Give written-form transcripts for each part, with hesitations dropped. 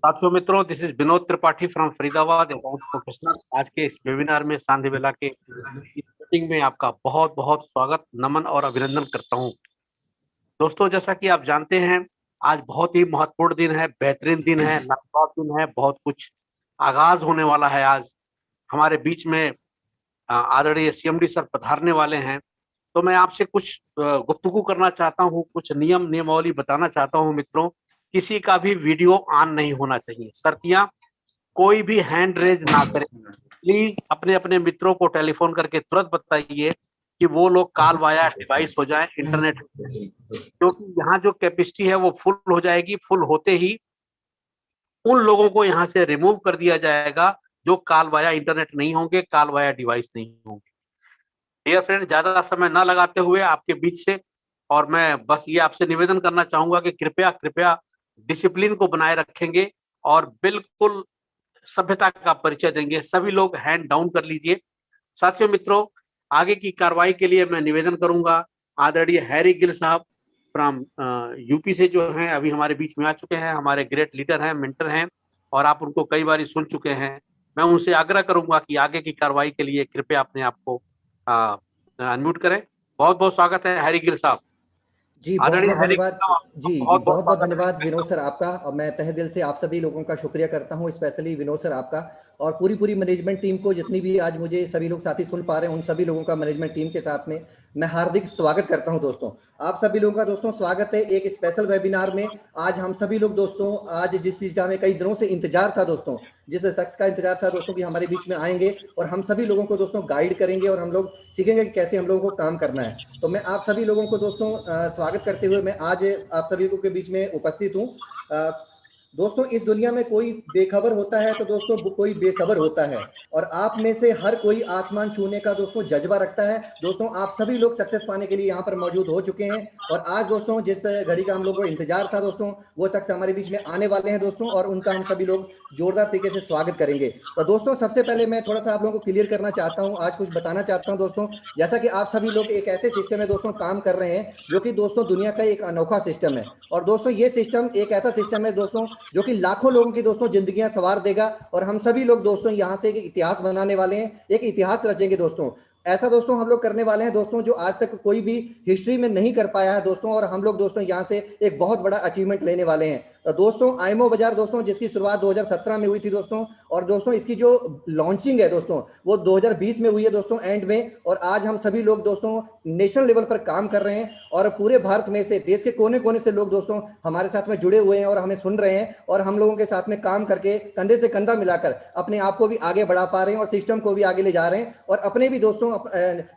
साथियों मित्रों, this is Vinod Tripathi from Faridabad accounts professional. आज के इस वेबिनार में सांध्य बेला के मीटिंग में आपका बहुत बहुत स्वागत, नमन और अभिनंदन करता हूं। दोस्तों, जैसा कि आप जानते हैं, आज बहुत ही महत्वपूर्ण दिन है, बेहतरीन दिन है, लाजवाब दिन है। बहुत कुछ आगाज होने वाला है। आज हमारे बीच में आदरणीय सीएमडी सर पधारने वाले हैं। तो मैं आपसे कुछ गुफ्तगू करना चाहता हूँ, कुछ नियमावली बताना चाहता हूँ मित्रों। किसी का भी वीडियो ऑन नहीं होना चाहिए। शर्तियां, कोई भी हैंड रेज ना करे। प्लीज अपने अपने मित्रों को टेलीफोन करके तुरंत बताइए कि वो लोग कॉल वाया डिवाइस हो जाए इंटरनेट, क्योंकि यहाँ जो कैपेसिटी है वो फुल हो जाएगी। फुल होते ही उन लोगों को यहाँ से रिमूव कर दिया जाएगा जो कॉल वाया इंटरनेट नहीं होंगे, कॉल वाया डिवाइस नहीं होंगे। डियर फ्रेंड, ज्यादा समय न लगाते हुए आपके बीच से, और मैं बस ये आपसे निवेदन करना चाहूंगा कि कृपया कृपया डिसिप्लिन को बनाए रखेंगे और बिल्कुल सभ्यता का परिचय देंगे। सभी लोग हैंड डाउन कर लीजिए। साथियों मित्रों, आगे की कार्रवाई के लिए मैं निवेदन करूंगा, आदरणीय हैरी गिल साहब फ्रॉम यूपी से जो हैं, अभी हमारे बीच में आ चुके हैं। हमारे ग्रेट लीडर हैं, मेंटर हैं, और आप उनको कई बार सुन चुके हैं। मैं उनसे आग्रह करूंगा कि आगे की कार्रवाई के लिए कृपया अपने आप को अनम्यूट करें। बहुत बहुत स्वागत है हैरी गिल साहब। जी बहुत आदरणीय बहुत हैरी गिल धन्यवाद। साहब, जी बहुत बहुत बहुत बहुत स्वागत धन्यवाद है। विनोद सर आपका। और मैं तहे दिल से आप सभी लोगों का शुक्रिया करता हूं, स्पेशली विनोद सर आपका और पूरी मैनेजमेंट टीम को, जितनी भी आज मुझे सभी लोग साथी सुन पा रहे हैं, उन सभी लोगों का मैनेजमेंट टीम के साथ में मैं हार्दिक स्वागत करता हूं। दोस्तों, आप सभी लोगों का दोस्तों स्वागत है एक स्पेशल वेबिनार में। आज हम सभी लोग दोस्तों, आज जिस चीज का हमें कई दिनों से इंतजार था दोस्तों, जिस शख्स का इंतजार था दोस्तों कि हमारे बीच में आएंगे और हम सभी लोगों को दोस्तों गाइड करेंगे और हम लोग सीखेंगे कि कैसे हम लोगों को काम करना है। तो मैं आप सभी लोगों को दोस्तों स्वागत करते हुए मैं आज आप सभी को के बीच में उपस्थित हूँ। दोस्तों, इस दुनिया में कोई बेखबर होता है तो दोस्तों कोई बेसब्र होता है, और आप में से हर कोई आसमान छूने का दोस्तों जज्बा रखता है। दोस्तों, आप सभी लोग सक्सेस पाने के लिए यहाँ पर मौजूद हो चुके हैं, और आज दोस्तों जिस घड़ी का हम लोग को इंतजार था दोस्तों, वो शख्स हमारे बीच में आने वाले हैं दोस्तों, और उनका हम सभी लोग जोरदार तरीके से स्वागत करेंगे। तो दोस्तों, सबसे पहले मैं थोड़ा सा आप लोगों को क्लियर करना चाहता हूँ, आज कुछ बताना चाहता हूँ दोस्तों। जैसा कि आप सभी लोग एक ऐसे सिस्टम में दोस्तों काम कर रहे हैं जो कि दोस्तों दुनिया का एक अनोखा सिस्टम है, और दोस्तों ये सिस्टम एक ऐसा सिस्टम है दोस्तों जो कि लाखों लोगों की दोस्तों जिंदगियां सवार देगा, और हम सभी लोग दोस्तों यहाँ से एक इतिहास बनाने वाले हैं, एक इतिहास रचेंगे दोस्तों। ऐसा दोस्तों हम लोग करने वाले हैं दोस्तों जो आज तक कोई भी हिस्ट्री में नहीं कर पाया है दोस्तों, और हम लोग दोस्तों यहाँ से एक बहुत बड़ा अचीवमेंट लेने वाले हैं। तो दोस्तों, आईएमओ बाजार दोस्तों जिसकी शुरुआत 2017 में हुई थी दोस्तों, और दोस्तों इसकी जो लॉन्चिंग है दोस्तों वो 2020 में हुई है दोस्तों एंड में, और आज हम सभी लोग दोस्तों नेशनल लेवल पर काम कर रहे हैं, और पूरे भारत में से, देश के कोने कोने से लोग दोस्तों हमारे साथ में जुड़े हुए हैं और हमें सुन रहे हैं, और हम लोगों के साथ में काम करके कंधे से कंधा मिलाकर अपने आप को भी आगे बढ़ा पा रहे हैं और सिस्टम को भी आगे ले जा रहे हैं, और अपने भी दोस्तों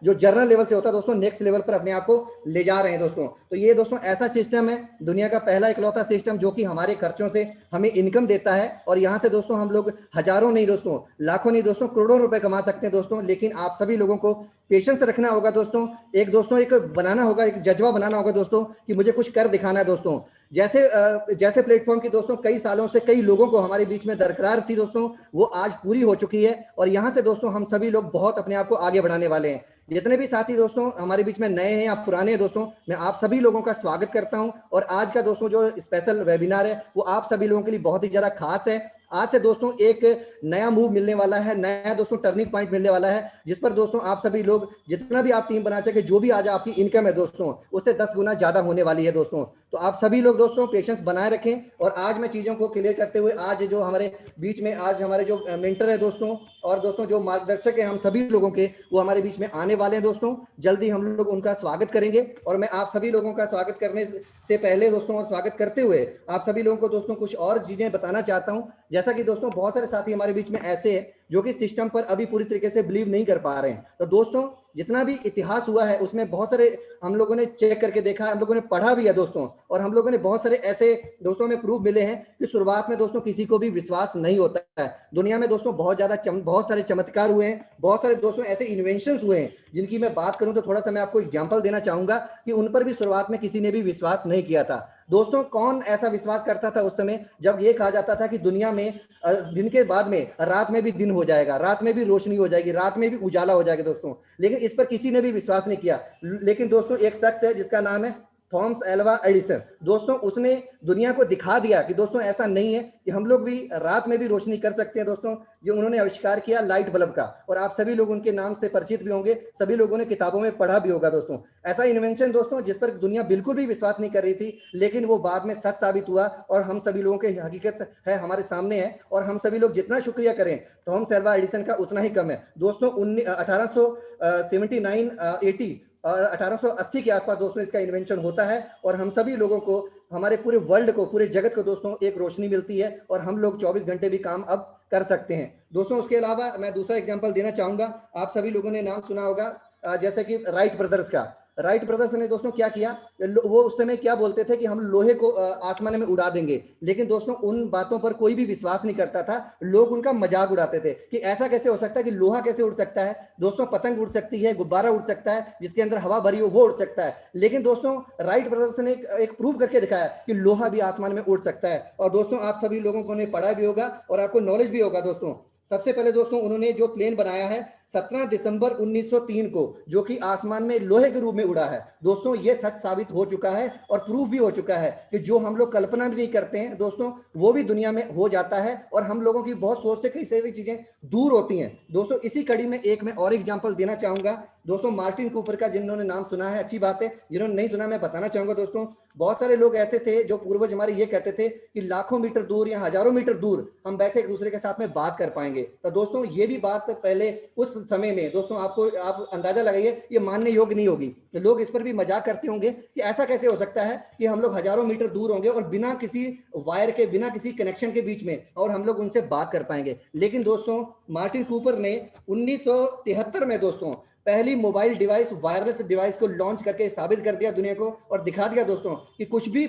जो जर्नल लेवल से होता है दोस्तों नेक्स्ट लेवल पर अपने आप को ले जा रहे हैं दोस्तों। तो ये दोस्तों ऐसा सिस्टम है, दुनिया का पहला इकलौता सिस्टम जो कि हमारे खर्चों से हमें इनकम देता है, और यहाँ से दोस्तों हम लोग हजारों नहीं दोस्तों, लाखों नहीं दोस्तों, करोड़ों रुपए कमा सकते हैं दोस्तों। लेकिन आप सभी लोगों को पेशेंस रखना होगा दोस्तों, एक दोस्तों एक बनाना होगा, एक जज्बा बनाना होगा दोस्तों कि मुझे कुछ कर दिखाना है दोस्तों। जैसे प्लेटफॉर्म की दोस्तों कई सालों से कई लोगों को हमारे बीच में दरकरार थी दोस्तों, वो आज पूरी हो चुकी है, और यहाँ से दोस्तों हम सभी लोग बहुत अपने आप को आगे बढ़ाने वाले हैं। जितने भी साथी दोस्तों हमारे बीच में नए हैं या पुराने हैं दोस्तों, मैं आप सभी लोगों का स्वागत करता हूं, और आज का दोस्तों जो स्पेशल वेबिनार है वो आप सभी लोगों के लिए बहुत ही ज्यादा खास है। आज से दोस्तों एक नया मूव मिलने वाला है, नया दोस्तों टर्निंग पॉइंट मिलने वाला है, जिस पर दोस्तों आप सभी लोग जितना भी आप टीम बना सके, जो भी आज आपकी इनकम है दोस्तों उससे 10 गुना ज्यादा होने वाली है दोस्तों। तो आप सभी लोग दोस्तों पेशेंस बनाए रखें, और आज मैं चीजों को क्लियर करते हुए, आज जो हमारे बीच में आज हमारे जो मेंटर है दोस्तों और दोस्तों जो मार्गदर्शक है हम सभी लोगों के, वो हमारे बीच में आने वाले हैं दोस्तों। जल्दी हम लोग उनका स्वागत करेंगे, और मैं आप सभी लोगों का स्वागत करने से पहले दोस्तों और स्वागत करते हुए आप सभी लोगों को दोस्तों कुछ और चीजें बताना चाहता हूं। जैसा कि दोस्तों बहुत सारे साथी हमारे बीच में ऐसे हैं जो कि सिस्टम पर अभी पूरी तरीके से बिलीव नहीं कर पा रहे हैं। तो दोस्तों जितना भी इतिहास हुआ है उसमें बहुत सारे हम लोगों ने चेक करके देखा, हम लोगों ने पढ़ा भी है दोस्तों, और हम लोगों ने बहुत सारे ऐसे दोस्तों में प्रूफ मिले हैं कि शुरुआत में दोस्तों किसी को भी विश्वास नहीं होता है। दुनिया में दोस्तों बहुत सारे चमत्कार हुए हैं, बहुत सारे दोस्तों ऐसे इन्वेंशंस हुए हैं जिनकी मैं बात करूं तो थोड़ा सा मैं आपको एग्जांपल देना चाहूंगा कि उन पर भी शुरुआत में किसी ने भी विश्वास नहीं किया था दोस्तों। कौन ऐसा विश्वास करता था उस समय जब ये कहा जाता था कि दुनिया में दिन के बाद में रात में भी दिन हो जाएगा, रात में भी रोशनी हो जाएगी, रात में भी उजाला हो जाएगा दोस्तों, लेकिन इस पर किसी ने भी विश्वास नहीं किया। लेकिन दोस्तों एक शख्स है जिसका नाम है थॉमस एल्वा एडिसन। दोस्तों उसने दुनिया को दिखा दिया कि दोस्तों ऐसा नहीं है कि हम लोग भी रात में भी रोशनी कर सकते हैं। दोस्तों जो उन्होंने आविष्कार किया लाइट बल्ब का, और आप सभी लोग उनके नाम से परिचित भी होंगे, सभी लोगों ने किताबों में पढ़ा भी होगा। दोस्तों ऐसा इन्वेंशन दोस्तों जिस पर दुनिया बिल्कुल भी विश्वास नहीं कर रही थी, लेकिन वो बाद में सच साबित हुआ और हम सभी लोगों की हकीकत है हमारे सामने है, और हम सभी लोग जितना शुक्रिया करें थॉमस एल्वा एडिसन का उतना ही कम है। दोस्तों 1879 80 और 1880 के आसपास दोस्तों इसका इन्वेंशन होता है, और हम सभी लोगों को, हमारे पूरे वर्ल्ड को, पूरे जगत को दोस्तों एक रोशनी मिलती है, और हम लोग 24 घंटे भी काम अब कर सकते हैं। दोस्तों उसके अलावा मैं दूसरा एग्जांपल देना चाहूंगा। आप सभी लोगों ने नाम सुना होगा जैसे कि राइट ब्रदर्स का। राइट ब्रदर्स ने दोस्तों क्या किया, वो उस समय क्या बोलते थे कि हम लोहे को आसमान में उड़ा देंगे, लेकिन दोस्तों उन बातों पर कोई भी विश्वास नहीं करता था। लोग उनका मजाक उड़ाते थे कि ऐसा कैसे हो सकता है कि लोहा कैसे उड़ सकता है। दोस्तों पतंग उड़ सकती है, गुब्बारा उड़ सकता है, जिसके अंदर हवा भरी हो वो उड़ सकता है, लेकिन दोस्तों राइट ब्रदर्स ने एक प्रूव करके दिखाया कि लोहा भी आसमान में उड़ सकता है। और दोस्तों आप सभी लोगों को ने पढ़ा भी होगा और आपको नॉलेज भी होगा। दोस्तों सबसे पहले दोस्तों उन्होंने जो प्लेन बनाया है 17 दिसंबर 1903 को, जो कि आसमान में लोहे के रूप में उड़ा है। दोस्तों ये सच साबित हो चुका है और प्रूफ भी हो चुका है कि जो हम लोग कल्पना भी नहीं करते हैं दोस्तों, वो भी दुनिया में हो जाता है, और हम लोगों की बहुत सोच से कई सारी चीजें दूर होती हैं। दोस्तों इसी कड़ी में एक मैं और एग्जांपल देना चाहूंगा। दोस्तों मार्टिन कूपर का जिन्होंने नाम सुना है अच्छी बात है, जिन्होंने नहीं सुना मैं बताना चाहूंगा। दोस्तों बहुत सारे लोग ऐसे थे जो पूर्वज हमारे ये कहते थे कि लाखों मीटर दूर या हजारों मीटर दूर हम बैठे एक दूसरे के साथ में बात कर पाएंगे। तो दोस्तों ये भी बात पहले उस समय में दोस्तों आपको आप अंदाजा लगाइए ये मानने योग्य नहीं होगी। तो लोग इस पर भी मजाक करते होंगे कि ऐसा कैसे हो सकता है कि हम लोग हजारों मीटर दूर होंगे और बिना किसी वायर के, बिना किसी कनेक्शन के बीच में, और हम लोग उनसे बात कर पाएंगे। लेकिन दोस्तों मार्टिन कूपर ने 1973 में दोस्तों पहली मोबाइल डिवाइस, वायरलेस डिवाइस को लॉन्च करके साबित कर दिया दुनिया को, और दिखा दिया दोस्तों कि कुछ भी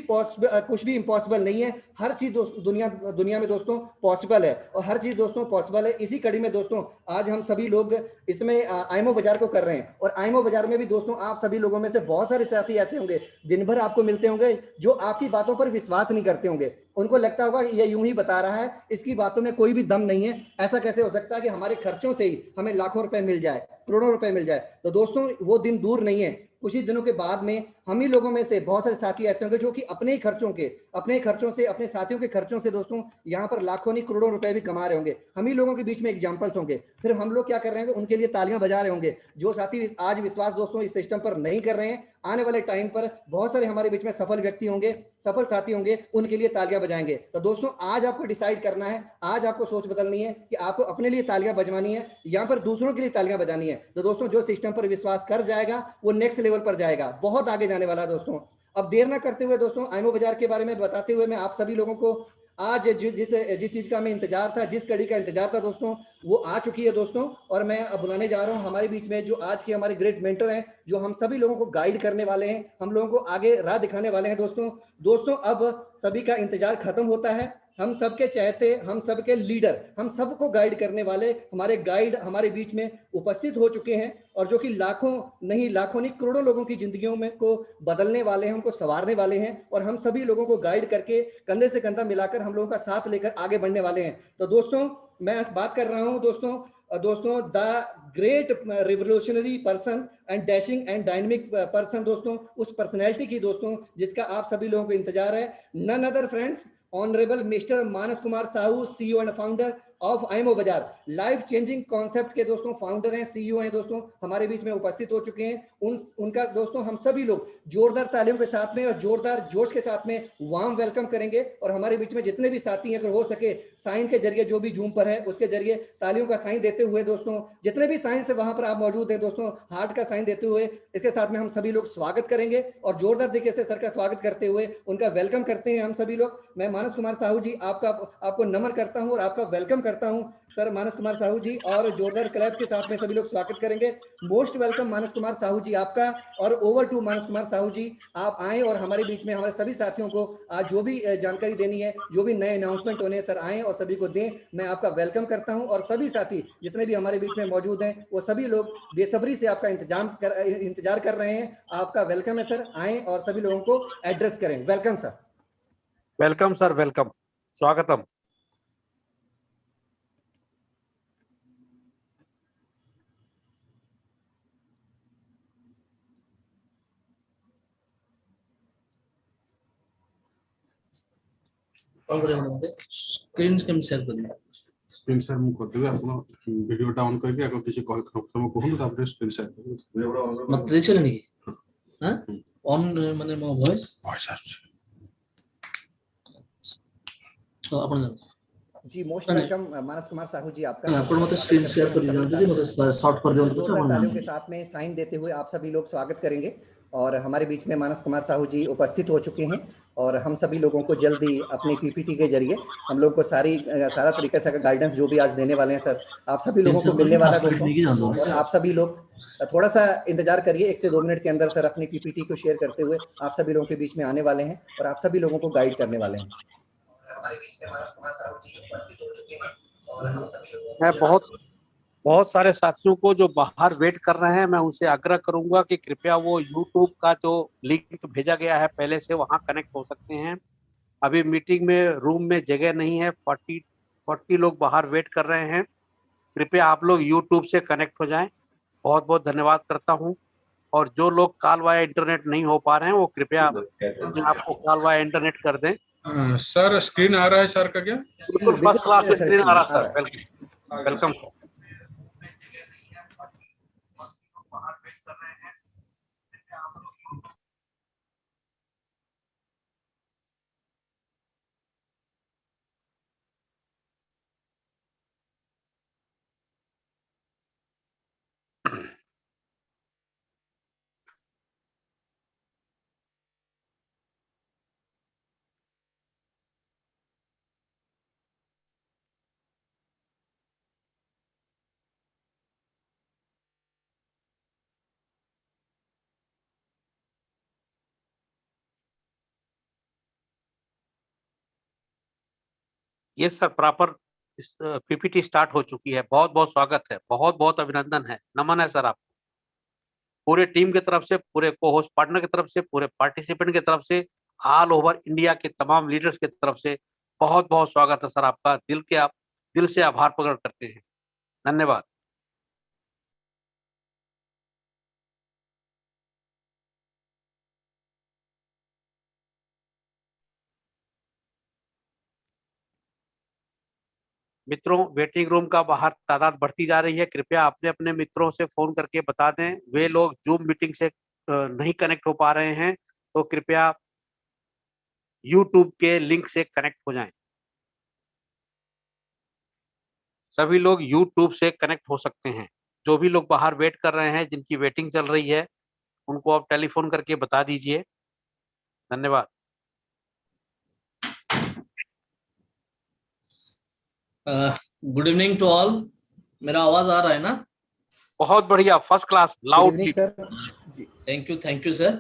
इम्पॉसिबल नहीं है। हर चीज दुनिया में दोस्तों पॉसिबल है, और हर चीज दोस्तों पॉसिबल है। इसी कड़ी में दोस्तों आज हम सभी लोग इसमें आईमो बाजार को कर रहे हैं, और आईमो बाजार में भी दोस्तों आप सभी लोगों में से बहुत सारे साथी ऐसे होंगे दिन भर आपको मिलते होंगे जो आपकी बातों पर विश्वास नहीं करते होंगे। उनको लगता होगा ये यूं ही बता रहा है, इसकी बातों में कोई भी दम नहीं है, ऐसा कैसे हो सकता है कि हमारे खर्चों से ही हमें लाखों रुपए मिल जाए, करोड़ों रुपए मिल जाए। तो दोस्तों वो दिन दूर नहीं है। कुछ ही दिनों के बाद में हम ही लोगों में से बहुत सारे साथी ऐसे होंगे जो कि अपने ही खर्चों से, अपने साथियों के खर्चों से दोस्तों यहाँ पर लाखों नहीं करोड़ों रुपए भी कमा रहे होंगे। हम ही लोगों के बीच में एग्जाम्पल्स होंगे। फिर हम लोग क्या कर रहे होंगे, उनके लिए तालियां बजा रहे होंगे। जो साथी आज विश्वास दोस्तों इस सिस्टम पर नहीं कर रहे हैं, आने वाले टाइम पर बहुत सारे हमारे बीच में सफल व्यक्ति होंगे, सफल साथी होंगे, उनके लिए तालियां बजाएंगे। तो दोस्तों आज आपको डिसाइड करना है, आज आपको सोच बदलनी है कि आपको अपने लिए तालियां बजवानी है, यहाँ पर दूसरों के लिए तालियां बजानी है। तो दोस्तों जो सिस्टम पर विश्वास कर जाएगा वो नेक्स्ट लेवल पर जाएगा, बहुत आगे जाने वाला है। दोस्तों अब देर ना करते हुए दोस्तों आईमो बाजार के बारे में बताते हुए मैं आप सभी लोगों को आज जिस चीज का हमें इंतजार था, जिस कड़ी का इंतजार था दोस्तों, वो आ चुकी है दोस्तों। और मैं अब बुलाने जा रहा हूं हमारे बीच में जो आज के हमारे ग्रेट मेंटर हैं, जो हम सभी लोगों को गाइड करने वाले हैं, हम लोगों को आगे राह दिखाने वाले हैं। दोस्तों अब सभी का इंतजार खत्म होता है। हम सबके चहते, हम सबके लीडर, हम सबको गाइड करने वाले हमारे गाइड हमारे बीच में उपस्थित हो चुके हैं, और जो कि लाखों नहीं करोड़ों लोगों की जिंदगियों में को बदलने वाले हैं, उनको संवारने वाले हैं, और हम सभी लोगों को गाइड करके कंधे से कंधा मिलाकर हम लोगों का साथ लेकर आगे बढ़ने वाले हैं। तो दोस्तों मैं बात कर रहा हूं दोस्तों the great revolutionary person and dashing and dynamic person, दोस्तों उस पर्सनैलिटी की दोस्तों जिसका आप सभी लोगों को इंतजार है। None other friends, honourable mister Manas Kumar Sahu, CEO and founder of IIM Bazar, life changing concept के दोस्तों फाउंडर हैं, सीईओ हैं दोस्तों, हमारे बीच में उपस्थित हो चुके हैं। उनका दोस्तों हम सभी लोग जोरदार तालियों के साथ में और जोरदार जोश के साथ में वार्म वेलकम करेंगे। और हमारे बीच में जितने भी साथी हैं, अगर हो सके साइन के जरिए, जो भी जूम पर है उसके जरिए तालियों का साइन देते हुए दोस्तों, जितने भी साइन से वहां पर आप मौजूद हैं दोस्तों, हार्ट का साइन देते हुए इसके साथ में हम सभी लोग स्वागत करेंगे, और जोरदार तरीके से सर का स्वागत करते हुए उनका वेलकम करते हैं हम सभी लोग। मैं मानस कुमार साहू जी आपको नमन करता हूं और आपका वेलकम करता हूं सर मानस कुमार साहू जी, और जोरदार क्लैप के साथ में सभी लोग स्वागत करेंगे। मोस्ट वेलकम मानस कुमार साहू जी आपका, और ओवर टू मानस कुमार साहू जी, आप आए और हमारे बीच में हमारे सभी साथियों को आज जो भी जानकारी देनी है, जो भी नए अनाउंसमेंट होने हैं सर आए और सभी को दें। मैं आपका वेलकम करता हूं, और सभी साथी जितने भी हमारे बीच में मौजूद हैं वो सभी लोग बेसब्री से आपका इंतजार कर रहे हैं। आपका वेलकम है सर, आए और सभी लोगों को एड्रेस करें। Welcome sir. Welcome sir, welcome, स्वागतम। कौन करेगा? स्क्रीन कैम शेयर करिए। स्क्रीन शेयर मु करदेबी आपण वीडियोटा ऑन करके आको किसी कॉल खत्म कहून तापर स्क्रीन शेयर करबो मत चले नहीं हां ऑन माने मो वॉइस वॉइस आछी तो आपण जी मोस्ट वेलकम मानस कुमार साहू जी आपका। आपण मते स्क्रीन शेयर कर दिया जी मते शॉर्ट कर दिया तो जोरदार तालियों के साथ में साइन देते हुए आप सभी लोग स्वागत करेंगे और हमारे बीच में मानस कुमार साहू जी उपस्थित हो चुके हैं और हम सभी लोगों को जल्दी अपनी पीपीटी के जरिए हम लोग को सारा तरीके से गाइडेंस जो भी आज देने वाले हैं सर आप सभी लोगों को मिलने वाला है और आप सभी लोग थोड़ा सा इंतजार करिए 1 से 2 मिनट के अंदर सर अपनी पीपीटी को शेयर करते हुए आप सभी लोगों के बीच में आने वाले हैं और आप सभी लोगों को गाइड करने वाले हैं। हमारे बीच में मानस कुमार साहू जी उपस्थित हो चुके हैं और हम सभी लोगों मैं बहुत सारे साथियों को जो बाहर वेट कर रहे हैं मैं उनसे आग्रह करूंगा कि कृपया वो YouTube का जो लिंक भेजा गया है पहले से वहां कनेक्ट हो सकते हैं। अभी मीटिंग में रूम में जगह नहीं है, 40 लोग बाहर वेट कर रहे हैं। कृपया आप लोग YouTube से कनेक्ट हो जाएं। बहुत बहुत धन्यवाद करता हूं और जो लोग कॉल वाया इंटरनेट नहीं हो पा रहे हैं वो कृपया आपको कॉल वाया इंटरनेट कर दें। सर स्क्रीन आ रहा है सर का क्या? बिल्कुल फर्स्ट क्लास स्क्रीन आ रहा सर। Welcome sir. ये सर प्रॉपर पीपीटी स्टार्ट हो चुकी है। बहुत बहुत स्वागत है, बहुत बहुत अभिनंदन है, नमन है सर आपको पूरे टीम की तरफ से, पूरे को होस्ट पार्टनर की तरफ से, पूरे पार्टिसिपेंट की तरफ से, ऑल ओवर इंडिया के तमाम लीडर्स की तरफ से बहुत बहुत स्वागत है सर आपका। दिल से आभार प्रकट करते हैं। धन्यवाद। मित्रों वेटिंग रूम का बाहर तादाद बढ़ती जा रही है। कृपया अपने अपने मित्रों से फोन करके बता दें, वे लोग जूम मीटिंग से नहीं कनेक्ट हो पा रहे हैं तो कृपया यूट्यूब के लिंक से कनेक्ट हो जाएं। सभी लोग यूट्यूब से कनेक्ट हो सकते हैं। जो भी लोग बाहर वेट कर रहे हैं, जिनकी वेटिंग चल रही है, उनको आप टेलीफोन करके बता दीजिए। धन्यवाद। Good evening to all. मेरा आवाज आ रहा है ना? बहुत बढ़िया, first class, loudly sir. Thank you sir.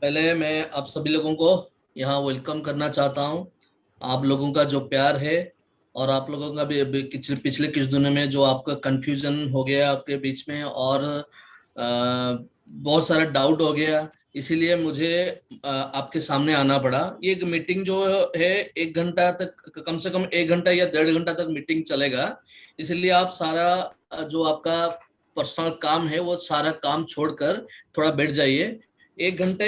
पहले मैं आप सभी लोगों को यहाँ वेलकम करना चाहता हूँ। आप लोगों का जो प्यार है और आप लोगों का भी पिछले कुछ दिनों में जो आपका कंफ्यूजन हो गया आपके बीच में और बहुत सारा डाउट हो गया, इसीलिए मुझे आपके सामने आना पड़ा। ये मीटिंग जो है 1 घंटा तक, कम से कम 1 घंटा या 1.5 घंटा तक मीटिंग चलेगा। इसलिए आप सारा जो आपका पर्सनल काम है वो सारा काम छोड़कर थोड़ा बैठ जाइए। 1 घंटे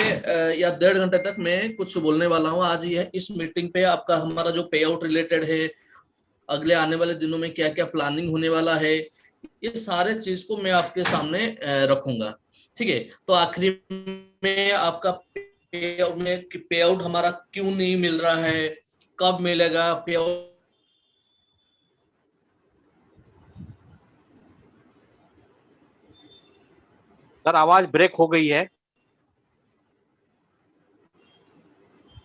या 1.5 घंटे तक मैं कुछ बोलने वाला हूँ। आज ये इस मीटिंग पे आपका हमारा जो पे आउट रिलेटेड है, अगले आने वाले दिनों में क्या क्या प्लानिंग होने वाला है, ये सारे चीज को मैं आपके सामने रखूंगा। ठीक है, तो आखिरी में आपका पे आउट हमारा क्यों नहीं मिल रहा है, कब मिलेगा पे आउट। सर आवाज ब्रेक हो गई है,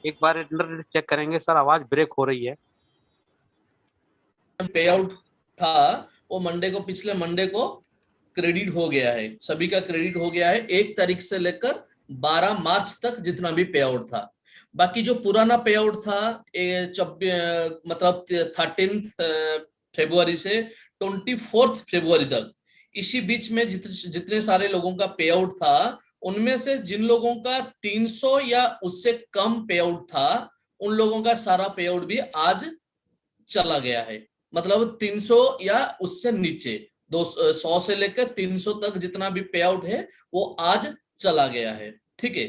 एक बार इंटरनेट चेक करेंगे सर, आवाज ब्रेक हो रही है। पे आउट था वो मंडे को, पिछले मंडे को क्रेडिट हो गया है, सभी का क्रेडिट हो गया है 1 तारीख से लेकर 12 मार्च तक जितना भी पे आउट था। बाकी जो पुराना पे आउट था मतलब 13 फरवरी से 24 फरवरी तक, इसी बीच में जितने सारे लोगों का पे आउट था, उनमें से जिन लोगों का 300 या उससे कम पे आउट था, उन लोगों का सारा पे आउट भी आज चला गया है। मतलब 300 या उससे नीचे 100 से लेकर 300 तक जितना भी पे आउट है वो आज चला गया है। ठीक है,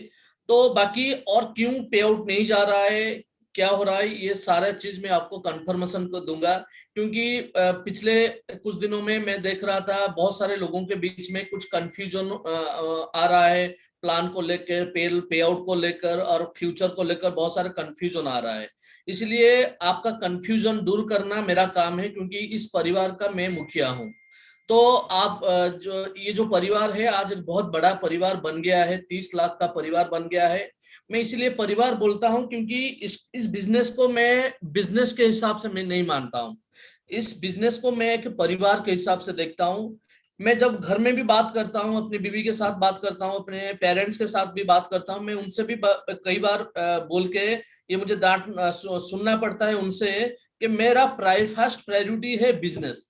तो बाकी और क्यों पे आउट नहीं जा रहा है, क्या हो रहा है, ये सारा चीज मैं आपको कंफर्मेशन को दूंगा, क्योंकि पिछले कुछ दिनों में मैं देख रहा था बहुत सारे लोगों के बीच में कुछ कंफ्यूजन आ रहा है, प्लान को लेकर, पे आउट को लेकर और फ्यूचर को लेकर बहुत सारे कंफ्यूजन आ रहा है। इसलिए आपका कंफ्यूजन दूर करना मेरा काम है, क्योंकि इस परिवार का मैं मुखिया हूँ। तो आप ये जो परिवार है आज एक बहुत बड़ा परिवार बन गया है, 30 लाख का परिवार बन गया है। मैं इसलिए परिवार बोलता हूं क्योंकि इस बिजनेस को मैं बिजनेस के हिसाब से मैं नहीं मानता हूं। इस बिजनेस को मैं एक परिवार के हिसाब से देखता हूं। मैं जब घर में भी बात करता हूं, अपनी बीवी के साथ बात करता हूं, अपने पेरेंट्स के साथ भी बात करता हूं, मैं उनसे भी कई बार बोल के ये मुझे सुनना पड़ता है उनसे कि मेरा फर्स्ट प्रायोरिटी है बिजनेस।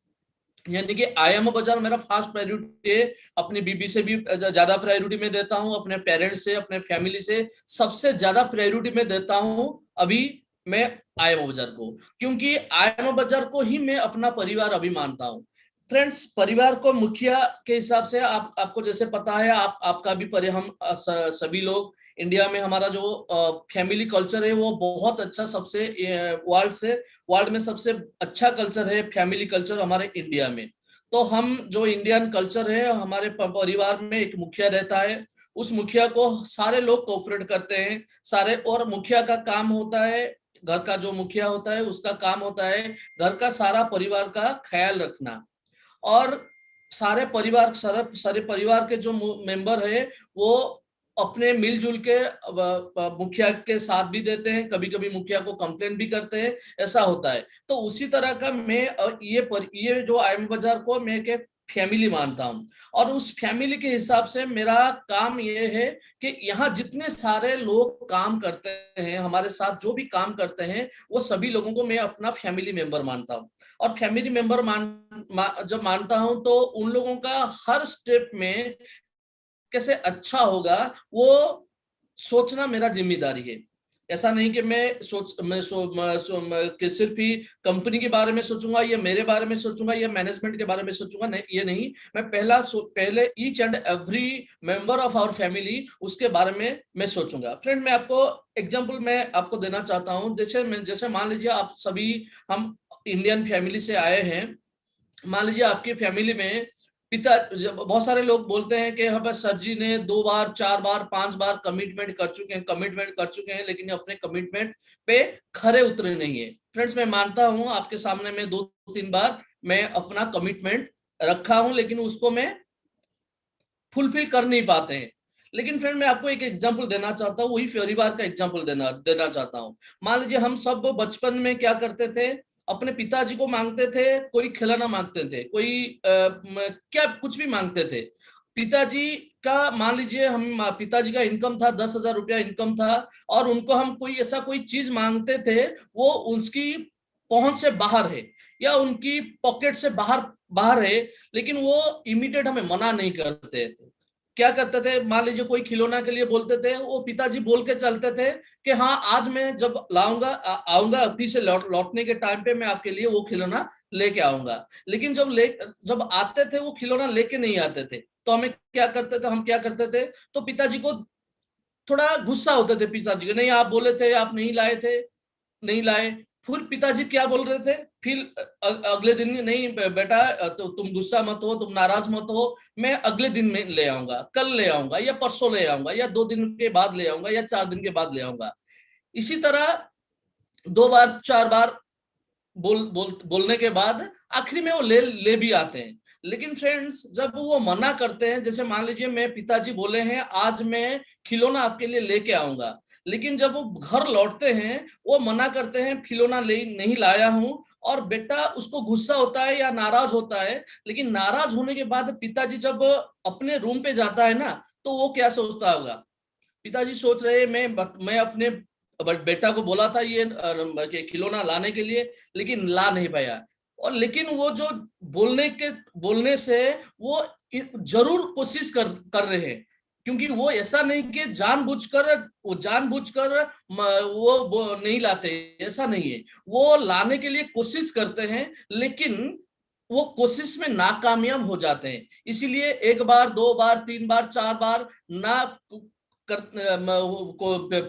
यानी कि आईएम बाजार मेरा फर्स्ट प्रायोरिटी है। अपनी बीबी से भी ज्यादा प्रायोरिटी में देता हूं, अपने पेरेंट्स से, अपने फैमिली से सबसे ज्यादा प्रायोरिटी में देता हूं अभी मैं आईएम बाजार को, क्योंकि आईएम बाजार को ही मैं अपना परिवार अभी मानता हूं। फ्रेंड्स, परिवार को मुखिया के हिसाब से आपको जैसे पता है, आपका भी हम सभी लोग इंडिया में हमारा जो फैमिली कल्चर है वो बहुत अच्छा, सबसे वर्ल्ड में सबसे अच्छा कल्चर है फैमिली कल्चर हमारे इंडिया में। तो हम जो इंडियन कल्चर है, हमारे परिवार में एक मुखिया रहता है, उस मुखिया को सारे लोग कोऑपरेट करते हैं सारे। और मुखिया का काम होता है, घर का जो मुखिया होता है उसका काम होता है घर का सारा परिवार का ख्याल रखना। और सारे परिवार के जो मेंबर है वो अपने मिलजुल के मुखिया के साथ भी देते हैं, कभी कभी मुखिया को कंप्लेन भी करते हैं, ऐसा होता है। तो उसी तरह का मैं ये जो आईएम बाजार को मैं के फैमिली मानता हूं। और उस फैमिली के हिसाब से मेरा काम ये है कि यहाँ जितने सारे लोग काम करते हैं, हमारे साथ जो भी काम करते हैं, वो सभी लोगों को मैं अपना फैमिली मेंबर मानता हूँ। और फैमिली मेंबर जब मानता हूं तो उन लोगों का हर स्टेप में कैसे अच्छा होगा वो सोचना मेरा जिम्मेदारी है। ऐसा नहीं कि कि सिर्फ ही कंपनी के बारे में सोचूंगा या मेरे बारे में सोचूंगा या मैनेजमेंट के बारे में सोचूंगा, नहीं, ये नहीं। मैं पहले each and every member of our family उसके बारे में मैं सोचूंगा। फ्रेंड, मैं आपको एग्जांपल मैं आपको देना चाहता हूं। जैसे मान लीजिए आप सभी हम इंडियन फैमिली से आए हैं। मान लीजिए आपकी फैमिली में बहुत सारे लोग बोलते हैं कि हाँ बस सर जी ने 2 बार 4 बार 5 बार कमिटमेंट कर चुके हैं लेकिन अपने कमिटमेंट पे खरे उतरे नहीं है। फ्रेंड्स, मैं मानता हूं आपके सामने में 2-3 बार मैं अपना कमिटमेंट रखा हूं, लेकिन उसको मैं फुलफिल कर नहीं पाते हैं। लेकिन फ्रेंड, मैं आपको एक एग्जांपल देना चाहता हूँ, वही परिवार का एग्जांपल देना चाहता हूँ। मान लीजिए हम सब बचपन में क्या करते थे, अपने पिताजी को मांगते थे, कोई खिलौना मांगते थे, कोई क्या कुछ भी मांगते थे। पिताजी का मान लीजिए पिताजी का इनकम था 10,000 रुपया इनकम था, और उनको हम कोई चीज मांगते थे, वो उसकी पहुंच से बाहर है या उनकी पॉकेट से बाहर है, लेकिन वो इमीडिएट हमें मना नहीं करते थे। क्या करते थे, मान लीजिए कोई खिलौना के लिए बोलते थे, वो पिताजी बोल के चलते थे कि हाँ आज मैं जब आऊंगा ऑफिस से लौटने के टाइम पे मैं आपके लिए वो खिलौना लेके आऊंगा। लेकिन जब आते थे वो खिलौना लेके नहीं आते थे, तो हम क्या करते थे, तो पिताजी को थोड़ा गुस्सा होते थे। पिताजी को, नहीं आप बोले थे, आप नहीं लाए। फिर पिताजी क्या बोल रहे थे, फिर अगले दिन, नहीं बेटा तो तुम गुस्सा मत हो, तुम नाराज मत हो, मैं अगले दिन में ले आऊंगा, कल ले आऊंगा या परसों ले आऊंगा या 2 दिन के बाद ले आऊंगा या 4 दिन के बाद ले आऊंगा। इसी तरह 2 बार 4 बार बोलने के बाद आखिरी में वो ले भी आते हैं। लेकिन फ्रेंड्स, जब वो मना करते हैं, जैसे मान लीजिए मैं पिताजी बोले हैं आज मैं खिलौना आपके लिए लेके आऊंगा, लेकिन जब वो घर लौटते हैं वो मना करते हैं खिलौना नहीं लाया हूं, और बेटा उसको गुस्सा होता है या नाराज होता है। लेकिन नाराज होने के बाद पिताजी जब अपने रूम पे जाता है ना, तो वो क्या सोचता होगा, पिताजी सोच रहे मैं अपने बेटा को बोला था ये खिलौना लाने के लिए, लेकिन ला नहीं पाया। और लेकिन वो जो बोलने से वो जरूर कोशिश कर रहे हैं, क्योंकि वो ऐसा नहीं कि जानबूझकर वो नहीं लाते, ऐसा नहीं है। वो लाने के लिए कोशिश करते हैं, लेकिन वो कोशिश में नाकामयाब हो जाते हैं। इसीलिए 1 बार 2 बार 3 बार 4 बार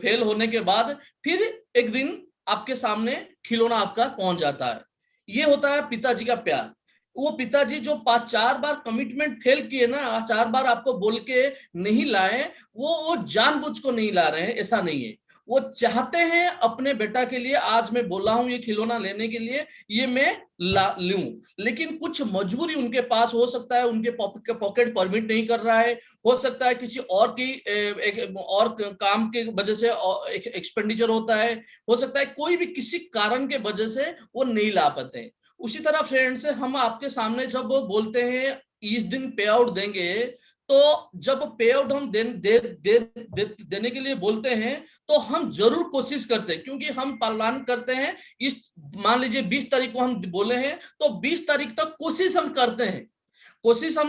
फेल होने के बाद फिर एक दिन आपके सामने खिलौना आपका पहुंच जाता है। ये होता है पिताजी का प्यार। वो पिताजी जो 5-4 बार कमिटमेंट फेल किए ना, 4 बार आपको बोल के नहीं लाए, वो जानबूझ को नहीं ला रहे हैं, ऐसा नहीं है। वो चाहते हैं अपने बेटा के लिए, आज मैं बोला हूं ये खिलौना लेने के लिए, ये मैं लूं, लेकिन कुछ मजबूरी उनके पास हो सकता है, उनके पॉकेट परमिट नहीं कर रहा है, हो सकता है किसी और की और काम के वजह से एक्सपेंडिचर होता है, हो सकता है कोई भी किसी कारण के वजह से वो नहीं ला पाते हैं। उसी तरह फ्रेंड्स, हम आपके सामने जब बोलते हैं इस दिन पे आउट देंगे, तो जब पे आउट हम देने के लिए बोलते हैं, तो हम जरूर कोशिश करते हैं, क्योंकि हम प्लान करते हैं इस, मान लीजिए 20 तारीख को हम बोले हैं, तो 20 तारीख तक कोशिश हम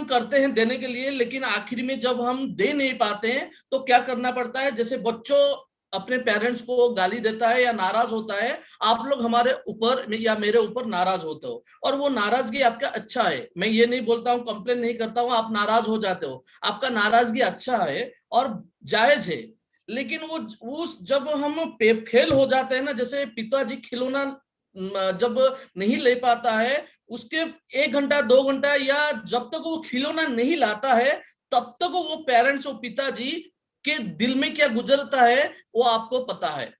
करते हैं देने के लिए, लेकिन आखिर में जब हम दे नहीं पाते हैं तो क्या करना पड़ता है, जैसे बच्चों अपने पेरेंट्स को गाली देता है या नाराज होता है, आप लोग हमारे ऊपर या मेरे ऊपर नाराज होते हो, और वो नाराजगी आपका अच्छा है, मैं ये नहीं बोलता हूँ, कंप्लेन नहीं करता हूँ, आप नाराज हो जाते हो, आपका नाराजगी अच्छा है और जायज है, लेकिन वो उस जब हम फेल हो जाते हैं ना, जैसे पिताजी खिलौना जब नहीं ले पाता है, उसके 1 घंटा 2 घंटा या जब तक वो खिलौना नहीं लाता है, तब तक वो पेरेंट्स और पिताजी के दिल में क्या गुजरता है वो आपको पता है।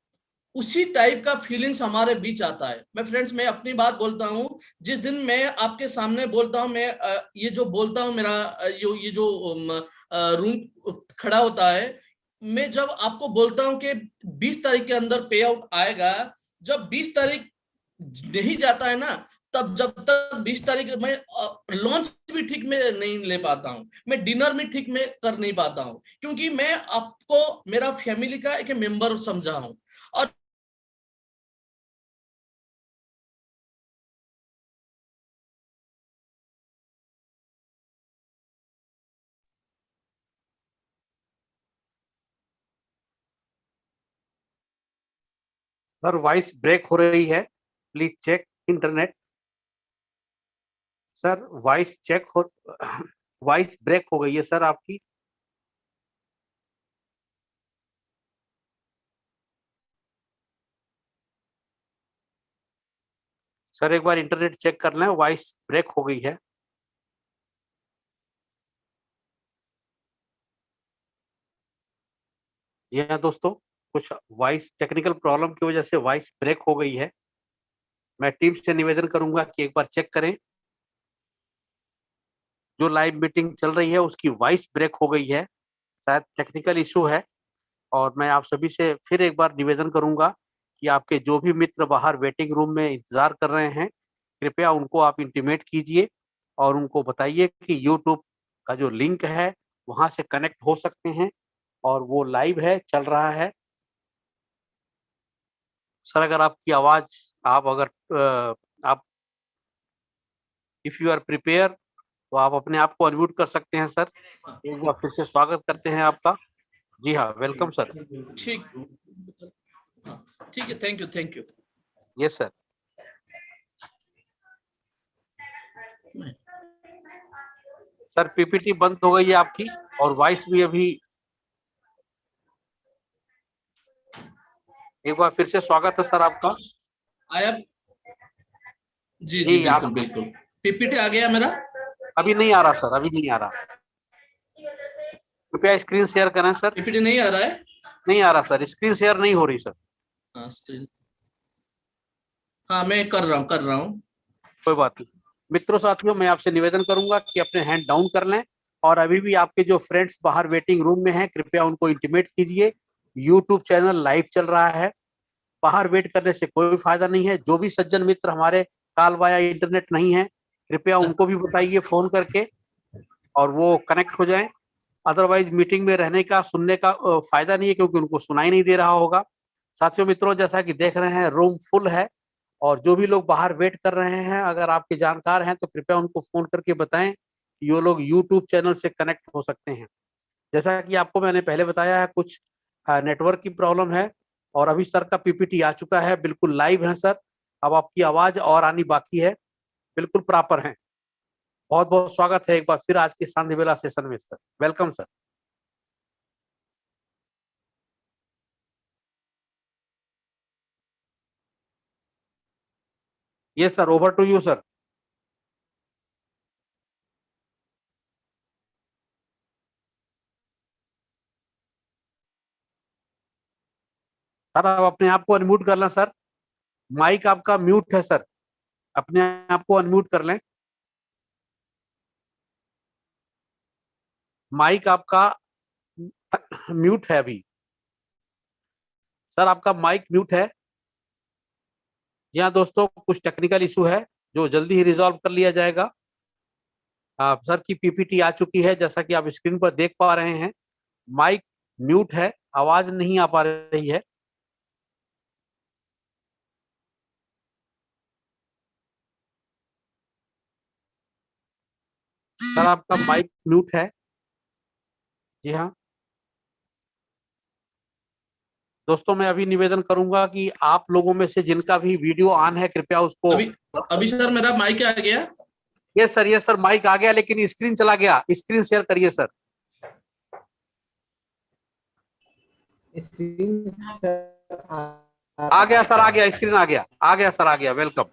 उसी टाइप का फीलिंग्स हमारे बीच आता है। मैं फ्रेंड्स, मैं अपनी बात बोलता हूं, जिस दिन मैं आपके सामने बोलता हूं, मैं ये जो बोलता हूं, मेरा ये जो रूम खड़ा होता है, मैं जब आपको बोलता हूं कि 20 तारीख के अंदर पे आउट आएगा, जब 20 तारीख नहीं जाता है ना, तब जब तक 20 तारीख मैं लॉन्च भी ठीक में नहीं ले पाता हूं, मैं डिनर भी ठीक में कर नहीं पाता हूं, क्योंकि मैं आपको मेरा फैमिली का एक मेंबर समझा हूं। और सर वॉइस ब्रेक हो रही है, please check internet. Sir voice check हो वॉइस ब्रेक हो गई है सर आपकी। सर एक बार इंटरनेट चेक कर लें, वॉइस ब्रेक हो गई है। यह दोस्तों, कुछ वॉइस टेक्निकल प्रॉब्लम की वजह से वॉइस ब्रेक हो गई है। मैं टीम से निवेदन करूंगा कि एक बार चेक करें। जो लाइव मीटिंग चल रही है उसकी वॉइस ब्रेक हो गई है, शायद टेक्निकल इशू है। और मैं आप सभी से फिर एक बार निवेदन करूंगा कि आपके जो भी मित्र बाहर वेटिंग रूम में इंतजार कर रहे हैं, कृपया उनको आप इंटीमेट कीजिए और उनको बताइए कि यूट्यूब का जो लिंक है वहां से कनेक्ट हो सकते हैं और वो लाइव है, चल रहा है। सर अगर आपकी आवाज, आप अगर आप इफ यू आर प्रिपेयर, तो आप अपने आप को अनम्यूट कर सकते हैं सर। एक बार फिर से स्वागत करते हैं आपका। जी हाँ, वेलकम सर। ठीक, ठीक है, thank you. Yes sir. Sir PPT बंद हो गई है आपकी और वॉइस भी अभी। एक बार फिर से स्वागत है सर आपका। आया? जी जी, आप बिल्कुल बिल्कुल। पीपीटी आ गया मेरा? अभी नहीं आ रहा सर, अभी नहीं आ रहा। कृपया स्क्रीन शेयर करें सर। पीपीटी नहीं आ रहा है? नहीं आ रहा सर, स्क्रीन शेयर नहीं हो रही सर। हाँ, स्क्रीन, हाँ मैं कर रहा हूँ। कोई बात नहीं। मित्रों साथियों, मैं आपसे निवेदन करूंगा कि अपने हैंड डाउन कर लें और अभी भी आपके जो फ्रेंड्स बाहर वेटिंग रूम में हैं, कृपया उनको इंटीमेट कीजिए। यूट्यूब चैनल लाइव चल रहा है, बाहर वेट करने से कोई फायदा नहीं है। जो भी सज्जन मित्र हमारे कॉल वाया इंटरनेट नहीं है, कृपया उनको भी बताइए फोन करके और वो कनेक्ट हो जाएं। अदरवाइज मीटिंग में रहने का, सुनने का फायदा नहीं है, क्योंकि उनको सुनाई नहीं दे रहा होगा। साथियों मित्रों, जैसा कि देख रहे हैं रूम फुल है और जो भी लोग बाहर वेट कर रहे हैं, अगर आपके जानकार हैं तो कृपया उनको फोन करके बताएं कि ये लोग यूट्यूब चैनल से कनेक्ट हो सकते हैं। जैसा कि आपको मैंने पहले बताया है, कुछ नेटवर्क की प्रॉब्लम है और अभी सर का पीपीटी आ चुका है, बिल्कुल लाइव है सर। अब आपकी आवाज और आनी बाकी है, बिल्कुल प्रॉपर है। बहुत बहुत स्वागत है एक बार फिर आज के सांध्य बेला सेशन में sir. Welcome sir. Yes, sir. Over to you, sir. Sir आप अपने आप को अनम्यूट कर लें सर, माइक आपका म्यूट है सर, अपने आप को अनम्यूट कर लें, माइक आपका म्यूट है अभी सर, आपका माइक म्यूट है। जी हाँ दोस्तों, कुछ टेक्निकल इशू है जो जल्दी ही रिजॉल्व कर लिया जाएगा। सर की पीपीटी आ चुकी है, जैसा कि आप स्क्रीन पर देख पा रहे हैं। माइक म्यूट है, आवाज नहीं आ पा रही है। सर आपका माइक म्यूट है। जी हाँ दोस्तों, मैं अभी निवेदन करूंगा कि आप लोगों में से जिनका भी वीडियो ऑन है, कृपया उसको अभी सर मेरा माइक आ गया। ये सर माइक आ गया, लेकिन स्क्रीन चला गया। स्क्रीन शेयर करिए सर। स्क्रीन आ गया सर, आ गया, स्क्रीन आ गया सर, आ गया। वेलकम,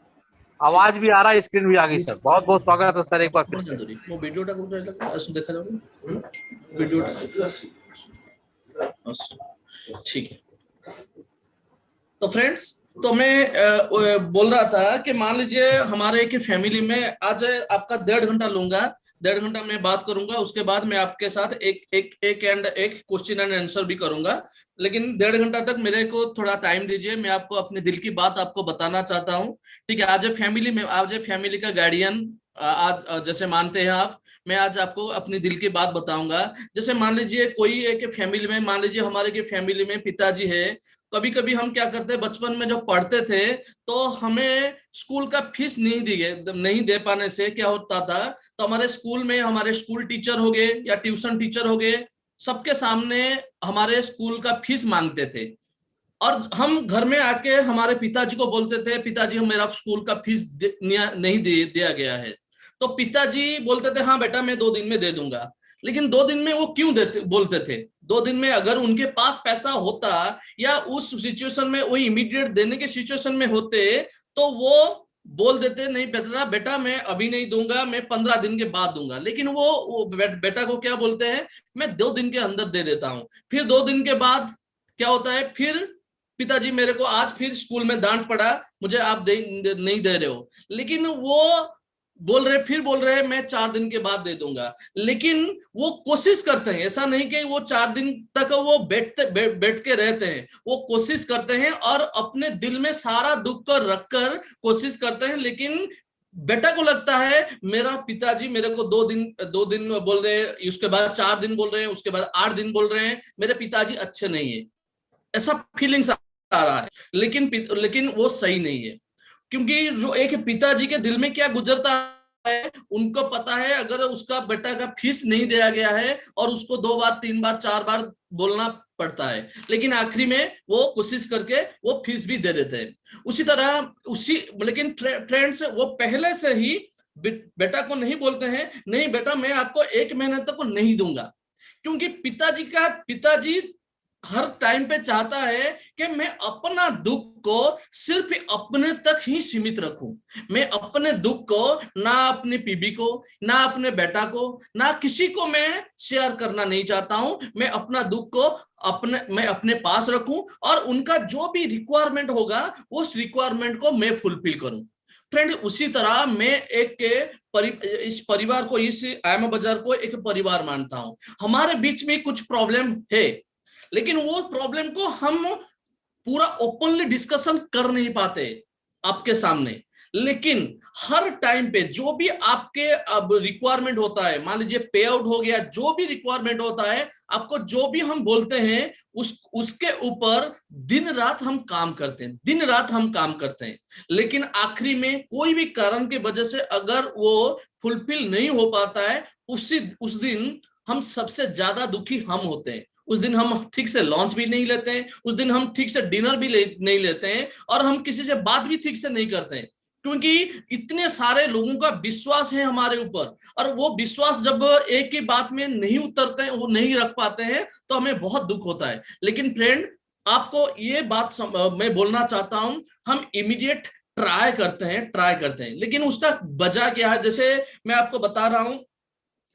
आवाज भी आ रहा है, स्क्रीन भी आ गई सर। बहुत बहुत स्वागत है सर एक बार फिर से। वो वीडियोटा कोथाय লাগবে আসুন দেখা যাবে वीडियोटा ठीक है। तो फ्रेंड्स, तो मैं बोल रहा था कि मान लीजिए हमारे एक फैमिली में आज आपका 1.5 घंटा लूंगा, 1.5 घंटा मैं बात करूंगा, उसके बाद मैं आपके साथ एक क्वेश्चन एंड आंसर भी करूंगा। लेकिन 1.5 घंटा तक मेरे को थोड़ा टाइम दीजिए, मैं आपको अपने दिल की बात आपको बताना चाहता हूँ। ठीक है, आज फैमिली का गार्डियन आज जैसे मानते हैं आप, मैं आज आपको अपनी दिल की बात बताऊंगा। जैसे मान लीजिए कोई एक फैमिली में, मान लीजिए हमारे के फैमिली में पिताजी है। कभी कभी हम क्या करते हैं, बचपन में जब पढ़ते थे तो हमें स्कूल का फीस नहीं दे पाने से क्या होता था, तो हमारे स्कूल में हमारे स्कूल टीचर हो गए या ट्यूशन टीचर हो गए, सबके सामने हमारे स्कूल का फीस मांगते थे। और हम घर में आके हमारे पिताजी को बोलते थे, पिताजी हम मेरा स्कूल का फीस नहीं दिया गया है। तो पिताजी बोलते थे हाँ बेटा मैं 2 दिन में दे दूंगा। लेकिन 2 दिन में वो क्यों बोलते थे? 2 दिन में अगर उनके पास पैसा होता या उस सिचुएशन में वो इमीडिएट देने के सिचुएशन में होते तो वो बोल देते नहीं बेटा मैं अभी नहीं दूंगा, मैं 15 दिन के बाद दूंगा। लेकिन वो बेटा को क्या बोलते हैं, मैं 2 दिन के अंदर दे देता हूं। फिर 2 दिन के बाद क्या होता है, फिर पिताजी मेरे को आज फिर स्कूल में डांट पड़ा, मुझे आप नहीं दे रहे हो। लेकिन वो बोल रहे मैं 4 दिन के बाद दे दूंगा। लेकिन वो कोशिश करते हैं, ऐसा नहीं कि वो 4 दिन तक वो बैठ के रहते हैं, वो कोशिश करते हैं और अपने दिल में सारा दुख को रखकर कोशिश करते हैं। लेकिन बेटा को लगता है मेरा पिताजी मेरे को 2 दिन बोल रहे हैं, उसके बाद 4 दिन बोल रहे हैं, उसके बाद 8 दिन बोल रहे हैं, मेरे पिताजी अच्छे नहीं है, ऐसा फीलिंग्स आ रहा है। लेकिन वो सही नहीं है, क्योंकि जो एक पिताजी के दिल में क्या गुजरता है, उनको पता है अगर उसका बेटा का फीस नहीं दिया गया है और उसको 2 बार 3 बार 4 बार बोलना पड़ता है, लेकिन आखिरी में वो कोशिश करके वो फीस भी दे देते हैं। उसी तरह लेकिन फ्रेंड्स वो पहले से ही बेटा को नहीं बोलते हैं नहीं बेटा मैं आपको 1 महीने तक नहीं दूंगा, क्योंकि पिताजी हर टाइम पे चाहता है कि मैं अपना दुख को सिर्फ अपने तक ही सीमित रखूं। मैं अपने दुख को ना अपने बीबी को, ना अपने बेटा को, ना किसी को मैं शेयर करना नहीं चाहता हूं। मैं अपना दुख को मैं अपने पास रखूं और उनका जो भी रिक्वायरमेंट होगा उस रिक्वायरमेंट को मैं फुलफिल करूं। फ्रेंड, उसी तरह मैं इस परिवार को, इस आयमा बाजार को एक परिवार मानता हूं। हमारे बीच में कुछ प्रॉब्लम है, लेकिन वो प्रॉब्लम को हम पूरा ओपनली डिस्कशन कर नहीं पाते आपके सामने। लेकिन हर टाइम पे जो भी आपके अब रिक्वायरमेंट होता है, मान लीजिए पे आउट हो गया, जो भी रिक्वायरमेंट होता है आपको, जो भी हम बोलते हैं उसके ऊपर दिन रात हम काम करते हैं। लेकिन आखिरी में कोई भी कारण की वजह से अगर वो फुलफिल नहीं हो पाता है, उस दिन हम सबसे ज्यादा दुखी हम होते हैं। उस दिन हम ठीक से लंच भी नहीं लेते हैं, उस दिन हम ठीक से डिनर भी नहीं लेते हैं और हम किसी से बात भी ठीक से नहीं करते हैं, क्योंकि इतने सारे लोगों का विश्वास है हमारे ऊपर। और वो विश्वास जब एक ही बात में नहीं उतरते हैं, वो नहीं रख पाते हैं, तो हमें बहुत दुख होता है। लेकिन फ्रेंड, आपको ये बात मैं बोलना चाहता हूं, हम इमीडिएट ट्राई करते हैं, लेकिन उसका वजह क्या है? जैसे मैं आपको बता रहा हूं,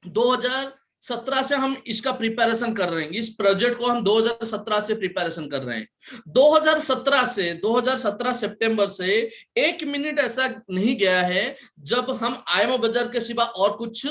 2017 से हम इसका प्रिपरेशन कर रहे हैं, इस प्रोजेक्ट को हम 2017 से प्रिपरेशन कर रहे हैं। 2017 सितंबर से 1 मिनट ऐसा नहीं गया है जब हम आईएमओ बाजार के सिवा और कुछ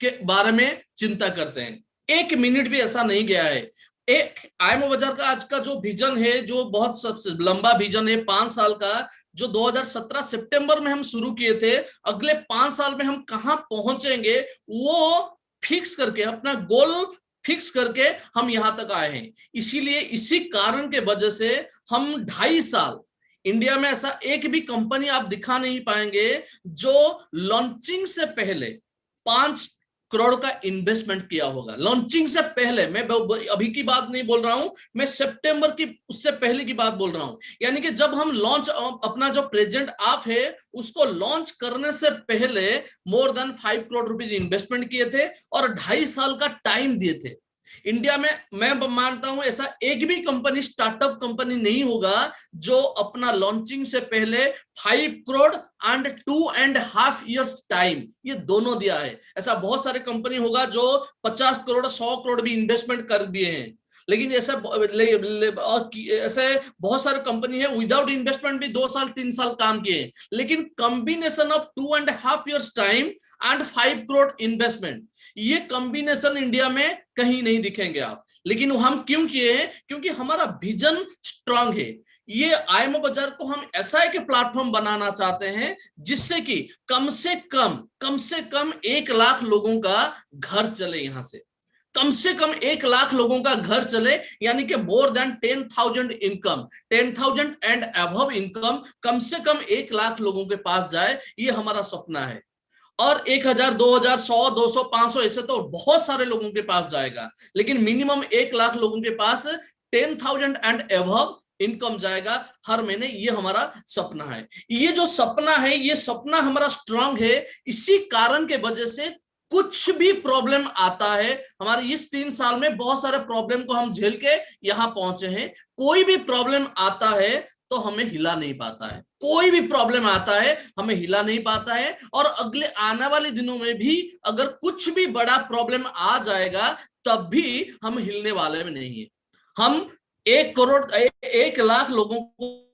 के बारे में चिंता करते हैं। 1 मिनट भी ऐसा नहीं गया है। एक आईएमओ बाजार का आज का जो विजन है, जो बहुत सबसे लंबा विजन है 5 साल का, जो 2017 सितंबर में हम शुरू किए थे, अगले 5 साल में हम कहां पहुंचेंगे वो फिक्स करके, अपना गोल फिक्स करके हम यहां तक आए हैं। इसीलिए इसी कारण के वजह से हम 2.5 साल, इंडिया में ऐसा एक भी कंपनी आप दिखा नहीं पाएंगे जो लॉन्चिंग से पहले 5 करोड़ का इन्वेस्टमेंट किया होगा। लॉन्चिंग से पहले, मैं अभी की बात नहीं बोल रहा हूं, मैं सितंबर की उससे पहले की बात बोल रहा हूं। यानी कि जब हम लॉन्च, अपना जो प्रेजेंट आप है उसको लॉन्च करने से पहले more than 5 crore rupees investment किए थे और 2.5 साल का टाइम दिए थे। इंडिया में मैं मानता हूं ऐसा एक भी कंपनी, स्टार्टअप कंपनी नहीं होगा जो अपना लॉन्चिंग से पहले 5 करोड़ एंड 2.5 इयर्स टाइम, ये दोनों दिया है। ऐसा बहुत सारे कंपनी होगा जो 50 करोड़ 100 करोड़ भी इन्वेस्टमेंट कर दिए हैं, लेकिन ऐसे बहुत सारे कंपनी है विदाउट इन्वेस्टमेंट भी 2 साल 3 साल काम किए। लेकिन combination of 2.5 years time and 5 crore investment, ये कॉम्बिनेशन इंडिया में कहीं नहीं दिखेंगे आप। लेकिन हम क्यों किए हैं? क्योंकि हमारा विजन स्ट्रांग है। ये आईएमओ बाजार को हम ऐसा एक प्लेटफॉर्म बनाना चाहते हैं जिससे कि कम से कम 1 लाख लोगों का घर चले, यहां से कम 1 लाख लोगों का घर चले, यानी कि more than 10,000 income, 10,000 and above income कम से कम 1 लाख लोगों के पास जाए, ये हमारा सपना है। और 1,000, 2,000, 100, 200, 500 ऐसे तो बहुत सारे लोगों के पास जाएगा, लेकिन मिनिमम 1 लाख लोगों के पास 10,000 एंड अबव इनकम जाएगा हर महीने। ये हमारा सपना है। ये जो सपना है, ये सपना हमारा स्ट्रांग है। इसी कारण के वजह से कुछ भी प्रॉब्लम आता है, हमारे इस 3 साल में बहुत सारे प्रॉब्लम को हम झेल के यहां पहुंचे हैं। कोई भी प्रॉब्लम आता है तो हमें हिला नहीं पाता है, कोई भी प्रॉब्लम आता है हमें हिला नहीं पाता है। और अगले आने वाले दिनों में भी अगर कुछ भी बड़ा प्रॉब्लम आ जाएगा तब भी हम हिलने वाले में नहीं है। हम 1 लाख लोगों को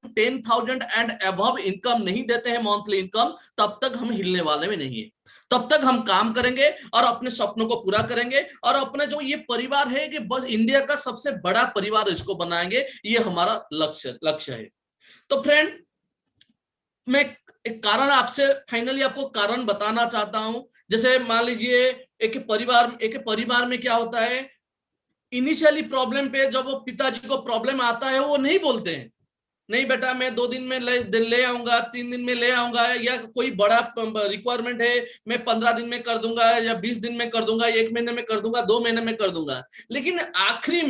10,000 एंड अबव इनकम नहीं देते हैं, मंथली इनकम, तब तक हम हिलने वाले में नहीं है। तब तक हम काम करेंगे और अपने सपनों को पूरा करेंगे और अपने जो ये परिवार है कि बस इंडिया का सबसे बड़ा परिवार इसको बनाएंगे, ये हमारा लक्ष्य है। तो फ्रेंड, मैं एक कारण आपसे फाइनली आपको कारण बताना चाहता हूं। जैसे मान लीजिए एक परिवार में क्या होता है, इनिशियली प्रॉब्लम पे जब वो पिताजी को प्रॉब्लम आता है वो नहीं बोलते हैं, नहीं बेटा मैं 2 दिन में ले आऊंगा, 3 दिन में ले आऊंगा, या कोई बड़ा रिक्वायरमेंट है मैं 15 दिन में कर दूंगा, या 20 दिन में कर दूंगा, 1 महीने में कर दूंगा, 2 महीने में कर दूंगा। लेकिन आखिरी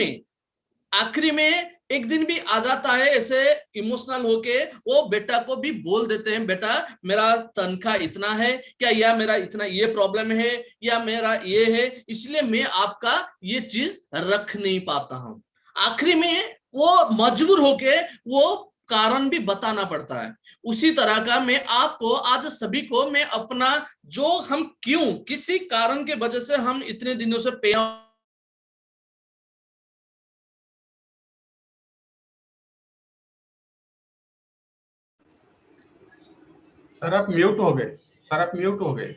में एक दिन भी आ जाता है ऐसे इमोशनल होके, वो बेटा को भी बोल देते हैं, बेटा मेरा तनख्वाह इतना है क्या, या मेरा इतना ये प्रॉब्लम है, या मेरा ये है, इसलिए मैं आपका ये चीज रख नहीं पाता हूं। आखिरी में वो मजबूर होके वो कारण भी बताना पड़ता है। उसी तरह का मैं आपको आज सभी को मैं अपना जो हम क्यों, किसी कारण के वजह से हम इतने दिनों से पे सर आप म्यूट हो गए।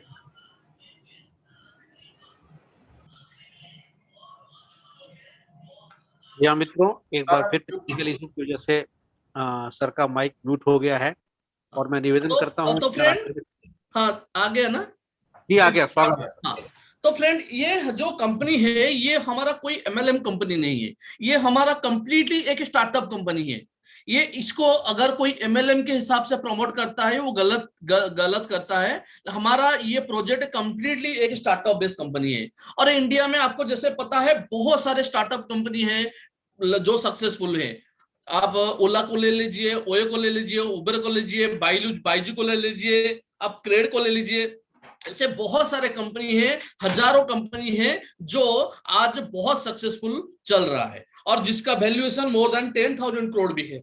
या मित्रों, एक बार फिर टेक्निकल इशू की वजह से सर का माइक म्यूट हो गया है और मैं निवेदन करता हूं। तो फ्रेंड, हाँ आ गया ना? जी आ गया, स्वागत है। हाँ, तो फ्रेंड, ये जो कंपनी है ये हमारा कोई MLM कंपनी नहीं है, ये हमारा कंप्लीटली एक स्टार्टअप कंपनी है। ये इसको अगर कोई MLM के हिसाब से प्रमोट करता है वो गलत करता है। हमारा ये प्रोजेक्ट कंप्लीटली एक स्टार्टअप बेस्ड कंपनी है। और इंडिया में आपको जैसे पता है बहुत सारे स्टार्टअप कंपनी है जो सक्सेसफुल है। आप ओला को ले लीजिए, ओयो को ले लीजिए, उबर को ले लीजिए, बाइजू को ले लीजिए, आप क्रेड को ले लीजिए, ऐसे बहुत सारे कंपनी है, हजारों कंपनी है जो आज बहुत सक्सेसफुल चल रहा है और जिसका वैल्यूएशन मोर देन 10,000 करोड़ भी है।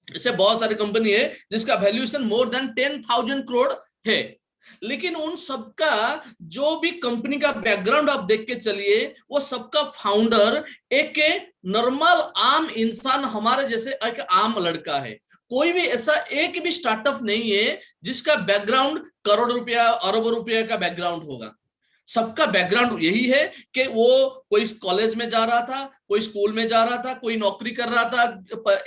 ऐसे बहुत सारी कंपनी है जिसका वैल्यूएशन मोर देन 10,000 करोड़ है। लेकिन उन सबका जो भी कंपनी का बैकग्राउंड आप देख के चलिए, वो सबका फाउंडर एक नॉर्मल आम इंसान, हमारे जैसे एक आम लड़का है। कोई भी ऐसा एक भी स्टार्टअप नहीं है जिसका बैकग्राउंड करोड़ रुपया अरबों रुपया का बैकग्राउंड होगा। सबका बैकग्राउंड यही है कि वो कोई कॉलेज में जा रहा था, कोई स्कूल में जा रहा था, कोई नौकरी कर रहा था,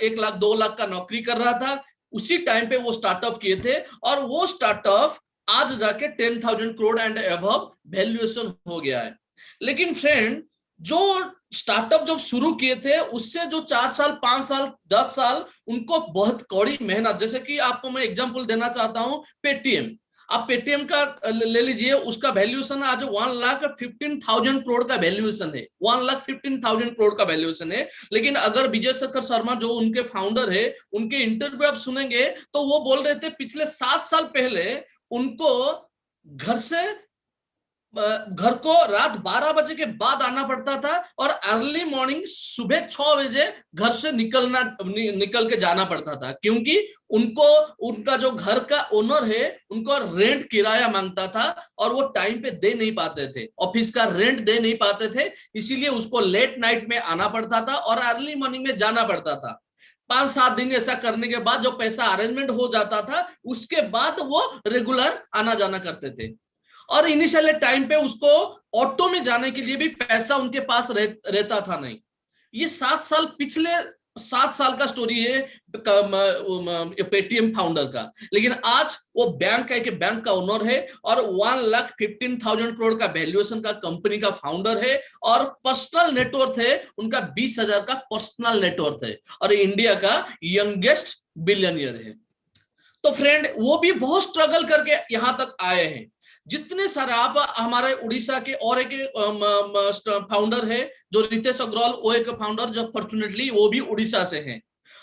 1 लाख 2 लाख का नौकरी कर रहा था, उसी टाइम पे वो स्टार्टअप किए थे और वो स्टार्टअप आज जाके 10,000 करोड़ एंड अबव वैल्यूएशन हो गया है। लेकिन फ्रेंड, जो स्टार्टअप जब शुरू किए थे उससे जो 4 साल 5 साल 10 साल उनको बहुत कड़ी मेहनत, जैसे कि आपको मैं एग्जांपल देना चाहता हूं, पेटीएम। आप पेटीएम का ले लीजिए, उसका वैल्यूएशन आज 1,15,000 करोड़ का वैल्यूएशन है, 1,15,000 करोड़ का वैल्यूएशन है। लेकिन अगर विजय शेखर शर्मा जो उनके फाउंडर है, उनके इंटरव्यू आप सुनेंगे तो वो बोल रहे थे पिछले 7 साल पहले उनको घर को रात 12 बजे के बाद आना पड़ता था और अर्ली मॉर्निंग सुबह 6 बजे घर से निकल के जाना पड़ता था, क्योंकि उनको उनका जो घर का ओनर है उनको रेंट किराया मांगता था और वो टाइम पे दे नहीं पाते थे, ऑफिस का रेंट दे नहीं पाते थे, इसीलिए उसको लेट नाइट में आना पड़ता था और अर्ली मॉर्निंग में जाना पड़ता था। 5-7 दिन ऐसा करने के बाद जो पैसा अरेंजमेंट हो जाता था, उसके बाद वो रेगुलर आना जाना करते थे। और इनिशियल टाइम पे उसको ऑटो में जाने के लिए भी पैसा उनके पास रहता था नहीं। ये पिछले 7 साल का स्टोरी है पेटीएम फाउंडर का। लेकिन आज वो बैंक है कि बैंक का ओनर है और 1,15,000 करोड़ का वैल्यूएशन का कंपनी का फाउंडर है और पर्सनल नेटवर्थ है उनका 20,000 का पर्सनल नेटवर्थ है और इंडिया का यंगेस्ट बिलियनियर है। तो फ्रेंड, वो भी बहुत स्ट्रगल करके यहां तक आए हैं। जितने सारे आप हमारे उड़ीसा के और एक फाउंडर है जो रितेश अग्रवाल, वो एक फाउंडर जो फॉर्चुनेटली वो भी उड़ीसा से हैं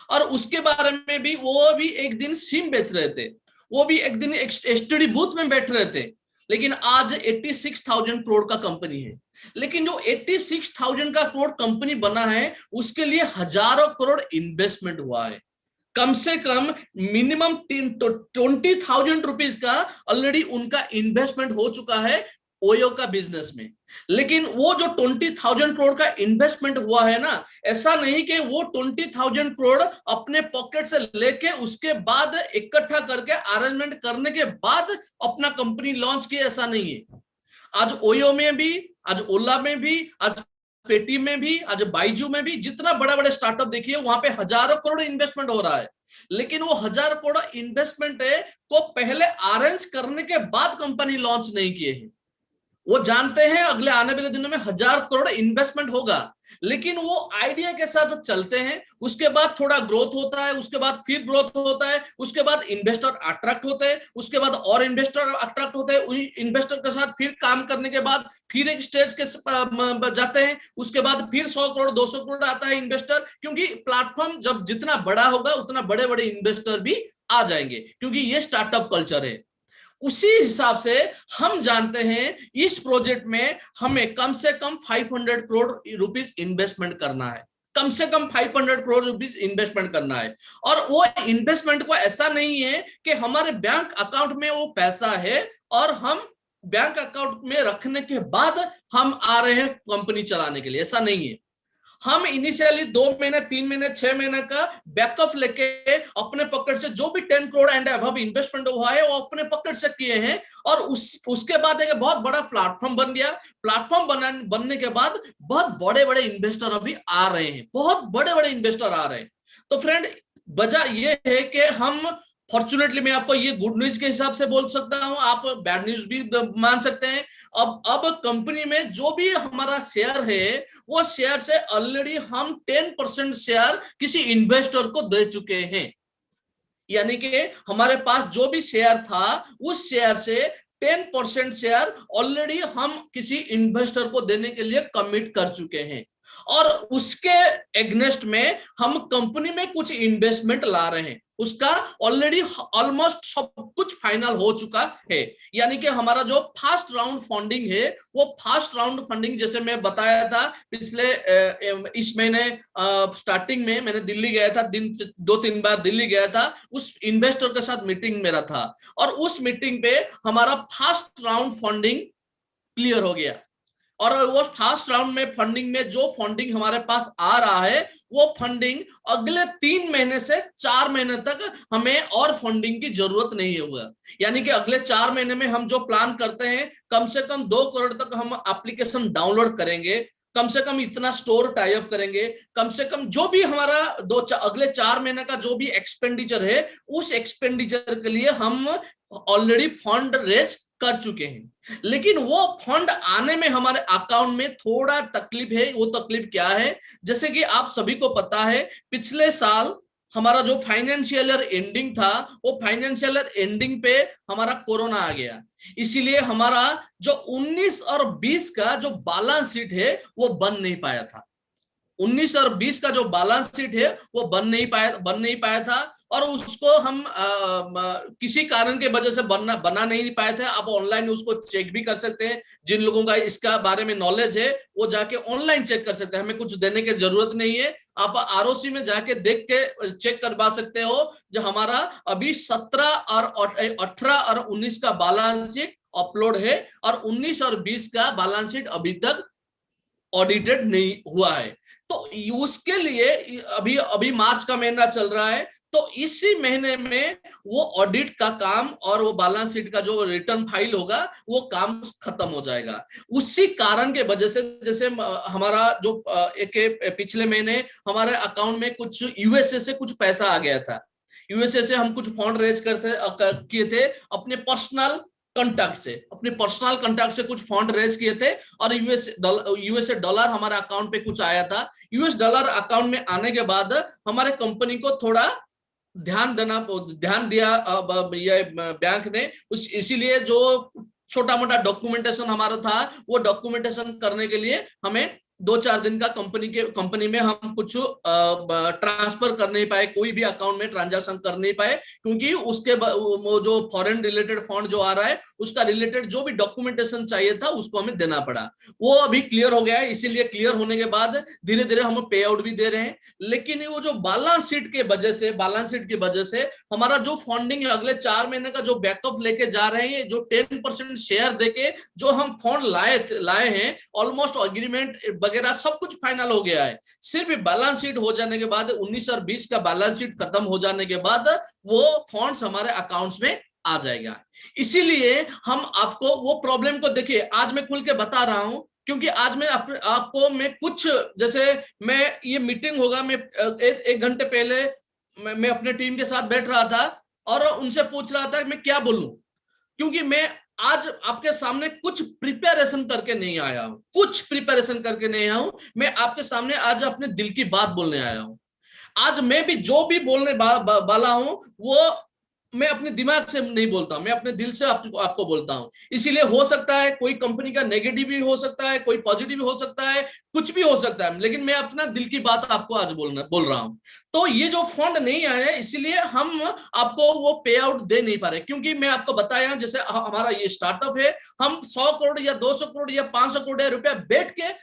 और उसके बारे में भी वो भी एक दिन सिम बेच रहे थे, वो भी एक दिन एसटीडी बूथ में बैठ रहे थे। लेकिन आज 86,000 करोड़ का कंपनी है। लेकिन जो 86,000 का करोड़ कंपनी बना है उसके लिए हजारों करोड़ इन्वेस्टमेंट हुआ है। कम से कम मिनिमम 20,000 रुपीज का ऑलरेडी उनका इन्वेस्टमेंट हो चुका है ओयो का बिजनेस में। लेकिन वो जो 20,000 करोड़ का इन्वेस्टमेंट हुआ है ना, ऐसा नहीं कि वो 20,000 करोड़ अपने पॉकेट से लेके उसके बाद इकट्ठा करके अरेंजमेंट करने के बाद अपना कंपनी लॉन्च किया, ऐसा नहीं है। आज ओयो में भी, आज ओला में भी, आज पेटीएम में भी, आज बाइजू में भी, जितना बड़ा बड़ा स्टार्टअप देखिए वहां पे हजारों करोड़ इन्वेस्टमेंट हो रहा है। लेकिन वो 1,000 करोड़ इन्वेस्टमेंट को पहले अरेंज करने के बाद कंपनी लॉन्च नहीं किए हैं। वो जानते हैं अगले आने वाले दिनों में 1,000 करोड़ इन्वेस्टमेंट होगा, लेकिन वो आइडिया के साथ चलते हैं। उसके बाद थोड़ा ग्रोथ होता है, उसके बाद फिर ग्रोथ होता है, उसके बाद इन्वेस्टर अट्रैक्ट होते हैं, उसके बाद और इन्वेस्टर अट्रैक्ट होते हैं, इन्वेस्टर के साथ फिर काम करने के बाद फिर एक स्टेज के जाते हैं, उसके बाद फिर 100 करोड़ 200 करोड़ आता है इन्वेस्टर, क्योंकि प्लेटफॉर्म जब जितना बड़ा होगा उतना बड़े बड़े इन्वेस्टर भी आ जाएंगे, क्योंकि ये स्टार्टअप कल्चर है। उसी हिसाब से हम जानते हैं इस प्रोजेक्ट में हमें कम से कम 500 करोड़ रुपीस इन्वेस्टमेंट करना है, कम से कम 500 करोड़ रुपीस इन्वेस्टमेंट करना है। और वो इन्वेस्टमेंट को ऐसा नहीं है कि हमारे बैंक अकाउंट में वो पैसा है और हम बैंक अकाउंट में रखने के बाद हम आ रहे हैं कंपनी चलाने के लिए, ऐसा नहीं है। हम इनिशियली 2 महीने 3 महीने 6 महीने का बैकअप लेके अपने पॉकेट से जो भी 10 करोड़ एंड अबव इन्वेस्टमेंट हुआ है वो अपने पॉकेट से किए हैं और उसके बाद एक बहुत बड़ा प्लेटफॉर्म बन गया। प्लेटफॉर्म बनने के बाद बहुत बड़े बड़े इन्वेस्टर अभी आ रहे हैं, बहुत बड़े बड़े इन्वेस्टर आ रहे हैं। तो फ्रेंड, वजह ये है कि हम फॉर्चुनेटली, मैं आपको ये गुड न्यूज के हिसाब से बोल सकता हूं, आप बैड न्यूज भी मान सकते हैं। अब कंपनी में जो भी हमारा शेयर है वो शेयर से ऑलरेडी हम 10% शेयर किसी इन्वेस्टर को दे चुके हैं। यानी कि हमारे पास जो भी शेयर था उस शेयर से 10% शेयर ऑलरेडी हम किसी इन्वेस्टर को देने के लिए कमिट कर चुके हैं और उसके एग्नेस्ट में हम कंपनी में कुछ इन्वेस्टमेंट ला रहे हैं। उसका ऑलरेडी ऑलमोस्ट सब कुछ फाइनल हो चुका है। यानी कि हमारा जो फर्स्ट राउंड फंडिंग है वो फर्स्ट राउंड फंडिंग, जैसे मैं बताया था पिछले इस महीने स्टार्टिंग में मैंने दिल्ली गया था, 2-3 बार दिल्ली गया था, उस इन्वेस्टर के साथ मीटिंग मेरा था और उस मीटिंग पे हमारा फर्स्ट राउंड फंडिंग क्लियर हो गया। और वो फर्स्ट राउंड में फंडिंग में जो फंडिंग हमारे पास आ रहा है वो फंडिंग अगले 3 महीने से 4 महीने तक हमें और फंडिंग की जरूरत नहीं होगा। यानी कि अगले 4 महीने में हम जो प्लान करते हैं कम से कम 2 करोड़ तक हम एप्लीकेशन डाउनलोड करेंगे, कम से कम इतना स्टोर टाई अप करेंगे, कम से कम जो भी हमारा अगले 4 महीने का जो भी एक्सपेंडिचर है उस एक्सपेंडिचर के लिए हम ऑलरेडी फंड रेज कर चुके हैं। लेकिन वो फंड आने में हमारे अकाउंट में थोड़ा तकलीफ है। वो तकलीफ क्या है, जैसे कि आप सभी को पता है पिछले साल हमारा जो फाइनेंशियल ईयर एंडिंग था वो फाइनेंशियल ईयर एंडिंग पे हमारा कोरोना आ गया, इसीलिए हमारा जो 19 और 20 का जो बैलेंस शीट है वो बन नहीं पाया था। 19 और 20 का जो बैलेंस शीट है वो बन नहीं पाया था और उसको हम किसी कारण के वजह से बना नहीं पाए थे। आप ऑनलाइन उसको चेक भी कर सकते हैं, जिन लोगों का इसका बारे में नॉलेज है वो जाके ऑनलाइन चेक कर सकते हैं, हमें कुछ देने की जरूरत नहीं है। आप आरओसी में जाके देख के चेक करवा सकते हो जो हमारा अभी 17 और 18 और 19 का बैलेंस शीट अपलोड है और 19 और 20 का बैलेंस शीट अभी तक ऑडिटेड नहीं हुआ है। तो उसके लिए अभी मार्च का महीना चल रहा है, तो इसी महीने में वो ऑडिट का काम और वो बैलेंस शीट का जो रिटर्न फाइल होगा वो काम खत्म हो जाएगा। उसी कारण के वजह से जैसे हमारा जो पिछले महीने हमारे अकाउंट में कुछ यूएसए से कुछ पैसा आ गया था। यूएसए से हम कुछ फंड रेज किए थे अपने पर्सनल कंटैक्ट से कुछ फंड रेज किए थे और यूएसए डॉलर हमारे अकाउंट पे कुछ आया था। यूएस डॉलर अकाउंट में आने के बाद हमारे कंपनी को थोड़ा ध्यान दिया ये बैंक ने, इसीलिए जो छोटा मोटा डॉक्यूमेंटेशन हमारा था वो डॉक्यूमेंटेशन करने के लिए हमें 2-4 दिन का कंपनी में हम कुछ ट्रांसफर कर नहीं पाए, कोई भी अकाउंट में ट्रांजैक्शन कर नहीं पाए, क्योंकि उसके वो जो फॉरेन रिलेटेड फंड जो आ रहा है उसका रिलेटेड जो भी डॉक्यूमेंटेशन चाहिए था उसको हमें देना पड़ा। वो अभी क्लियर हो गया है, इसीलिए क्लियर होने के बाद धीरे धीरे हम पे आउट भी दे रहे हैं। लेकिन वो जो बैलेंस शीट की वजह से हमारा जो फंडिंग अगले 4 महीने का जो बैकअप लेके जा रहे हैं, जो 10% शेयर देके जो हम फंड लाए हैं, ऑलमोस्ट एग्रीमेंट वगैरह सब कुछ फाइनल हो गया है। सिर्फ बैलेंस शीट हो जाने के बाद 19 और 20 का बैलेंस शीट खत्म हो जाने के बाद वो फंड्स हमारे अकाउंट्स में आ जाएगा। इसीलिए हम आपको वो प्रॉब्लम को देखिए, आज मैं खुल के बता रहा हूं क्योंकि आज मैं आपको मैं कुछ जैसे मैं ये मीटिंग होगा, मैं 1 घंटे पहले मैं अपने टीम के साथ बैठ रहा था और उनसे पूछ रहा था मैं क्या बोलूं, क्योंकि मैं आज आपके सामने कुछ प्रिपरेशन करके नहीं आया हूं, मैं आपके सामने आज अपने दिल की बात बोलने आया हूं। आज मैं भी जो भी बोलने वाला हूं वो मैं अपने दिमाग से नहीं बोलता, मैं अपने दिल से आपको बोलता हूं। इसीलिए हो सकता है कोई कंपनी का नेगेटिव भी हो सकता है, कोई पॉजिटिव भी हो सकता है, कुछ भी हो सकता है, लेकिन मैं अपना दिल की बात आपको आज बोल रहा हूं। तो ये जो फंड नहीं आया है इसीलिए हम आपको वो पे आउट दे नहीं पा रहे, क्योंकि मैं आपको बताया जैसे हमारा ये स्टार्टअप है, हम 100 करोड़ या 200 करोड़ या 500 करोड़ रुपया बैठ के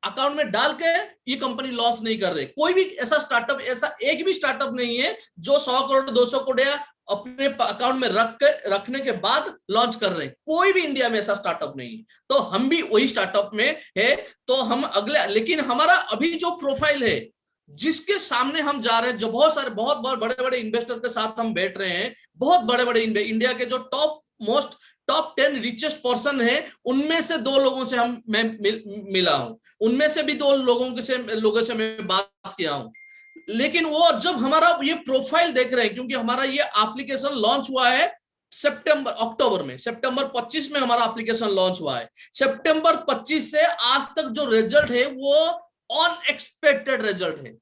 अकाउंट में डाल के ये कंपनी लॉस नहीं कर रही। कोई भी ऐसा एक भी स्टार्टअप नहीं है जो 100 करोड़ 200 करोड़ अपने अकाउंट में रखने के बाद लॉन्च कर रहे हैं। कोई भी इंडिया में ऐसा स्टार्टअप नहीं है, तो हम भी वही स्टार्टअप में है। तो हम लेकिन हमारा अभी जो प्रोफाइल है जिसके सामने हम जा रहे हैं, जो बहुत बड़े बड़े इन्वेस्टर के साथ हम बैठ रहे हैं, बहुत बड़े इंडिया के जो टॉप 10 रिचेस्ट पर्सन है, उनमें से 2 लोगों से मैं मिला हूं, उनमें से भी 2 लोगों से मैं बात किया हूं। लेकिन वो जब हमारा ये प्रोफाइल देख रहे हैं, क्योंकि हमारा ये एप्लीकेशन लॉन्च हुआ है अक्टूबर में, सितंबर 25 में हमारा एप्लीकेशन लॉन्च हुआ है। सितंबर 25 से आज तक जो रिजल्ट है वो अनएक्सपेक्टेड रिजल्ट है।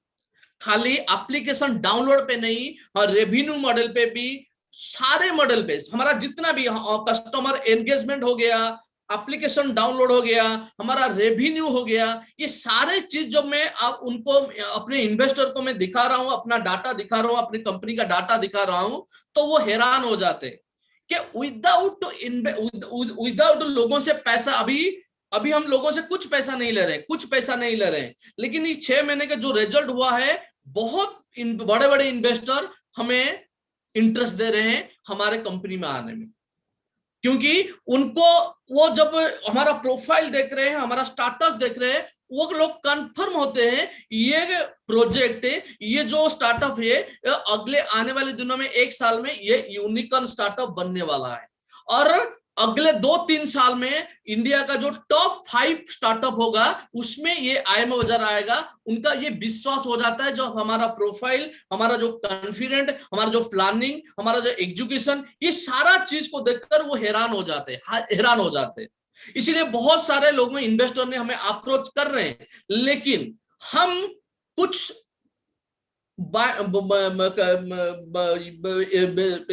खाली एप्लीकेशन डाउनलोड पे नहीं, रेवेन्यू मॉडल पे भी, सारे मॉडल पे हमारा जितना भी कस्टमर एंगेजमेंट हो गया, एप्लीकेशन डाउनलोड हो गया, हमारा रेवेन्यू हो गया, ये सारे चीज जो मैं आप उनको अपने इन्वेस्टर को मैं दिखा रहा हूं, अपना डाटा दिखा रहा हूं, अपनी कंपनी का डाटा दिखा रहा हूं, तो वो हैरान हो जाते कि विदाउट लोगों से पैसा, अभी हम लोगों से कुछ पैसा नहीं ले रहे, लेकिन ये 6 महीने का जो रिजल्ट हुआ है, बहुत बड़े बड़े इन्वेस्टर हमें इंटरेस्ट दे रहे हैं हमारे कंपनी में आने में, क्योंकि उनको वो जब हमारा प्रोफाइल देख रहे हैं, हमारा स्टाटस देख रहे हैं, वो लोग कंफर्म होते हैं ये प्रोजेक्ट, ये जो स्टार्टअप है, अगले आने वाले दिनों में 1 साल में ये यूनिकॉर्न स्टार्टअप बनने वाला है, और अगले 2-3 साल में इंडिया का जो टॉप 5 स्टार्टअप होगा उसमें ये IIM बाजार आएगा। उनका ये विश्वास हो जाता है, जो हमारा प्रोफाइल, हमारा जो कॉन्फिडेंट, हमारा जो प्लानिंग, हमारा जो एग्जीक्यूशन, ये सारा चीज को देखकर वो हैरान हो जाते हैं। इसीलिए बहुत सारे लोग, इन्वेस्टर ने हमें अप्रोच कर रहे हैं, लेकिन हम कुछ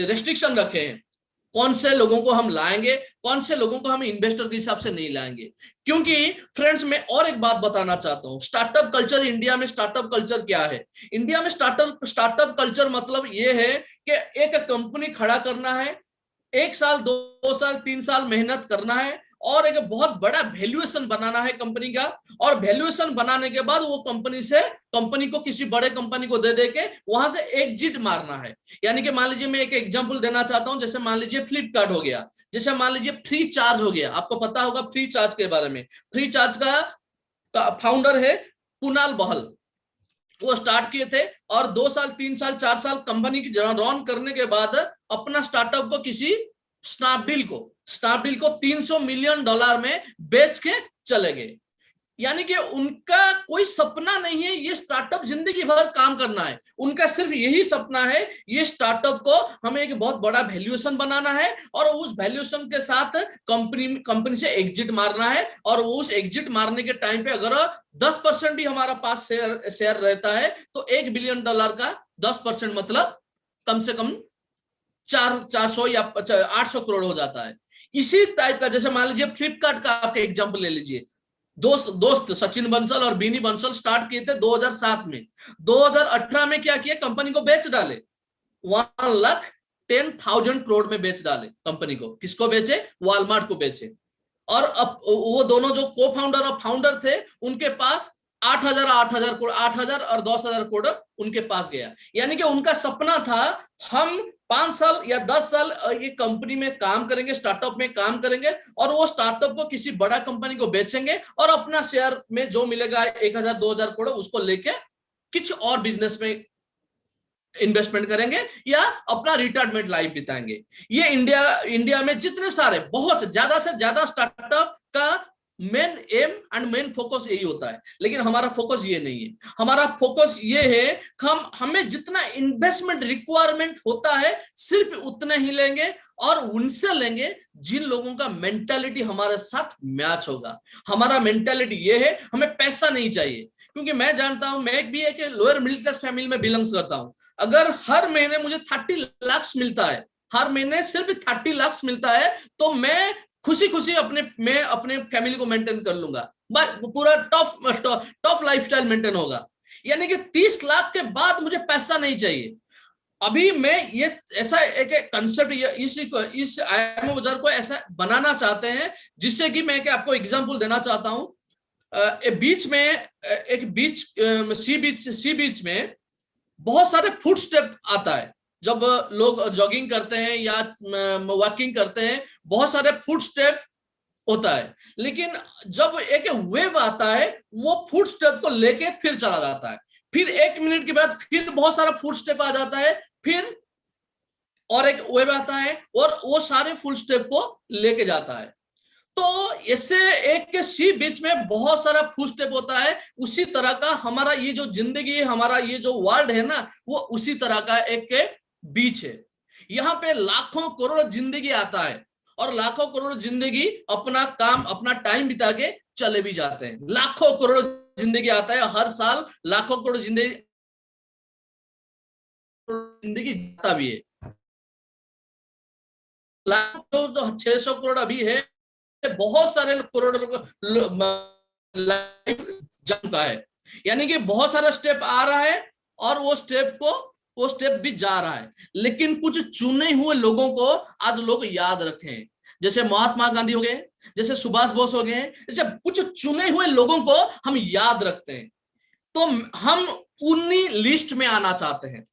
रेस्ट्रिक्शन रखे हैं, कौन से लोगों को हम लाएंगे, कौन से लोगों को हम इन्वेस्टर के हिसाब से नहीं लाएंगे। क्योंकि फ्रेंड्स, मैं और एक बात बताना चाहता हूं, स्टार्टअप कल्चर इंडिया में, स्टार्टअप कल्चर क्या है? इंडिया में स्टार्टअप कल्चर मतलब ये है कि एक कंपनी खड़ा करना है, 1 साल 2 साल 3 साल मेहनत करना है, और एक बहुत बड़ा वैल्यूएशन बनाना है कंपनी का, और वैल्यूएशन बनाने के बाद वो कंपनी को किसी बड़े कंपनी को दे के वहां से एग्जिट मारना है। यानी कि मान लीजिए, मैं एक एग्जांपल देना चाहता हूं, जैसे मान लीजिए फ्लिपकार्ट हो गया, जैसे मान लीजिए फ्री चार्ज हो गया। आपको पता होगा फ्री चार्ज के बारे में। फ्री चार्ज का फाउंडर है कुणाल बहल। वो स्टार्ट किए थे, और 2 साल 3 साल 4 साल कंपनी की रन करने के बाद अपना स्टार्टअप को किसी स्नैपडील को $300 मिलियन में बेच के चले गए। यानी कि उनका कोई सपना नहीं है ये स्टार्टअप जिंदगी भर काम करना है, उनका सिर्फ यही सपना है, ये स्टार्टअप को हमें एक बहुत बड़ा वैल्यूएशन बनाना है, और उस वैल्यूएशन के साथ कंपनी से एग्जिट मारना है। और उस एग्जिट मारने के टाइम पे अगर 10% भी हमारा पास शेयर रहता है, तो $1 बिलियन का 10% मतलब कम से कम 400 या 800 करोड़ हो जाता है। इसी टाइप का, जैसे मान लीजिए फ्लिपकार्ट का आप एग्जांपल ले लीजिए। दोस्त सचिन बंसल और बीनी बंसल स्टार्ट किए थे 2007 में। 2018 में क्या किया, कंपनी को बेच डाले, 1,10,000 करोड़ में बेच डाले कंपनी को। किसको बेचे? वॉलमार्ट को बेचे। और अब वो दोनों जो को फाउंडर और फाउंडर थे, उनके पास 8,000 करोड़, 8,000 और 10,000 करोड़ उनके पास गया। यानी कि उनका सपना था, हम 5 साल या 10 साल ये कंपनी में काम करेंगे, स्टार्टअप में काम करेंगे, और वो स्टार्टअप को किसी बड़ा कंपनी को बेचेंगे, और अपना शेयर में जो मिलेगा 1,000-2,000 करोड़ उसको लेके कुछ और बिजनेस में इन्वेस्टमेंट करेंगे, या अपना रिटायरमेंट लाइफ बिताएंगे। ये इंडिया में जितने सारे, बहुत से ज्यादा स्टार्टअप का main M and main focus यही होता है। लेकिन हमारा फोकस ये नहीं है। हमारा फोकस ये है, हमें जितना इन्वेस्टमेंट रिक्वायरमेंट होता है सिर्फ उतना ही लेंगे, और उनसे लेंगे जिन लोगों का मेंटालिटी हमारे साथ मैच होगा। हमारा मेंटालिटी ये है, हमें पैसा नहीं चाहिए। क्योंकि मैं जानता हूं, मैं भी एक लोअर मिडिल क्लास फैमिली में बिलोंग्स करता हूं। अगर हर महीने मुझे 30 लाख मिलता है, हर महीने सिर्फ 30 लाख मिलता है, तो मैं खुशी अपने फैमिली को मेंटेन कर लूंगा, पूरा टॉप लाइफस्टाइल मेंटेन होगा। यानी कि 30 लाख के बाद मुझे पैसा नहीं चाहिए। अभी मैं ये ऐसा एक कंसेप्ट इस IIM बाजार को ऐसा बनाना चाहते हैं, जिससे कि मैं आपको एग्जांपल देना चाहता हूं। सी बीच में बहुत सारे फुट स्टेप आता है। जब लोग जॉगिंग करते हैं या वॉकिंग करते हैं, बहुत सारे फुट स्टेप होता है। लेकिन जब एक वेव आता है, वो फुट स्टेप को लेके फिर चला जाता है। फिर 1 मिनट के बाद फिर बहुत सारा फुट स्टेप आ जाता है, फिर और एक वेव आता है, और वो सारे फुट स्टेप को लेके जाता है। तो इससे एक सी बीच में बहुत सारा फुट स्टेप होता है। उसी तरह का हमारा ये जो जिंदगी है, हमारा ये जो वर्ल्ड है ना, वो उसी तरह का एक बीच है। यहाँ पे लाखों करोड़ जिंदगी आता है, और लाखों करोड़ जिंदगी अपना काम, अपना टाइम बिता के चले भी जाते हैं। लाखों करोड़ जिंदगी आता है, हर साल लाखों करोड़ जिंदगी जाता भी है। लाखों तो 600 करोड़ अभी है, बहुत सारे करोड़ों लाइफ जा चुका है। यानी कि बहुत सारा स्टेप आ रहा है और वो स्टेप भी जा रहा है, लेकिन कुछ चुने हुए लोगों को आज लोग याद रखें। जैसे महात्मा गांधी हो गए, जैसे सुभाष बोस हो गए, जैसे कुछ चुने हुए लोगों को हम याद रखते हैं। तो हम उन्हीं लिस्ट में आना चाहते हैं,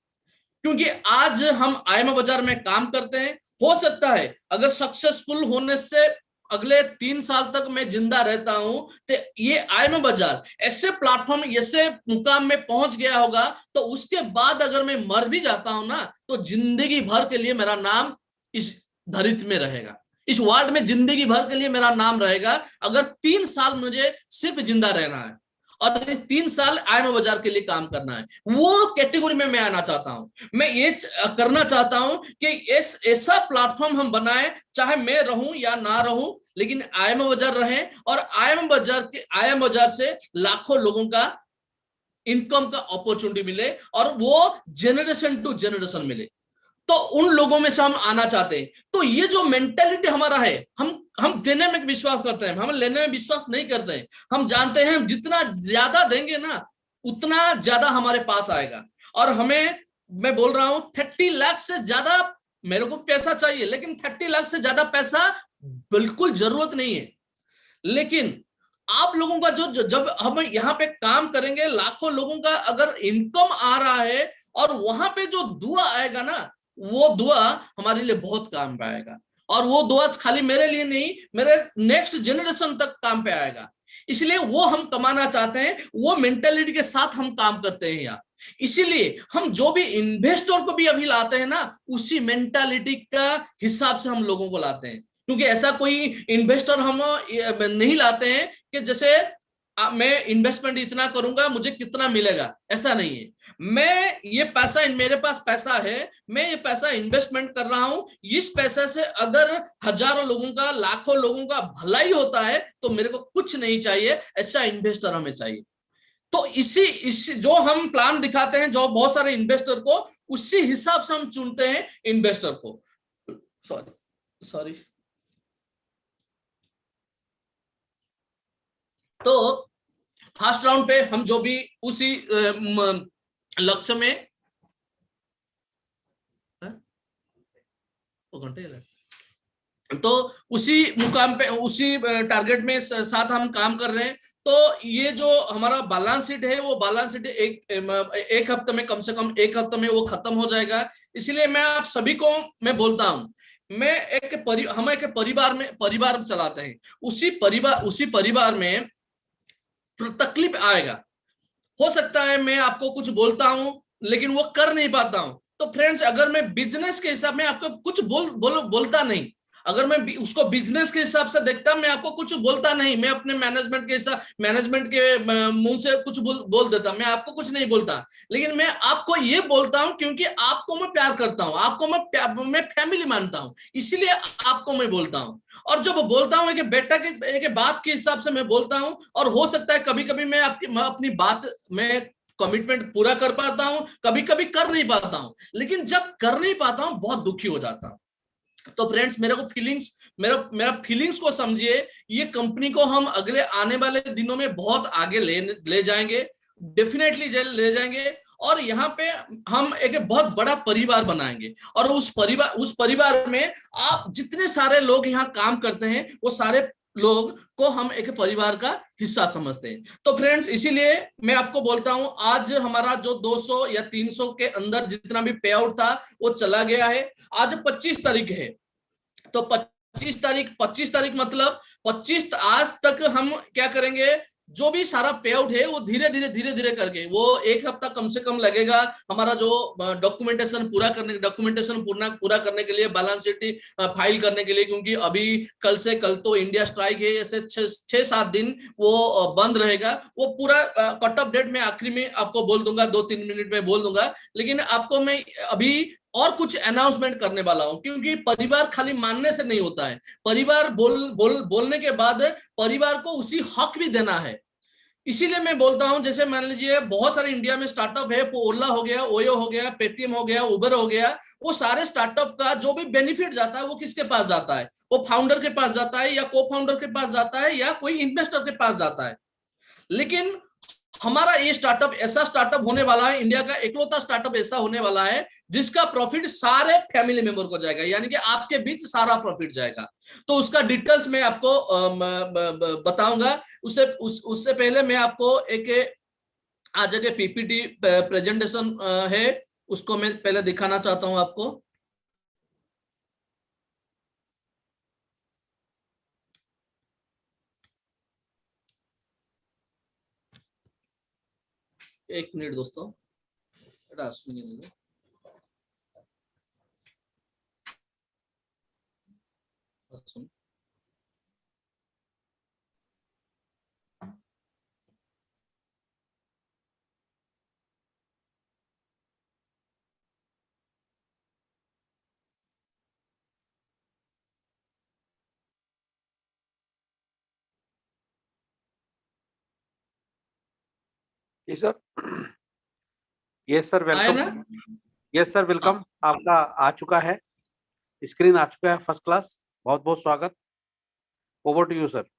क्योंकि आज हम आईएमए बाजार में काम करते हैं। हो सकता है अगर सक्सेसफुल होने से अगले 3 साल तक मैं जिंदा रहता हूं, तो ये आईएमए बाजार ऐसे प्लेटफॉर्म, ऐसे मुकाम में पहुंच गया होगा, तो उसके बाद अगर मैं मर भी जाता हूं ना, तो जिंदगी भर के लिए मेरा नाम इस धरती में रहेगा, इस वर्ल्ड में जिंदगी भर के लिए मेरा नाम रहेगा। अगर 3 साल मुझे सिर्फ जिंदा रहना है और 3 साल आईएमए बाजार के लिए काम करना है, वो कैटेगरी में मैं आना चाहता हूं। मैं ये करना चाहता हूं कि ऐसा प्लेटफॉर्म हम बनाएं, चाहे मैं रहूं या ना रहूं, लेकिन आईएमए बाजार रहे और आईएमए बाजार से लाखों लोगों का इनकम का अपॉर्चुनिटी मिले और वो जनरेशन टू जनरेशन मिले। तो उन लोगों में से हम आना चाहते हैं। तो ये जो मेंटेलिटी हमारा है, हम देने में विश्वास करते हैं, हम लेने में विश्वास नहीं करते हैं। हम जानते हैं जितना ज्यादा देंगे ना, उतना ज्यादा हमारे पास आएगा। और मैं बोल रहा हूं 30 लाख से ज्यादा मेरे को पैसा चाहिए, लेकिन 30 लाख से ज्यादा पैसा बिल्कुल जरूरत नहीं है। लेकिन आप लोगों का जब हम यहाँ पे काम करेंगे, लाखों लोगों का अगर इनकम आ रहा है और वहां पे जो दुआ आएगा ना, वो दुआ हमारे लिए बहुत काम पे आएगा। और वो दुआ खाली मेरे लिए नहीं, मेरे नेक्स्ट जनरेशन तक काम पे आएगा। इसलिए वो हम कमाना चाहते हैं, वो मेंटेलिटी के साथ हम काम करते हैं यार। इसीलिए हम जो भी इन्वेस्टर को भी अभी लाते हैं ना, उसी मेंटालिटी का हिसाब से हम लोगों को लाते हैं। क्योंकि ऐसा कोई इन्वेस्टर हम नहीं लाते हैं कि जैसे मैं इन्वेस्टमेंट इतना करूंगा मुझे कितना मिलेगा, ऐसा नहीं है। मैं ये पैसा, मेरे पास पैसा है, मैं ये पैसा इन्वेस्टमेंट कर रहा हूं, इस पैसे से अगर हजारों लोगों का, लाखों लोगों का भलाई होता है तो मेरे को कुछ नहीं चाहिए, ऐसा इन्वेस्टर हमें चाहिए। तो इसी जो हम प्लान दिखाते हैं जो बहुत सारे इन्वेस्टर को, उसी हिसाब से हम चुनते हैं इन्वेस्टर को। सॉरी तो फर्स्ट राउंड पे हम जो भी उसी लक्ष्य में तो उसी मुकाम पे, उसी टारगेट में साथ हम काम कर रहे हैं। तो ये जो हमारा बैलेंस शीट है, वो बैलेंस शीट एक हफ्ते में, कम से कम एक हफ्ते में वो खत्म हो जाएगा। इसलिए मैं आप सभी को मैं बोलता हूं, हम एक परिवार चलाते हैं, उसी परिवार में तकलीफ आएगा। हो सकता है मैं आपको कुछ बोलता हूं लेकिन वो कर नहीं पाता हूं। तो फ्रेंड्स, अगर मैं बिजनेस के हिसाब में आपको कुछ बोलता नहीं, अगर मैं उसको बिजनेस के हिसाब से देखता, मैं आपको कुछ बोलता नहीं, मैं अपने मैनेजमेंट के मुंह से कुछ बोल देता, मैं आपको कुछ नहीं बोलता। लेकिन मैं आपको ये बोलता हूं क्योंकि आपको मैं प्यार करता हूं, आपको मैं फैमिली मानता हूं, इसीलिए आपको मैं बोलता हूं। और जब बोलता हूं कि बेटा के बाप के हिसाब से मैं बोलता हूं। और हो सकता है कभी कभी मैं अपनी बात में कमिटमेंट पूरा कर पाता हूं, कभी कभी कर नहीं पाता हूं, लेकिन जब कर नहीं पाता हूं बहुत दुखी हो जाता हूं। तो फ्रेंड्स, मेरा फीलिंग्स को समझिए। ये कंपनी को हम अगले आने वाले दिनों में बहुत आगे ले जाएंगे, डेफिनेटली ले जाएंगे। और यहाँ पे हम एक बहुत बड़ा परिवार बनाएंगे। और उस परिवार में आप जितने सारे लोग यहाँ काम करते हैं, वो सारे लोग को हम एक परिवार का हिस्सा समझते हैं। तो फ्रेंड्स, इसीलिए मैं आपको बोलता हूं, आज हमारा जो 200 या 300 के अंदर जितना भी पे आउट था वो चला गया है। आज 25 तारीख है, तो 25 तारीख मतलब 25 आज तक हम क्या करेंगे, जो भी सारा पे आउट है वो धीरे धीरे करके, वो एक हफ्ता कम से कम लगेगा हमारा जो डॉक्यूमेंटेशन पूरा करने के लिए, बैलेंस शीट फाइल करने के लिए। क्योंकि अभी कल तो इंडिया स्ट्राइक है, ऐसे 6-7 दिन वो बंद रहेगा। वो पूरा कट ऑफ डेट में आखिरी में आपको बोल दूंगा, 2-3 मिनट में बोल दूंगा। लेकिन आपको मैं अभी और कुछ अनाउंसमेंट करने वाला हूं, क्योंकि परिवार खाली मानने से नहीं होता है। परिवार बोलने के बाद परिवार को उसी हक भी देना है। इसीलिए मैं बोलता हूं, जैसे मान लीजिए बहुत सारे इंडिया में स्टार्टअप है, ओला हो गया, ओयो हो गया, पेटीएम हो गया, उबर हो गया, वो सारे स्टार्टअप का जो भी बेनिफिट जाता है वो किसके पास जाता है? वो फाउंडर के पास जाता है, या को फाउंडर के पास जाता है, या कोई इन्वेस्टर के पास जाता है। लेकिन हमारा ये स्टार्टअप ऐसा स्टार्टअप होने वाला है, इंडिया का इकलौता स्टार्टअप ऐसा होने वाला है जिसका प्रॉफिट सारे फैमिली मेंबर को जाएगा, यानी कि आपके बीच सारा प्रॉफिट जाएगा। तो उसका डिटेल्स मैं आपको बताऊंगा। उससे पहले मैं आपको एक आज के पीपीटी प्रेजेंटेशन है, उसको मैं पहले दिखाना चाहता हूं आपको। एक मिनट दोस्तों, सर, यस सर, आए ना? वेलकम। Yes sir, welcome. आपका आ चुका है, स्क्रीन आ चुका है, फर्स्ट क्लास। बहुत बहुत स्वागत। Over to you sir.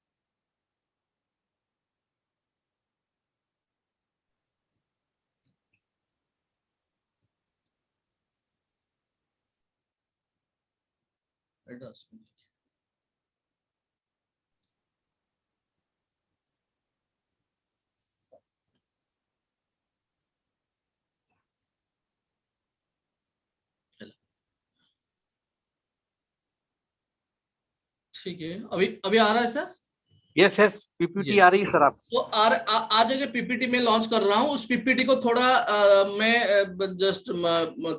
ठीक है, अभी अभी आ रहा है सर? यस यस, पीपीटी आ रही है सर। आप तो आज के पीपीटी में लॉन्च कर रहा हूँ। उस पीपीटी को थोड़ा मैं जस्ट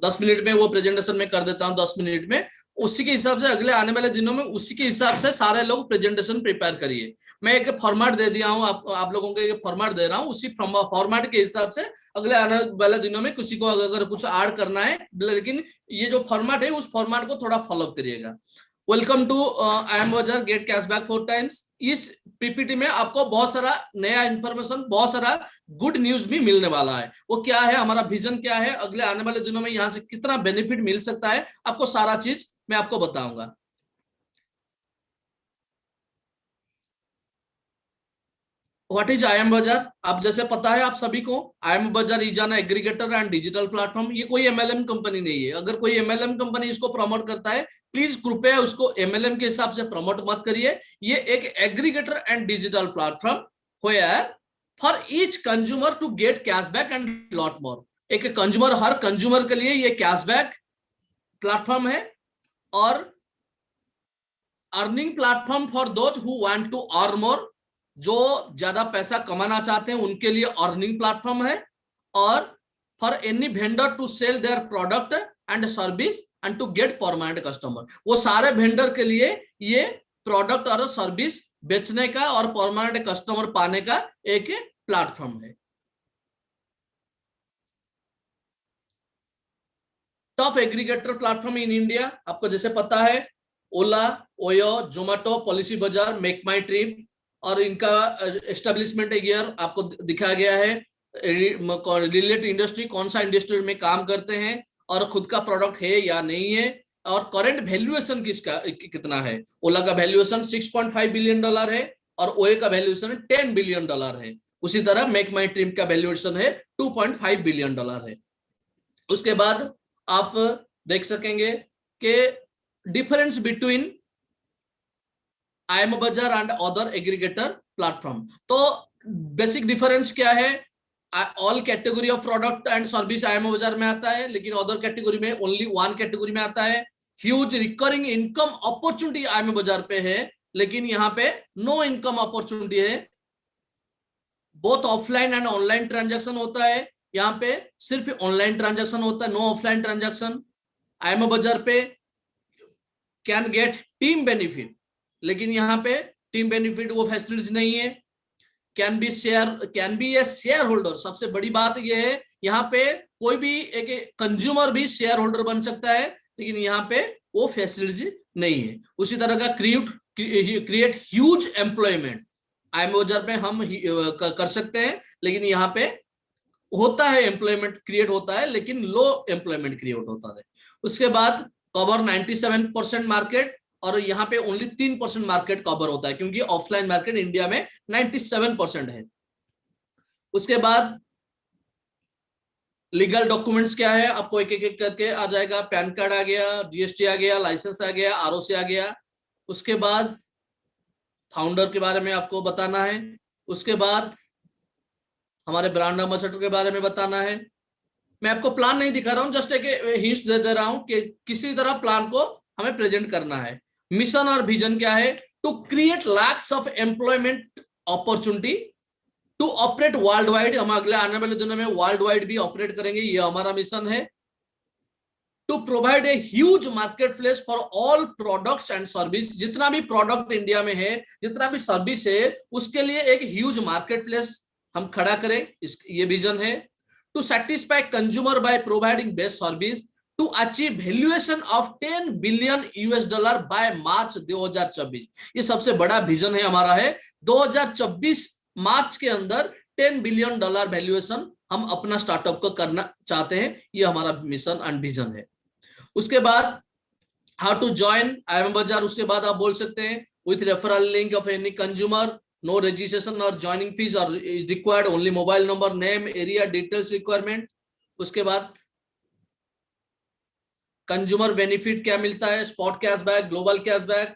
10 मिनट में वो प्रेजेंटेशन में कर देता हूँ, 10 मिनट में। उसी के हिसाब से अगले आने वाले दिनों में उसी के हिसाब से सारे लोग प्रेजेंटेशन प्रिपेयर करिए। मैं एक फॉर्मेट दे दिया हूँ, आप लोगों को एक फॉर्मेट दे रहा हूँ। उसी फॉर्मेट के हिसाब से अगले आने वाले दिनों में किसी को अगर कुछ ऐड करना है, लेकिन ये जो फॉर्मेट है उस फॉर्मेट को थोड़ा फॉलो करिएगा। Welcome to IIM Bazar, get cashback 4 times. इस पीपीटी में आपको बहुत सारा नया इंफॉर्मेशन, बहुत सारा गुड न्यूज भी मिलने वाला है। वो क्या है, हमारा विजन क्या है, अगले आने वाले दिनों में यहाँ से कितना बेनिफिट मिल सकता है, आपको सारा चीज मैं आपको बताऊंगा। What is IIM Bazar? आप जैसे पता है आप सभी को, IIM Bazar is an aggregator and digital platform. ये कोई MLM कंपनी नहीं है। अगर कोई MLM कंपनी इसको प्रमोट करता है, प्लीज कृपया उसको MLM के हिसाब से प्रमोट मत करिए। ये एक aggregator and digital platform where for each consumer to get cashback and lot more. एक कंज्यूमर, हर कंज्यूमर के लिए ये कैशबैक प्लेटफॉर्म है, और earning platform for those who want to earn more. जो ज्यादा पैसा कमाना चाहते हैं उनके लिए अर्निंग प्लेटफॉर्म है, और for any vendor to sell their product and service and to get permanent customer. वो सारे वेंडर के लिए ये प्रोडक्ट और सर्विस बेचने का और परमानेंट कस्टमर पाने का एक प्लेटफॉर्म है। Top aggregator platform in India, आपको जैसे पता है, ओला, ओयो, जोमेटो, पॉलिसी बाजार, मेक माई ट्रिप, और इनका एस्टेब्लिशमेंट ईयर आपको दिखाया गया है। रिलेटेड इंडस्ट्री, कौन सा इंडस्ट्री में काम करते हैं, और खुद का प्रोडक्ट है या नहीं है, और करंट वैल्यूएशन किसका कितना है। ओला का वैल्यूएशन $6.5 बिलियन है, और ओए का वैल्यूएशन $10 बिलियन है। उसी तरह मेक माई ट्रिप का वैल्यूएशन है $2.5 बिलियन है। उसके बाद आप देख सकेंगे कि difference between IIM Bazar and other aggregator platform. तो बेसिक डिफरेंस क्या है, all category of product and service IIM Bazar में आता है, लेकिन अदर कैटेगरी में ओनली वन कैटेगरी में आता है। Huge recurring income opportunity IIM Bazar पे है, लेकिन यहाँ पे नो इनकम अपॉर्चुनिटी है। Both offline and online transaction होता है, यहाँ पे सिर्फ ऑनलाइन ट्रांजैक्शन होता है, no offline transaction. IIM Bazar पे कैन गेट टीम बेनिफिट, लेकिन यहाँ पे टीम बेनिफिट वो फैसिलिटीज नहीं है। Can be A share holder. सबसे बड़ी बात ये है, यहाँ पे कोई भी एक कंज्यूमर भी शेयर होल्डर बन सकता है, लेकिन यहाँ पे वो फैसिलिटीज नहीं है। उसी तरह का क्रिएट ह्यूज एम्प्लॉयमेंट। IMA बाजार में हम कर सकते हैं, लेकिन यहाँ पे होता है एम्प्लॉयमेंट क्रिएट होता है, लेकिन लो एम्प्लॉयमेंट क्रिएट होता है। उसके बाद कवर 97% मार्केट, और यहाँ पे ओनली 3% मार्केट कवर होता है, क्योंकि ऑफलाइन मार्केट इंडिया में 97% है। उसके बाद लीगल डॉक्यूमेंट्स क्या है, आपको एक एक करके आ जाएगा। पैन कार्ड आ गया, GST आ गया, लाइसेंस आ गया, ROC आ गया। उसके बाद फाउंडर के बारे में आपको बताना है। उसके बाद हमारे ब्रांड एम्बेसडर के बारे में बताना है। मैं आपको प्लान नहीं दिखा रहा हूं, जस्ट एक हिंट दे रहा हूं कि किसी तरह प्लान को हमें प्रेजेंट करना है। मिशन और विजन क्या है? To create lakhs of employment opportunity, to operate world wide. हम अगले आने वाले दिनों में वर्ल्ड वाइड भी ऑपरेट करेंगे, ये हमारा मिशन है। To provide a huge market place for all products and service. जितना भी प्रोडक्ट इंडिया में है, जितना भी सर्विस है, उसके लिए एक ह्यूज मार्केट प्लेस हम खड़ा करें, ये विजन है। To satisfy consumer by providing best service, to achieve valuation of $10 billion by March 2024। ये सबसे बड़ा विजन है हमारा है। 2024 मार्च के अंदर $10 बिलियन वैल्यूएशन हम अपना स्टार्टअप को करना चाहते हैं, ये हमारा मिशन एंड विजन है। उसके बाद हाउ टू ज्वाइन IMA बाजार। उसके बाद आप बोल सकते हैं with referral link of any consumer, no registration or joining fees or is required, only mobile number, name, area details requirement। उसके बाद कंज्यूमर बेनिफिट क्या मिलता है, स्पॉट कैशबैक, ग्लोबल कैशबैक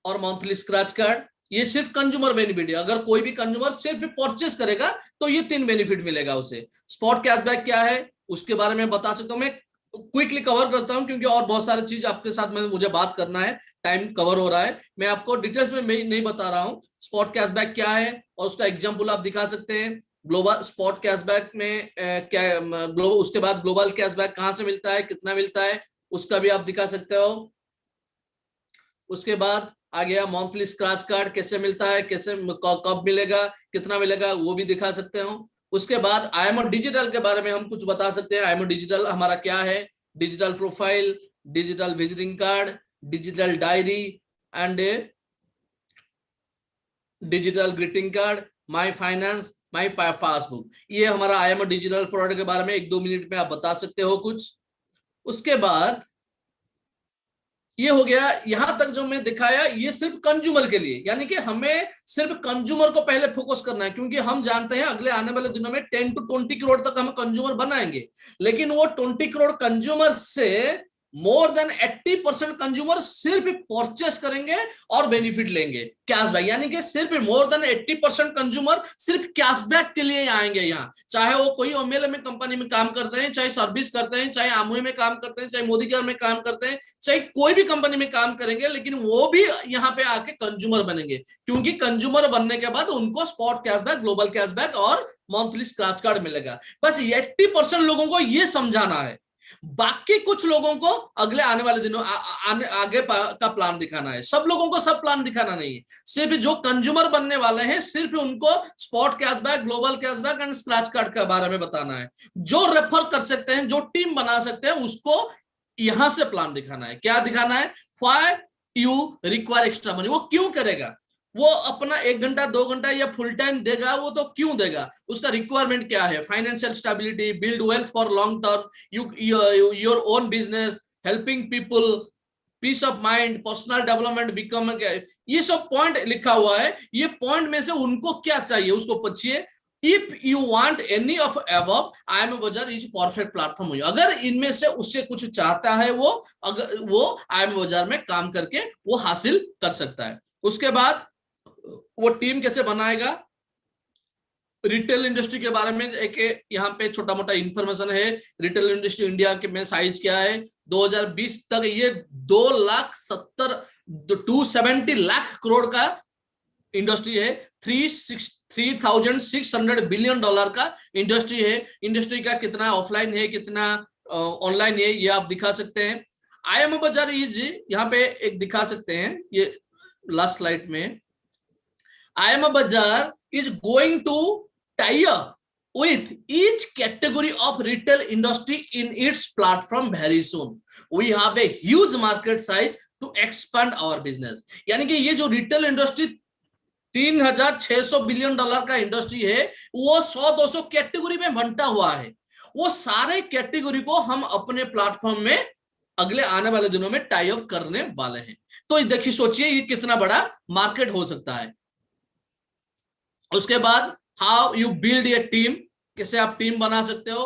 और मंथली स्क्रैच कार्ड। ये सिर्फ कंज्यूमर बेनिफिट है। अगर कोई भी कंज्यूमर सिर्फ परचेस करेगा तो ये 3 बेनिफिट मिलेगा उसे। स्पॉट कैशबैक क्या है उसके बारे में बता सकता हूं, मैं क्विकली कवर करता हूं क्योंकि और बहुत सारी चीज आपके साथ में मुझे बात करना है, टाइम कवर हो रहा है। मैं आपको डिटेल्स में नहीं बता रहा हूं स्पॉट कैशबैक क्या है, और उसका एग्जांपल आप दिखा सकते हैं। ग्लोबल स्पॉट कैशबैक में क्या उसके बाद ग्लोबल कैशबैक कहां से मिलता है, कितना मिलता है, उसका भी आप दिखा सकते हो। उसके बाद आ गया मंथली स्क्रैच कार्ड कैसे मिलता है, कैसे कब मिलेगा, कितना मिलेगा, वो भी दिखा सकते हो। उसके बाद IMA डिजिटल के बारे में हम कुछ बता सकते हैं। IMA डिजिटल हमारा क्या है, digital profile, digital visiting card, digital diary and digital greeting card, my finance, my passbook. ये हमारा IMA डिजिटल प्रोडक्ट के बारे में 1-2 मिनट में आप बता सकते हो कुछ। उसके बाद ये हो गया, यहां तक जो मैं दिखाया ये सिर्फ कंज्यूमर के लिए, यानी कि हमें सिर्फ कंज्यूमर को पहले फोकस करना है, क्योंकि हम जानते हैं अगले आने वाले दिनों में 10 to 20 करोड़ तक हम कंज्यूमर बनाएंगे, लेकिन वो 20 करोड़ कंज्यूमर से मोर देन 80% कंज्यूमर सिर्फ परचेस करेंगे और बेनिफिट लेंगे कैशबैक, यानी कि सिर्फ मोर देन 80% कंज्यूमर सिर्फ कैशबैक के लिए आएंगे यहाँ। चाहे वो कोई MLM में कंपनी में काम करते हैं, चाहे सर्विस करते हैं, चाहे आमुई में काम करते हैं, चाहे मोदी केयर में काम करते हैं, चाहे कोई भी कंपनी में काम करेंगे, लेकिन वो भी यहाँ पे आके कंज्यूमर बनेंगे, क्योंकि कंज्यूमर बनने के बाद उनको स्पॉट कैशबैक, ग्लोबल कैशबैक और मंथली स्क्रैच कार्ड मिलेगा। बस 80% लोगों को ये समझाना है, बाकी कुछ लोगों को अगले आने वाले दिनों आगे का प्लान दिखाना है। सब लोगों को सब प्लान दिखाना नहीं है, सिर्फ जो कंज्यूमर बनने वाले हैं सिर्फ उनको spot cashback, global cashback and scratch card के बारे में बताना है। जो रेफर कर सकते हैं, जो टीम बना सकते हैं, उसको यहां से प्लान दिखाना है। क्या दिखाना है? Why you require extra money. वो क्यों करेगा, वो अपना 1 घंटा 2 घंटा या फुल टाइम देगा, वो तो क्यों देगा, उसका रिक्वायरमेंट क्या है, financial stability, build wealth for long term, your own business, helping people, peace of mind, personal development, become, ये सब पॉइंट लिखा हुआ है। ये पॉइंट में से उनको क्या चाहिए उसको पूछिए। If you want any of above, IMA बाजार इज परफेक्ट प्लेटफॉर्म। अगर इनमें से उससे कुछ चाहता है वो, अगर वो IMA बाजार में काम करके वो हासिल कर सकता है। उसके बाद वो टीम कैसे बनाएगा, रिटेल इंडस्ट्री के बारे में एक यहाँ पे छोटा मोटा इंफॉर्मेशन है। रिटेल इंडस्ट्री इंडिया के में साइज क्या है, 2020 तक ये 270 लाख करोड़ का इंडस्ट्री है। 3,600 बिलियन डॉलर का इंडस्ट्री है। इंडस्ट्री का कितना ऑफलाइन है, कितना ऑनलाइन है, ये आप दिखा सकते हैं। IMA बाजार इज, यहाँ पे एक दिखा सकते हैं, ये लास्ट स्लाइड में, IMA बाजार is going to tie up with each category of retail industry in its platform very soon. We have a huge market size to expand our business. यानी कि ये जो रिटेल इंडस्ट्री $3,600 बिलियन का industry है, वो 100-200 category में बंटा हुआ है। वो सारे कैटेगरी को हम अपने प्लेटफॉर्म में अगले आने वाले दिनों में टाई ऑफ करने वाले हैं। तो देखिए, सोचिए ये कितना बड़ा मार्केट हो सकता है। उसके बाद how you build a team, कैसे आप टीम बना सकते हो।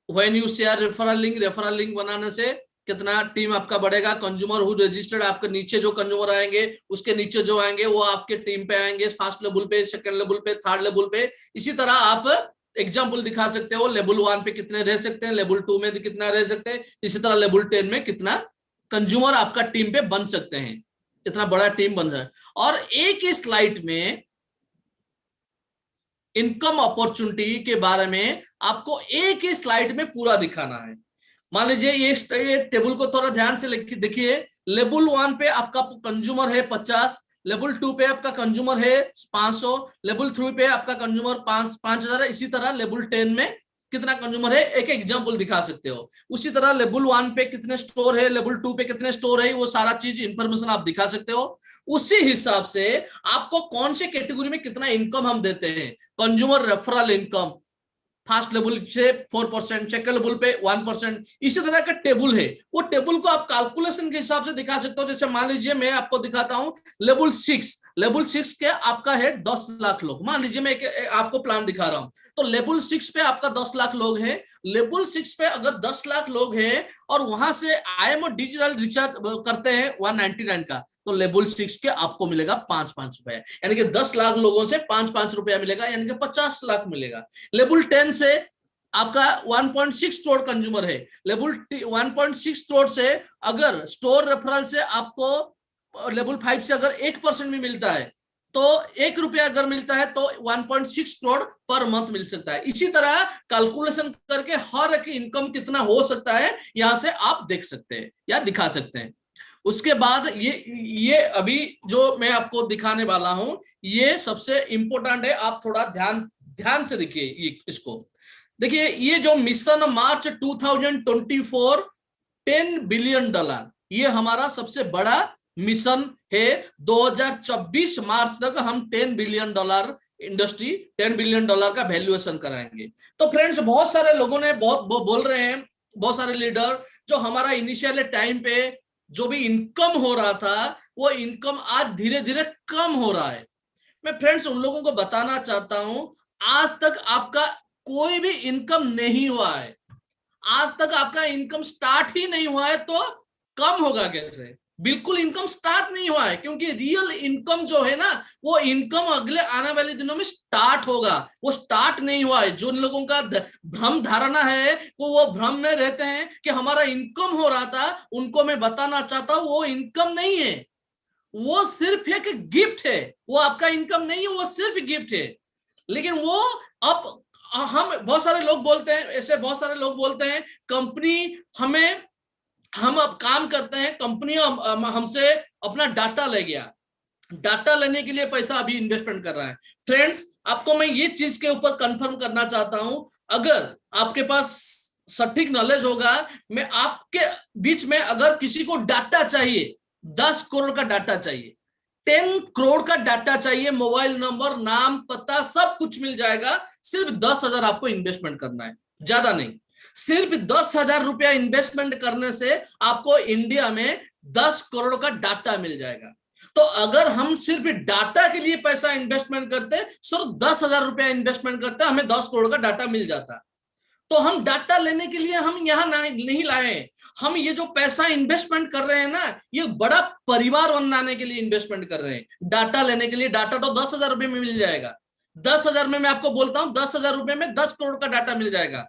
When you share referral link बनाने से कितना टीम आपका बढ़ेगा। कंज्यूमर हु रजिस्टर्ड, आपके नीचे जो कंज्यूमर आएंगे, उसके नीचे जो आएंगे वो आपके टीम पे आएंगे, फर्स्ट लेवल पे, सेकंड लेवल पे, थर्ड लेवल पे। इसी तरह आप एग्जाम्पल दिखा सकते हो, लेवल 1 पे कितने रह सकते हैं, लेवल 2 में कितना रह सकते हैं, इसी तरह लेवल 10 में कितना कंज्यूमर आपका टीम पे बन सकते हैं, इतना बड़ा टीम बन रहा है। और एक ही स्लाइड में इनकम अपॉर्चुनिटी के बारे में आपको एक ही स्लाइड में पूरा दिखाना है। मान लीजिए ये टेबल को थोड़ा ध्यान से देखिए। लेवल 1 पे आपका कंज्यूमर है 50, लेवल 2 पे आपका कंज्यूमर है 500, लेवल 3 पे आपका कंज्यूमर 5000। इसी तरह लेवल 10 में कितना कंज्यूमर है, एक एग्जांपल दिखा सकते हो। उसी तरह लेवल 1 पे कितने स्टोर है, लेवल 2 पे कितने स्टोर है, वो सारा चीज इंफॉर्मेशन आप दिखा सकते हो। उसी हिसाब से आपको कौन से कैटेगरी में कितना इनकम हम देते हैं, consumer referral income first level से 4%, सेकंड लेवल पे 1%, इसी तरह का टेबल है। वो टेबल को आप कैलकुलेशन के हिसाब से दिखा सकते हो। जैसे मान लीजिए मैं आपको दिखाता हूं लेवल 6 के आपका है 10 लाख लोग। मान लीजिए मैं आपको प्लान दिखा रहा हूं, तो लेवल 6 पे आपका 10 लाख लोग हैं। लेवल 6 पे अगर 10 लाख लोग हैं और वहां से IMO डिजिटल रिचार्ज करते हैं 199 का, तो लेवल 6 के आपको मिलेगा 5-5 रुपए, यानी कि 10 लाख लोगों से 5-5 रुपया मिलेगा, यानी कि 50 लाख मिलेगा। लेवल 10 से आपका 1.6 करोड़ कंज्यूमर है। लेवल 1.6 करोड़ से अगर स्टोर रेफरल से आपको लेवल 5 से अगर 1% भी मिलता है, तो 1 रुपया अगर मिलता है तो 1.6 करोड़ पर मंथ मिल सकता है। इसी तरह कैलकुलेशन करके हर एक इनकम कितना हो सकता है यहां से आप देख सकते हैं या दिखा सकते हैं। उसके बाद ये अभी जो मैं आपको दिखाने वाला हूं ये सबसे इंपॉर्टेंट है, आप थोड़ा ध्यान से देखिए। इसको देखिए, ये जो मिशन मार्च 2024 $10 बिलियन, ये हमारा सबसे बड़ा मिशन है। 2024 मार्च तक हम $10 बिलियन इंडस्ट्री, $10 बिलियन का वैल्यूएशन कराएंगे। तो फ्रेंड्स, बहुत सारे लोगों ने बोल रहे हैं, बहुत सारे लीडर, जो हमारा इनिशियल टाइम पे जो भी इनकम हो रहा था वो इनकम आज धीरे धीरे कम हो रहा है। मैं फ्रेंड्स उन लोगों को बताना चाहता हूं, आज तक आपका कोई भी इनकम नहीं हुआ है, आज तक आपका इनकम स्टार्ट ही नहीं हुआ है, तो कम होगा कैसे? बिल्कुल इनकम स्टार्ट नहीं हुआ है, क्योंकि रियल इनकम जो है ना, वो इनकम अगले आने वाले दिनों में स्टार्ट होगा। वो स्टार्ट नहीं हुआ है। जो लोगों का भ्रम धारणा है वो भ्रम में रहते हैं कि हमारा इनकम हो रहा था, उनको मैं बताना चाहता हूं वो इनकम नहीं है, वो सिर्फ एक गिफ्ट है। वो आपका इनकम नहीं है, वो सिर्फ गिफ्ट है। लेकिन वो अब हम बहुत सारे लोग बोलते हैं, ऐसे बहुत सारे लोग बोलते हैं कंपनी हम अब काम करते हैं, कंपनी हमसे अपना डाटा ले गया, डाटा लेने के लिए पैसा अभी इन्वेस्टमेंट कर रहा है। फ्रेंड्स, आपको मैं ये चीज के ऊपर कंफर्म करना चाहता हूं, अगर आपके पास सटीक नॉलेज होगा, मैं आपके बीच में अगर किसी को डाटा चाहिए, 10 करोड़ का डाटा चाहिए, 10 करोड़ का डाटा चाहिए, मोबाइल नंबर, नाम, पता सब कुछ मिल जाएगा। सिर्फ 10,000 आपको इन्वेस्टमेंट करना है, ज्यादा नहीं। सिर्फ 10,000 रुपया इन्वेस्टमेंट करने से आपको इंडिया में 10 करोड़ का डाटा मिल जाएगा। तो अगर हम सिर्फ डाटा के लिए पैसा इन्वेस्टमेंट करते, सिर्फ 10,000 रुपया इन्वेस्टमेंट करते, हमें 10 करोड़ का डाटा मिल जाता। तो हम डाटा लेने के लिए हम यहाँ नहीं लाए, हम ये जो पैसा इन्वेस्टमेंट कर रहे हैं ना, ये बड़ा परिवार बनाने के लिए इन्वेस्टमेंट कर रहे हैं। डाटा लेने के लिए, डाटा तो 10,000 रुपये में मिल जाएगा। 10,000 में मैं आपको बोलता हूं, 10,000 रुपये में 10 करोड़ का डाटा मिल जाएगा।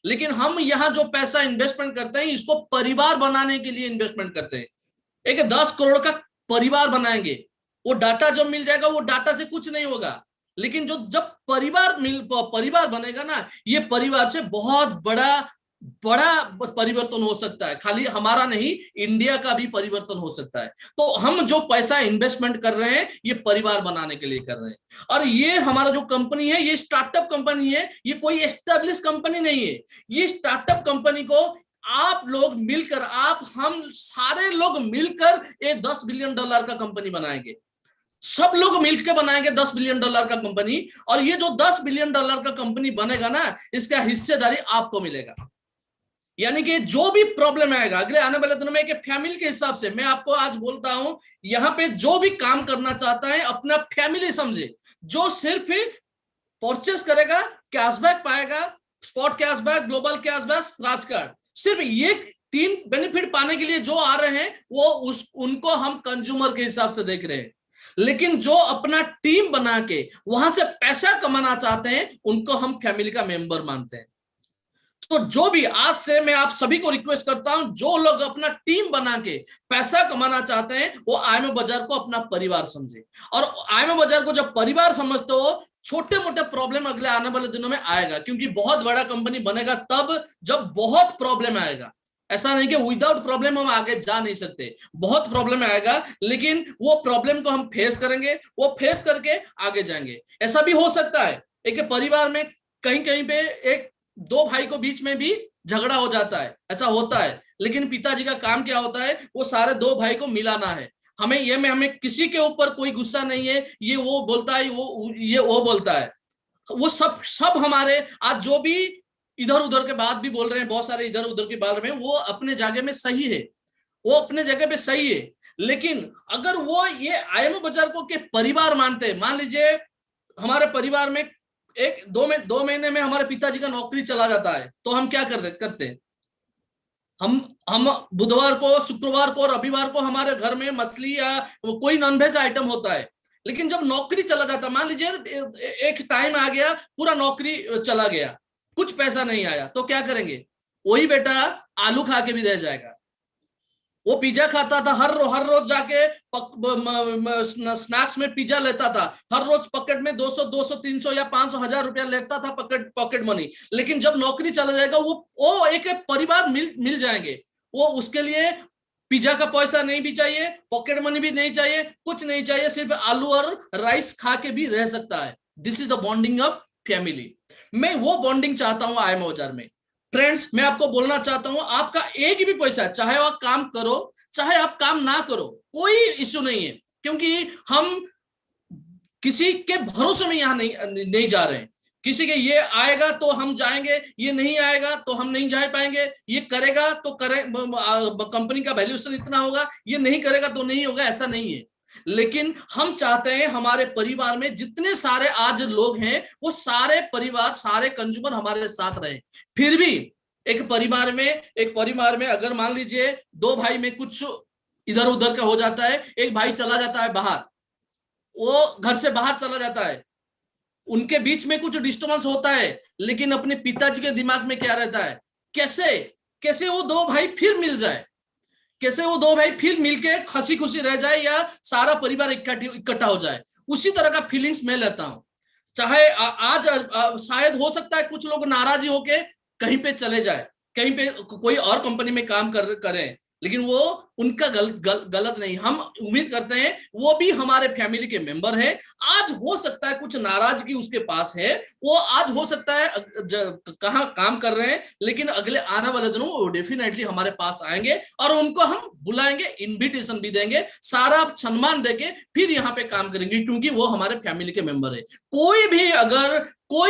लेकिन हम यहाँ जो पैसा इन्वेस्टमेंट करते हैं, इसको परिवार बनाने के लिए इन्वेस्टमेंट करते हैं। एक 10 करोड़ का परिवार बनाएंगे, वो डाटा जब मिल जाएगा, वो डाटा से कुछ नहीं होगा। लेकिन जब परिवार बनेगा ना, ये परिवार से बहुत बड़ा परिवर्तन हो सकता है। खाली हमारा नहीं, इंडिया का भी परिवर्तन हो सकता है। तो हम जो पैसा इन्वेस्टमेंट कर रहे हैं, ये परिवार बनाने के लिए कर रहे हैं। और ये हमारा जो कंपनी है, ये स्टार्टअप कंपनी है, ये कोई एस्टेब्लिश कंपनी नहीं है। ये स्टार्टअप कंपनी को आप लोग मिलकर, हम सारे लोग मिलकर एक $10 बिलियन का कंपनी बनाएंगे। सब लोग मिलकर बनाएंगे $10 बिलियन का कंपनी, और ये जो $10 बिलियन का कंपनी बनेगा ना, इसका हिस्सेदारी आपको मिलेगा। यानी कि जो भी प्रॉब्लम आएगा अगले आने वाले दिनों में, एक फैमिली के हिसाब से मैं आपको आज बोलता हूं, यहाँ पे जो भी काम करना चाहता है अपना फैमिली समझे। जो सिर्फ परचेस करेगा कैशबैक पाएगा, spot cashback, global cashback, scratch card, सिर्फ ये 3 बेनिफिट पाने के लिए जो आ रहे हैं वो उनको हम कंज्यूमर के हिसाब से देख रहे हैं। लेकिन जो अपना टीम बना के वहां से पैसा कमाना चाहते हैं उनको हम फैमिली का मेंबर मानते हैं। तो जो भी आज से मैं आप सभी को रिक्वेस्ट करता हूं, जो लोग अपना टीम बना के पैसा कमाना चाहते हैं वो IMA बाजार को अपना परिवार समझे। और IMA बाजार को जब परिवार समझते हो, छोटे मोटे प्रॉब्लम अगले आने वाले दिनों में आएगा, क्योंकि बहुत बड़ा कंपनी बनेगा तब जब बहुत प्रॉब्लम आएगा। ऐसा नहीं कि विदाउट प्रॉब्लम हम आगे जा नहीं सकते, बहुत प्रॉब्लम आएगा, लेकिन वो प्रॉब्लम को हम फेस करेंगे, वो फेस करके आगे जाएंगे। ऐसा भी हो सकता है एक परिवार में कहीं कहीं पे एक 2 भाई को बीच में भी झगड़ा हो जाता है, ऐसा होता है, लेकिन पिताजी का काम क्या होता है, वो सारे 2 भाई को मिलाना है। हमें किसी के ऊपर कोई गुस्सा नहीं है, ये वो बोलता है, ये वो बोलता है, वो सब हमारे आज जो भी इधर उधर के बात भी बोल रहे हैं, बहुत सारे इधर उधर के बारे में, वो अपने जगह में सही है, वो अपने जगह पे सही है। लेकिन अगर वो ये IMA बाजार को के परिवार मानते हैं, मान लीजिए हमारे परिवार में 2 महीने में हमारे पिताजी का नौकरी चला जाता है, तो हम क्या करते हैं, हम बुधवार को, शुक्रवार को, रविवार को हमारे घर में मछली या कोई नॉनवेज आइटम होता है। लेकिन जब नौकरी चला जाता, मान लीजिए एक टाइम आ गया, पूरा नौकरी चला गया, कुछ पैसा नहीं आया, तो क्या करेंगे, वही बेटा आलू खा के भी रह जाएगा। वो पिज्जा खाता था, हर रोज जाके स्नैक्स में पिज्जा लेता था, हर रोज पॉकेट में 200 300 या 500 1000 रुपया लेता था पॉकेट मनी। लेकिन जब नौकरी चला जाएगा वो एक परिवार मिल जाएंगे, वो उसके लिए पिज्जा का पैसा नहीं भी चाहिए, पॉकेट मनी भी नहीं चाहिए, कुछ नहीं चाहिए, सिर्फ आलू और राइस खा के भी रह सकता है। This is the bonding of family. मैं वो बॉन्डिंग चाहता हूं IMA बाजार में। फ्रेंड्स, मैं आपको बोलना चाहता हूं, आपका एक भी पैसा, चाहे आप काम करो चाहे आप काम ना करो, कोई इश्यू नहीं है, क्योंकि हम किसी के भरोसे में यहां नहीं जा रहे हैं। किसी के ये आएगा तो हम जाएंगे, ये नहीं आएगा तो हम नहीं जा पाएंगे, ये करेगा तो कंपनी का वैल्यूएशन इतना होगा, ये नहीं करेगा तो नहीं होगा, ऐसा नहीं है। लेकिन हम चाहते हैं हमारे परिवार में जितने सारे आज लोग हैं, वो सारे परिवार, सारे कंज्यूमर हमारे साथ रहे। फिर भी एक परिवार में अगर मान लीजिए 2 भाई में कुछ इधर उधर का हो जाता है, एक भाई चला जाता है बाहर, वो घर से बाहर चला जाता है, उनके बीच में कुछ डिस्टर्बेंस होता है, लेकिन अपने पिताजी के दिमाग में क्या रहता है, कैसे वो 2 भाई फिर मिल जाए, कैसे वो 2 भाई फिर मिलके हंसी खुशी रह जाए, या सारा परिवार इकट्ठा हो जाए। उसी तरह का फीलिंग्स मैं लेता हूं। चाहे आज शायद हो सकता है कुछ लोग नाराजी होके कहीं पे चले जाए, कहीं पे कोई और कंपनी में काम करें, लेकिन वो उनका गलत नहीं। हम उम्मीद करते हैं वो भी हमारे फैमिली के मेंबर है। आज हो सकता है कुछ नाराजगी उसके पास है, वो आज हो सकता है कहाँ काम कर रहे हैं, लेकिन अगले आने वाले दिनों वो डेफिनेटली हमारे पास आएंगे और उनको हम बुलाएंगे, इनविटेशन भी देंगे, सारा सम्मान देके फिर यहाँ पे काम करेंगे, क्योंकि वो हमारे फैमिली के मेंबर है। कोई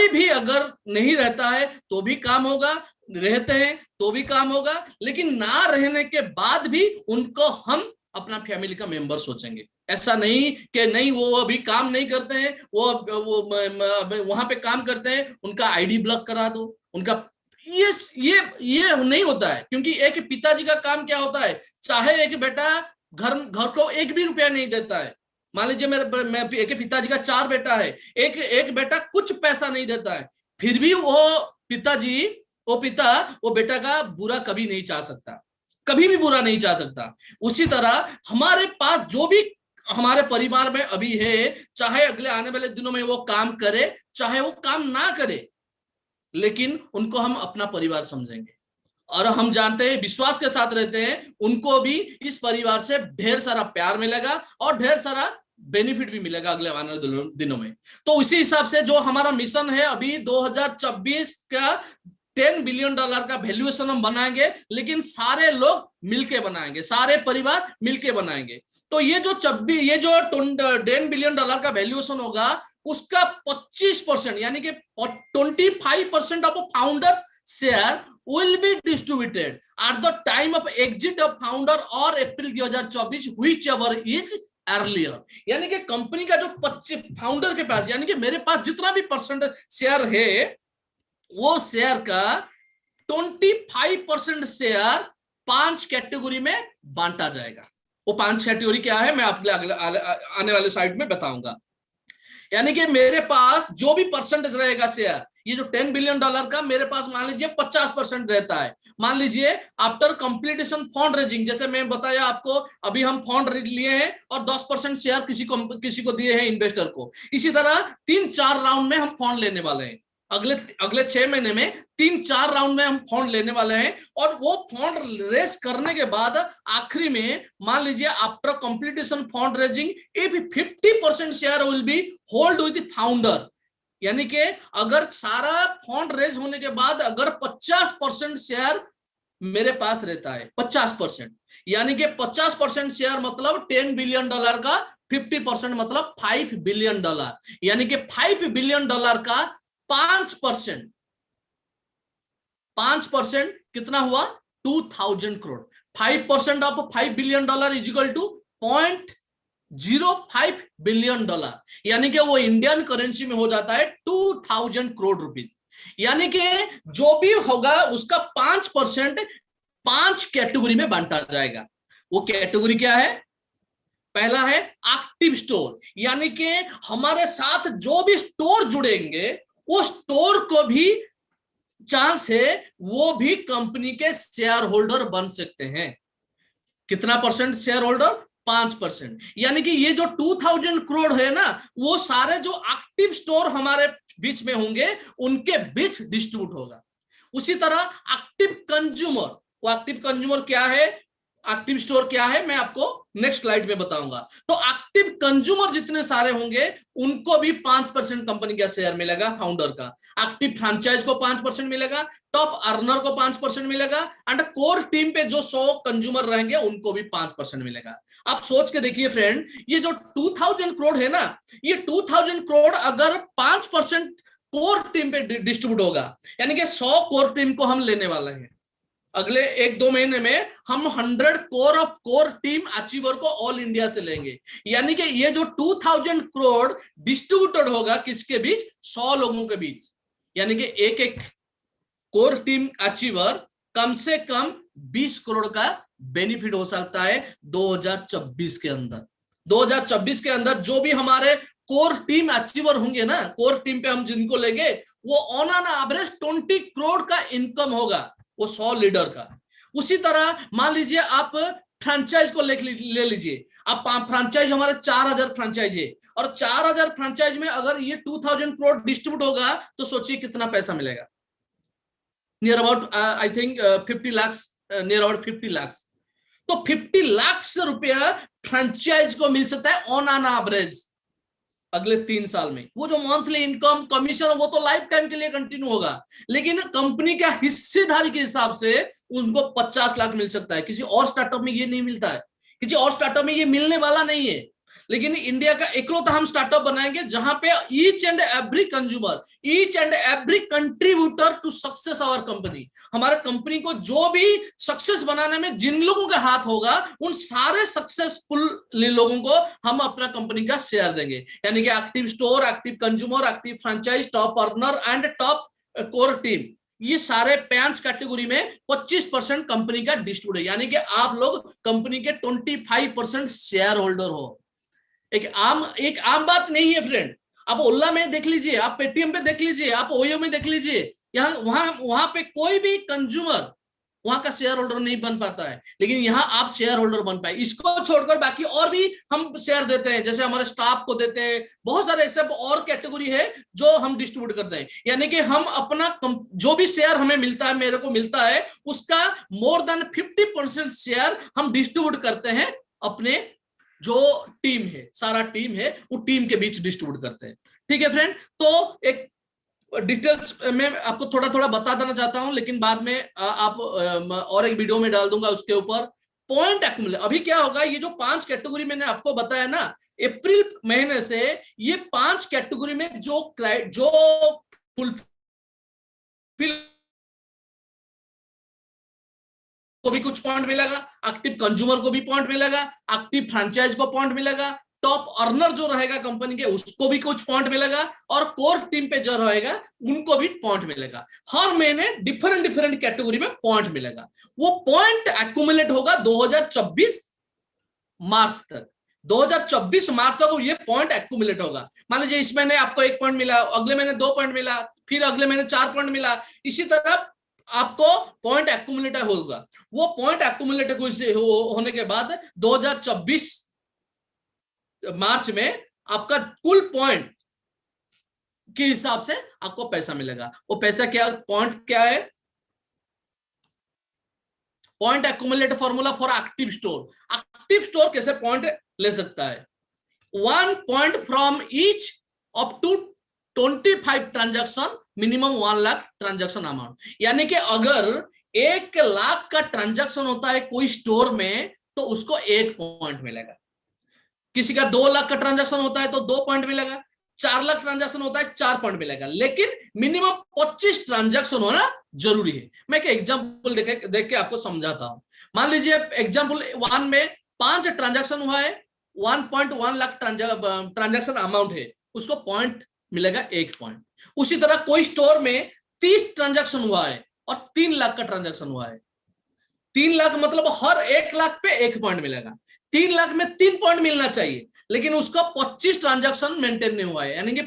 भी अगर नहीं रहता है तो भी काम होगा, रहते हैं तो भी काम होगा, लेकिन ना रहने के बाद भी उनको हम अपना फैमिली का मेंबर सोचेंगे। ऐसा नहीं कि नहीं वो अभी काम नहीं करते हैं, वो वहां पे काम करते हैं, उनका आईडी ब्लॉक करा दो, उनका ये नहीं होता है। क्योंकि एक पिताजी का काम क्या होता है, चाहे एक बेटा घर को 1 भी रुपया नहीं देता है, मान लीजिए एक पिताजी का 4 बेटा है, एक बेटा कुछ पैसा नहीं देता है, फिर भी वो पिता वो बेटा का बुरा कभी नहीं चाह सकता, कभी भी बुरा नहीं चाह सकता। उसी तरह हमारे पास जो भी हमारे परिवार में अभी है, चाहे अगले आने वाले दिनों में वो काम करे चाहे वो काम ना करे, लेकिन उनको हम अपना परिवार समझेंगे और हम जानते हैं, विश्वास के साथ रहते हैं, उनको भी इस परिवार से ढेर सारा प्यार मिलेगा और ढेर सारा बेनिफिट भी मिलेगा अगले आने वाले दिनों में। तो उसी हिसाब से जो हमारा मिशन है अभी 2024 का 10 बिलियन डॉलर का वैल्यूएशन हम बनाएंगे, लेकिन सारे लोग मिलके बनाएंगे, सारे परिवार मिलके बनाएंगे। तो ये जो 10 बिलियन डॉलर का वैल्यूएशन होगा, उसका 25% यानी कि 25% of founders share will be distributed at the time of exit of founder or April 2024 whichever is earlier। यानी कि कंपनी का जो 25 फाउंडर के पास, यानी कि मेरे पास जितना भी परसेंट शेयर है, वो शेयर का 25% शेयर 5 कैटेगरी में बांटा जाएगा। वो 5 कैटेगरी क्या है मैं आपको आने वाले साइड में बताऊंगा। यानी कि मेरे पास जो भी परसेंटेज रहेगा शेयर, ये जो 10 बिलियन डॉलर का मेरे पास मान लीजिए 50% रहता है। मान लीजिए आफ्टर कंप्लीटेशन फंड रेजिंग, जैसे मैं बताया आपको, अभी हम फंड लिए हैं और 10% शेयर किसी को दिए हैं इन्वेस्टर को। इसी तरह 3-4 राउंड में हम फंड लेने वाले हैं। अगले 6 महीने में 3-4 राउंड में हम फंड लेने वाले हैं, और वो फंड रेस करने के बाद आखिरी में मान लीजिए after completion fund raising if 50% share will be hold with founder. यानी कि अगर सारा फंड रेज होने के बाद अगर 50% शेयर मेरे पास रहता है, 50%, यानी कि 50% शेयर मतलब 10 बिलियन डॉलर का 50% मतलब 5 बिलियन डॉलर, यानी कि 5 बिलियन डॉलर का 5% कितना हुआ? 2000 crore. 5% of 5 billion dollar is equal to 0.05 billion dollar, यानी कि वो इंडियन करेंसी में हो जाता है 2000 करोड़ रुपीज। यानी कि जो भी होगा उसका 5% 5 कैटेगरी में बांटा जाएगा। वो कैटेगरी क्या है? पहला है एक्टिव स्टोर, यानी कि हमारे साथ जो भी स्टोर जुड़ेंगे वो स्टोर को भी चांस है वो भी कंपनी के शेयर होल्डर बन सकते हैं। कितना परसेंट शेयर होल्डर? 5%। यानी कि ये जो 2000 करोड़ है ना, वो सारे जो एक्टिव स्टोर हमारे बीच में होंगे उनके बीच डिस्ट्रीब्यूट होगा। उसी तरह एक्टिव कंज्यूमर, वो एक्टिव कंज्यूमर क्या है, एक्टिव स्टोर क्या है, मैं आपको नेक्स्ट स्लाइड में बताऊंगा। तो एक्टिव कंज्यूमर जितने सारे होंगे उनको भी 5% कंपनी का शेयर मिलेगा फाउंडर का। एक्टिव फ्रेंचाइज को 5% मिलेगा, टॉप अर्नर को 5% मिलेगा, एंड कोर टीम पे जो 100 कंज्यूमर रहेंगे उनको भी 5% मिलेगा। आप सोच के देखिए फ्रेंड, ये जो 2000 करोड़ है ना, ये 2000 करोड़ अगर 5% कोर टीम पे डिस्ट्रीब्यूट होगा, यानी कि 100 कोर टीम को हम लेने वाले हैं। अगले 1-2 महीने में हम 100 कोर टीम अचीवर को ऑल इंडिया से लेंगे। यानी कि ये जो 2000 करोड़ डिस्ट्रीब्यूटेड होगा किसके बीच? 100 लोगों के बीच। यानी कि एक कोर टीम अचीवर कम से कम 20 करोड़ का बेनिफिट हो सकता है 2024 के अंदर। 2024 के अंदर जो भी हमारे कोर टीम अचीवर होंगे ना, कोर टीम पे हम जिनको लेंगे, वो ऑन एन एवरेज 20 करोड़ का इनकम होगा वो 100 लीडर का। उसी तरह मान लीजिए आप फ्रेंचाइज को ले लीजिए, आप फ्रेंचाइज हमारे 4000 फ्रेंचाइज है, और 4000 फ्रेंचाइज में अगर ये 2000 करोड़ डिस्ट्रीब्यूट होगा तो सोचिए कितना पैसा मिलेगा। Near about I think 50 lakh, near about 50 lakh. तो 50 लाख रुपया फ्रेंचाइज को मिल सकता है ऑन एन एवरेज अगले 3 साल में। वो जो मंथली इनकम कमीशन वो तो लाइफ टाइम के लिए कंटिन्यू होगा, लेकिन कंपनी का हिस्सेदारी के हिसाब से उनको 50 लाख मिल सकता है। किसी और स्टार्टअप में ये नहीं मिलता है, किसी और स्टार्टअप में ये मिलने वाला नहीं है। लेकिन इंडिया का इकलौता हम स्टार्टअप बनाएंगे जहां पे each and every consumer, each and every contributor to success our company, हमारे कंपनी को जो भी सक्सेस बनाने में जिन लोगों का हाथ होगा उन सारे सक्सेसफुल लोगों को हम अपना कंपनी का शेयर देंगे। यानी कि active store, active consumer, active franchise, top earner and top core team, ये सारे 5 कैटेगरी में 25% कंपनी का डिस्ट्रीब्यूट है। यानी कि आप लोग कंपनी के 25% शेयर होल्डर हो। एक आम बात नहीं है फ्रेंड। आप ओला में देख लीजिए, आप पेटीएम पे देख लीजिए, आप ओयो में देख लीजिए, यहाँ वहां पे कोई भी कंज्यूमर वहां का शेयर होल्डर नहीं बन पाता है, लेकिन यहाँ आप शेयर होल्डर बन पाए। इसको छोड़कर बाकी और भी हम शेयर देते हैं, जैसे हमारे स्टाफ को देते हैं, बहुत सारे ऐसे और कैटेगरी है जो हम डिस्ट्रीब्यूट करते हैं। यानी कि हम अपना जो भी शेयर हमें मिलता है, मेरे को मिलता है, उसका मोर देन 50% शेयर हम डिस्ट्रीब्यूट करते हैं अपने जो टीम है, सारा टीम है, वो टीम के बीच डिस्ट्रीब्यूट करते हैं। ठीक है फ्रेंड। तो एक डिटेल्स में आपको थोड़ा थोड़ा बता देना चाहता हूं, लेकिन बाद में आप और एक वीडियो में डाल दूंगा उसके ऊपर। पॉइंट एक्यूमुलेट, अभी क्या होगा, ये जो 5 कैटेगरी मैंने आपको बताया ना, अप्रैल महीने से ये 5 कैटेगरी में जो फुलफिल को भी कुछ पॉइंट मिलेगा, एक्टिव कंज्यूमर को भी पॉइंट मिलेगा, एक्टिव फ्रेंचाइज को पॉइंट मिलेगा, टॉप अर्नर जो रहेगा कंपनी के उसको भी कुछ पॉइंट मिलेगा, और कोर टीम पे जो रहेगा उनको भी पॉइंट मिलेगा। हर महीने डिफरेंट डिफरेंट कैटेगरी में पॉइंट मिलेगा। वो पॉइंट एक्यूमुलेट होगा 2024 मार्च तक। 2024 मार्च तक ये पॉइंट एक्यूमुलेट होगा। मान लीजिए इस महीने आपको 1 पॉइंट मिला, अगले महीने 2 पॉइंट मिला, फिर अगले महीने 4 पॉइंट मिला, इसी तरह आपको पॉइंट एक्यूमुलेट होगा। वो पॉइंट एक्यूमुलेट होने के बाद 2024 मार्च में आपका कुल पॉइंट के हिसाब से आपको पैसा मिलेगा। वो पैसा क्या, पॉइंट क्या है, point accumulate formula for active store. Active store कैसे पॉइंट ले सकता है, 1 point from each up to 25 transaction, minimum 1 lakh transaction amount. यानी कि अगर 1 लाख का ट्रांजैक्शन होता है कोई स्टोर में तो उसको 1 पॉइंट मिलेगा। किसी का 2 लाख का ट्रांजैक्शन होता है तो 2 पॉइंट मिलेगा, 4 लाख ट्रांजैक्शन होता है 4 पॉइंट मिलेगा, लेकिन मिनिमम 25 ट्रांजैक्शन होना जरूरी है। मैं एक एग्जांपल देख के आपको समझाता हूं। मान लीजिए एग्जांपल 1 में 5 ट्रांजैक्शन हुआ है, 1.1 लाख ट्रांजैक्शन अमाउंट है, उसको पॉइंट मिलेगा 1 पॉइंट। उसी तरह कोई स्टोर में 30 ट्रांजैक्शन हुआ है और 3 लाख का ट्रांजैक्शन हुआ है, 3 लाख मतलब हर 1 लाख पे 1 पॉइंट मिलेगा। 3 लाख में 3 पॉइंट मिलना चाहिए, लेकिन उसका 25 ट्रांजैक्शन मेंटेन नहीं हुआ है, यानी कि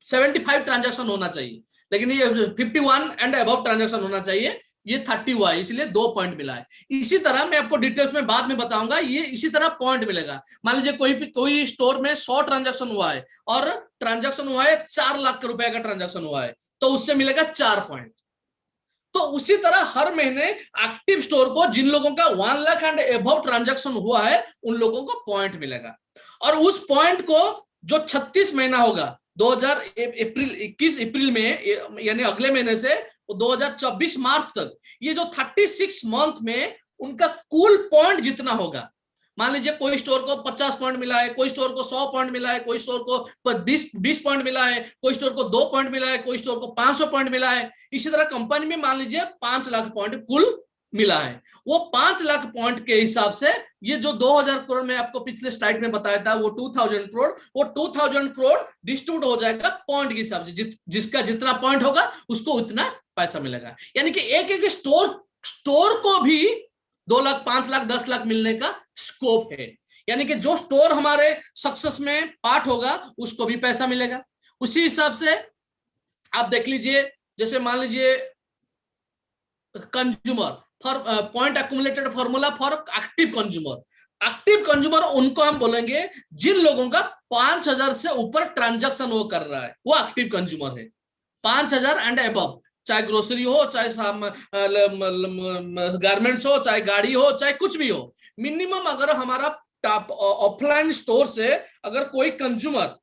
75 ट्रांजैक्शन होना चाहिए, लेकिन ये 51 एंड अबव ट्रांजैक्शन होना चाहिए, ये 30 हुआ है, इसलिए 2 पॉइंट मिला है। इसी तरह मैं आपको डिटेल्स में बाद में बताऊंगा, ये इसी तरह पॉइंट मिलेगा। मान लीजिए कोई स्टोर में 100 ट्रांजैक्शन हुआ है और ट्रांजैक्शन हुआ है 4 लाख रुपए का ट्रांजैक्शन हुआ है, तो उससे मिलेगा 4 पॉइंट। तो उसी तरह हर महीने एक्टिव स्टोर को जिन लोगों का 1 लाख एंड अबव ट्रांजैक्शन हुआ है उन लोगों को पॉइंट मिलेगा, और उस पॉइंट को जो 36 महीना होगा 21 अप्रैल में, यानी अगले महीने से 2024 मार्च तक, ये जो 36 मंथ में उनका कुल पॉइंट जितना होगा, मान लीजिए कोई स्टोर को 50 पॉइंट मिला है, कोई स्टोर को 100 पॉइंट मिला है, कोई स्टोर को 20 पॉइंट मिला है, कोई स्टोर को 2 पॉइंट मिला है, कोई स्टोर को 500 पॉइंट मिला है। इसी तरह कंपनी में मान लीजिए 5 लाख पॉइंट कुल मिला है। वो 5 लाख पॉइंट के हिसाब से ये जो 2000 करोड़ में आपको पिछले स्लाइड में बताया था, वो 2000 करोड़, वो 2000 करोड़ डिस्ट्रीब्यूट हो जाएगा पॉइंट के हिसाब से। जिसका जितना पॉइंट होगा उसको उतना पैसा मिलेगा। यानी कि एक एक स्टोर को भी 2 लाख, 5 लाख, 10 लाख मिलने का स्कोप है। यानी कि जो स्टोर हमारे सक्सेस में पार्ट होगा उसको भी पैसा मिलेगा। उसी हिसाब से आप देख लीजिए, जैसे मान लीजिए consumer for point accumulated formula for active consumer. Active consumer उनको हम बोलेंगे जिन लोगों का 5000 से ऊपर ट्रांजैक्शन वो कर रहा है, वो एक्टिव कंज्यूमर है। 5000 एंड अबव, चाहे ग्रोसरी हो, चाहे गारमेंट्स हो, चाहे गाड़ी हो, चाहे कुछ भी हो, मिनिमम अगर हमारा ऑफलाइन स्टोर से अगर कोई कंज्यूमर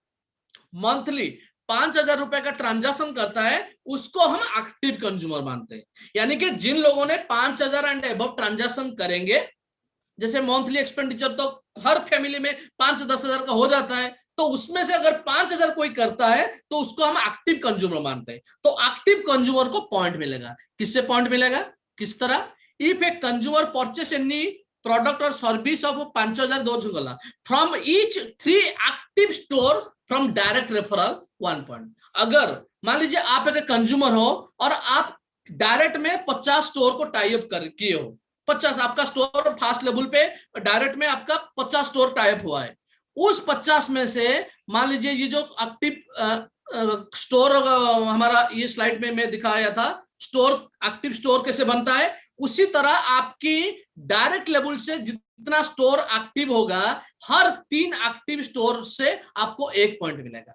मंथली 5000 रुपए का ट्रांजैक्शन करता है उसको हम एक्टिव कंज्यूमर मानते हैं। यानी कि जिन लोगों ने 5000 एंड अबव ट्रांजैक्शन करेंगे, जैसे मंथली एक्सपेंडिचर तो हर फैमिली में 5-10 हजार का हो जाता है, तो उसमें से अगर 5000 कोई करता है तो उसको हम एक्टिव कंज्यूमर मानते हैं। तो एक्टिव कंज्यूमर को पॉइंट मिलेगा। किससे पॉइंट मिलेगा, किस तरह, if a consumer purchase any product और service of 5200 from each 3 active store from direct referral 1 point. अगर मान लीजिए आप एक कंज्यूमर हो और आप डायरेक्ट में 50 स्टोर को टाई अप किए हो, 50 आपका स्टोर फास्ट लेवल पे डायरेक्ट में आपका 50 स्टोर टाई अप हुआ है, उस 50 में से मान लीजिए ये जो एक्टिव स्टोर हमारा ये स्लाइड में मैं दिखाया था, स्टोर एक्टिव स्टोर कैसे बनता है, उसी तरह आपकी डायरेक्ट लेवल से जितना स्टोर एक्टिव होगा, हर 3 एक्टिव स्टोर से आपको 1 पॉइंट मिलेगा।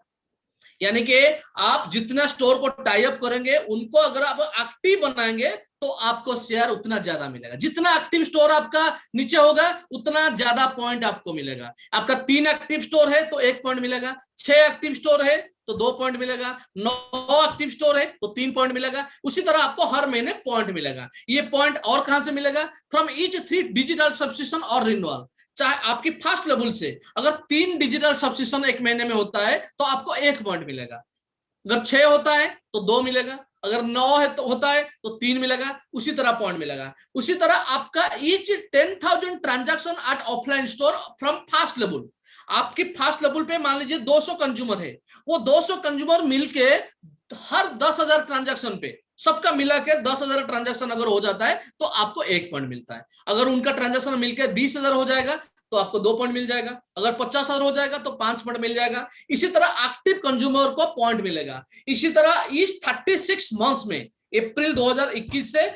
यानी कि आप जितना स्टोर को टाई अप करेंगे उनको अगर आप एक्टिव बनाएंगे तो आपको शेयर उतना ज्यादा मिलेगा। जितना एक्टिव स्टोर आपका नीचे होगा उतना ज्यादा पॉइंट आपको मिलेगा। आपका 3 एक्टिव स्टोर है तो 1 पॉइंट मिलेगा, 6 एक्टिव स्टोर है तो 2 पॉइंट मिलेगा, 9 एक्टिव स्टोर है तो 3 पॉइंट मिलेगा। उसी तरह आपको हर महीने पॉइंट मिलेगा। ये पॉइंट और कहां से मिलेगा? फ्रॉम ईच 3 डिजिटल सब्सक्रिप्शन और रिन्यूअल। चाहे आपकी फर्स्ट लेवल से अगर 3 डिजिटल सब्सक्रिप्शन एक महीने में होता है तो आपको 1 पॉइंट मिलेगा, अगर 6 होता है तो 2 मिलेगा, अगर 9 है तो होता है तो 3 मिलेगा, उसी तरह पॉइंट मिलेगा। उसी तरह आपका each 10,000 transaction at offline store from fast level, आपकी फास्ट लेवल पे मान लीजिए 200 कंज्यूमर है, वो 200 कंज्यूमर मिलके हर 10,000 ट्रांजैक्शन पे सबका मिला के 10,000 ट्रांजैक्शन अगर हो जाता है तो आपको 1 पॉइंट मिलता है। अगर उनका ट्रांजैक्शन मिलकर 20,000 हो जाएगा तो आपको 2 पॉइंट मिल जाएगा, अगर 50,000 हो जाएगा तो 5 पॉइंट मिल जाएगा। इसी तरह एक्टिव कंज्यूमर को पॉइंट मिलेगा। इसी तरह इस 36 मंथ्स में अप्रैल 2021 से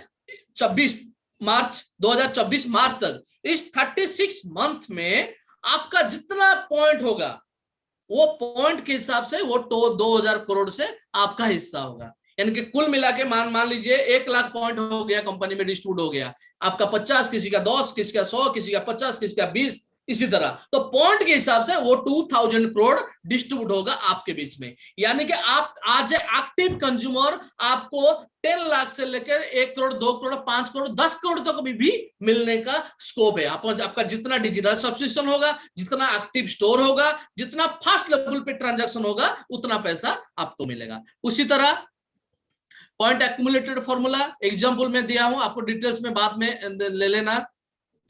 26 मार्च 2024 मार्च तक इस 36 मंथ में आपका जितना पॉइंट होगा वो पॉइंट के हिसाब से वो तो 2,000 करोड़ से आपका हिस्सा होगा। यानी कि कुल मिला के मान लीजिए 1 लाख पॉइंट हो गया, कंपनी में डिस्ट्रीब्यूट हो गया, आपका 50, किसी का 10, किसी का 100, किसी का 50, किसी का 20, इसी तरह तो पॉइंट के हिसाब से वो 2,000 करोड़ डिस्ट्रीब्यूट होगा आपके बीच में। यानी कि आप आज एक्टिव कंज्यूमर आपको 10 लाख से लेकर 1 करोड़, 2 करोड़, 5 करोड़, 10 करोड़ तक भी मिलने का स्कोप है। आपका जितना डिजिटल सब्सक्रिप्शन होगा, जितना एक्टिव स्टोर होगा, जितना फास्ट लेवल पे ट्रांजैक्शन होगा, उतना पैसा आपको मिलेगा। उसी तरह पॉइंट एक्यूमुलेटेड फॉर्मूला एग्जांपल में दिया हूं, आपको डिटेल्स में बाद में ले लेना।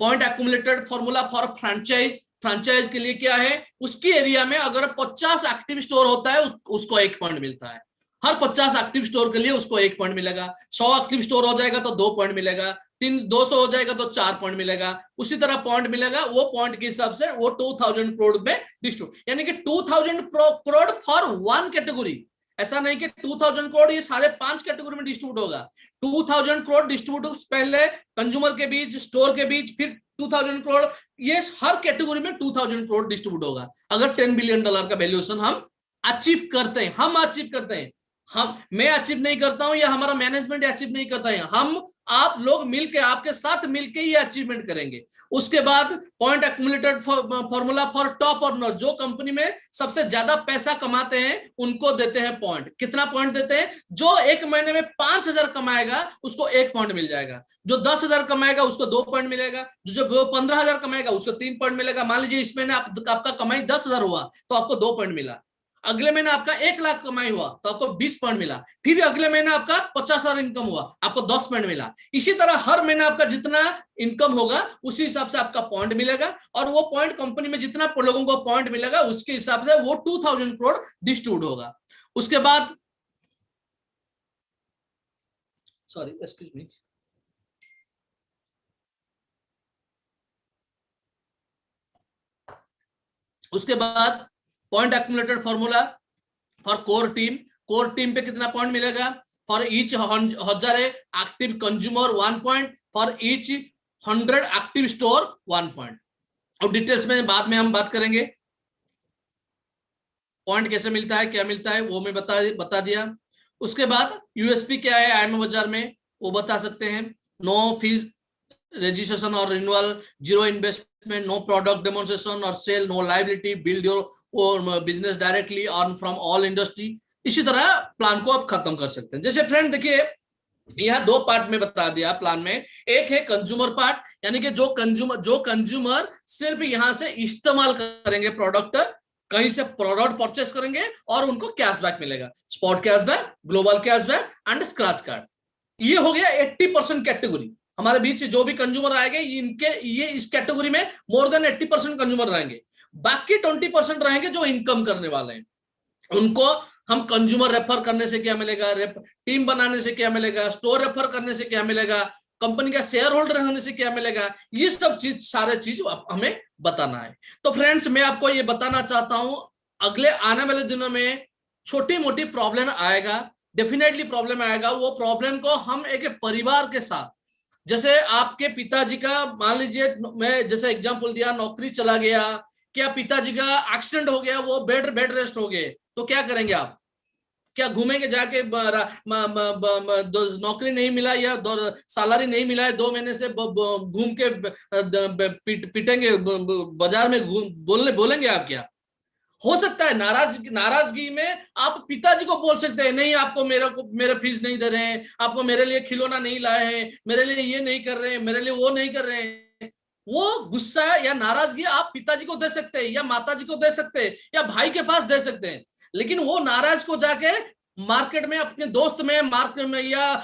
Point accumulated formula for franchise, franchise के लिए क्या है, उसकी एरिया में अगर 50 एक्टिव स्टोर होता है उसको 1 पॉइंट मिलता है, हर 50 एक्टिव स्टोर के लिए उसको 1 पॉइंट मिलेगा। 100 एक्टिव स्टोर हो जाएगा तो 2 पॉइंट मिलेगा, 200 हो जाएगा तो 4 पॉइंट मिलेगा, उसी तरह पॉइंट मिलेगा। वो पॉइंट के हिसाब से वो 2,000 करोड़ में डिस्ट्रीब्यूट, यानी कि 2,000 करोड़ फॉर 1 कैटेगरी। ऐसा नहीं कि 2,000 करोड़ ये सारे 5 कैटेगरी में डिस्ट्रीब्यूट होगा। 2,000 करोड़ डिस्ट्रीब्यूट पहले कंज्यूमर के बीच, स्टोर के बीच, फिर 2,000 करोड़, ये हर कैटेगरी में 2,000 करोड़ डिस्ट्रीब्यूट होगा। अगर $10 बिलियन का वैल्यूएशन हम अचीव करते हैं, मैं अचीव नहीं करता हूं या हमारा मैनेजमेंट अचीव नहीं करता है, हम आप लोग मिलके, आपके साथ मिलके ये अचीवमेंट करेंगे। उसके बाद point accumulated formula for top earner, जो कंपनी में सबसे ज्यादा पैसा कमाते हैं उनको देते हैं पॉइंट। कितना पॉइंट देते हैं? जो एक महीने में 5,000 कमाएगा उसको 1 पॉइंट मिल जाएगा, जो 10,000 कमाएगा उसको 2 पॉइंट मिलेगा, जो 15,000 कमाएगा उसको 3 पॉइंट मिलेगा। मान लीजिए इस महीने आपका कमाई 10,000 हुआ तो आपको 2 पॉइंट मिला, अगले महीने आपका 1 लाख कमाई हुआ तो आपको 20 पॉइंट मिला, फिर अगले महीने आपका 50,000 इनकम हुआ आपको 10 पॉइंट मिला। इसी तरह हर महीने आपका जितना इनकम होगा उसी हिसाब से आपका पॉइंट मिलेगा, और वो पॉइंट कंपनी में जितना लोगों को पॉइंट मिलेगा उसके हिसाब से वो 2,000 करोड़ डिस्ट्रीब्यूट होगा। उसके बाद सॉरी एक्सक्यूज मी, उसके बाद point accumulated formula for core team पे कितना पॉइंट मिलेगा? For each 1,000 active consumer 1 point, for each 100 active store 1 point. और डिटेल्स में बाद में हम बात करेंगे पॉइंट कैसे मिलता है, क्या मिलता है, वो मैं बता दिया। उसके बाद यूएसपी क्या है आईएमए बाजार में वो बता सकते हैं। नो फीस रजिस्ट्रेशन और renewal, zero investment, no product demonstration और sale, no liability, build your business directly earn from all industry. इसी तरह प्लान को आप खत्म कर सकते हैं। जैसे फ्रेंड देखिए यह 2 पार्ट में बता दिया प्लान में। एक है कंज्यूमर पार्ट, यानी कि जो कंज्यूमर सिर्फ यहां से इस्तेमाल करेंगे प्रोडक्ट, कहीं से प्रोडक्ट परचेस करेंगे और उनको कैशबैक मिलेगा, spot cashback, global cashback and scratch card. ये हो गया 80% कैटेगरी। हमारे बीच से जो भी कंज्यूमर आएंगे ये इस कैटेगरी में मोर देन 80% कंज्यूमर रहेंगे। बाकी 20% रहेंगे जो इनकम करने वाले हैं, उनको हम कंज्यूमर रेफर करने से क्या मिलेगा, टीम बनाने से क्या मिलेगा, स्टोर रेफर करने से क्या मिलेगा, कंपनी का शेयर होल्डर होने से क्या मिलेगा, ये सब चीज सारे चीज हमें बताना है। तो फ्रेंड्स मैं आपको ये बताना चाहता हूं, अगले आने वाले दिनों में छोटी मोटी प्रॉब्लम आएगा, डेफिनेटली प्रॉब्लम आएगा। वो प्रॉब्लम को हम एक परिवार के साथ, जैसे आपके पिताजी का मान लीजिए, मैं जैसे एग्जांपल दिया, नौकरी चला गया, क्या पिताजी का एक्सीडेंट हो गया, वो बेड रेस्ट हो गए, तो क्या करेंगे आप? क्या घूमेंगे जाके? नौकरी नहीं मिला या सैलरी नहीं मिला है 2 महीने से, घूम के पीटेंगे बाजार में, बोलेंगे आप? क्या हो सकता है नाराजगी में आप पिताजी को बोल सकते हैं, नहीं आपको मेरा फीस नहीं दे रहे हैं, आपको मेरे लिए खिलौना नहीं लाए हैं, मेरे लिए ये नहीं कर रहे हैं, मेरे लिए वो नहीं कर रहे हैं। वो गुस्सा या नाराजगी आप पिताजी को दे सकते हैं, या माताजी को दे सकते हैं, या भाई के पास दे सकते हैं। लेकिन वो नाराज को जाके मार्केट में अपने दोस्त में, मार्केट में, या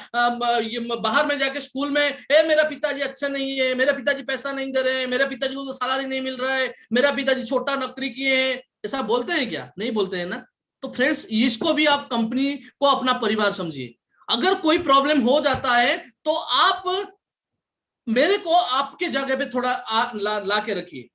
बाहर में जाके स्कूल में, मेरा पिताजी अच्छा नहीं है, मेरा पिताजी पैसा नहीं दे रहे हैं, मेरा पिताजी को तो सैलरी नहीं मिल रहा है, मेरा पिताजी छोटा नौकरी किए हैं, ऐसा बोलते हैं क्या? नहीं बोलते हैं ना। तो फ्रेंड्स, इसको भी आप कंपनी को अपना परिवार समझिए। अगर कोई प्रॉब्लम हो जाता है तो आप मेरे को आपके जगह पे थोड़ा ला के रखिए।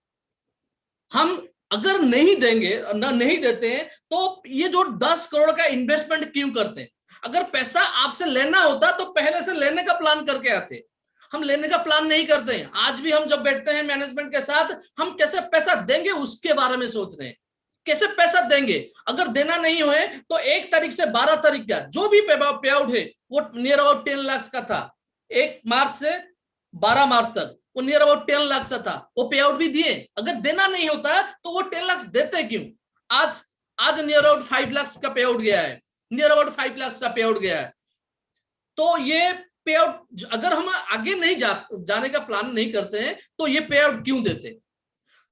हम अगर नहीं देंगे ना, नहीं देते हैं, तो ये जो 10 करोड़ का इन्वेस्टमेंट क्यों करते हैं? अगर पैसा आपसे लेना होता तो पहले से लेने का प्लान करके आते। हम लेने का प्लान नहीं करते हैं। आज भी हम जब बैठते हैं मैनेजमेंट के साथ, हम कैसे पैसा देंगे उसके बारे में सोच रहे हैं, कैसे पैसा देंगे। अगर देना नहीं हुए तो 1 तारीख से 12 तारीख का जो भी पे आउट है वो नियर अबाउट 10 लाख का था। 1 मार्च से 12 मार्च तक वो नियर अबाउट 10 लाख का था, वो पे आउट भी दिए। अगर देना नहीं होता तो वो 10 लाख देते क्यों? आज नियर अबाउट 5 लाख का पे आउट गया है, नियर अबाउट 5 लाख का पे आउट गया है। तो ये पे आउट, अगर हम आगे नहीं जाने का प्लान नहीं करते हैं तो ये पे आउट क्यों देते?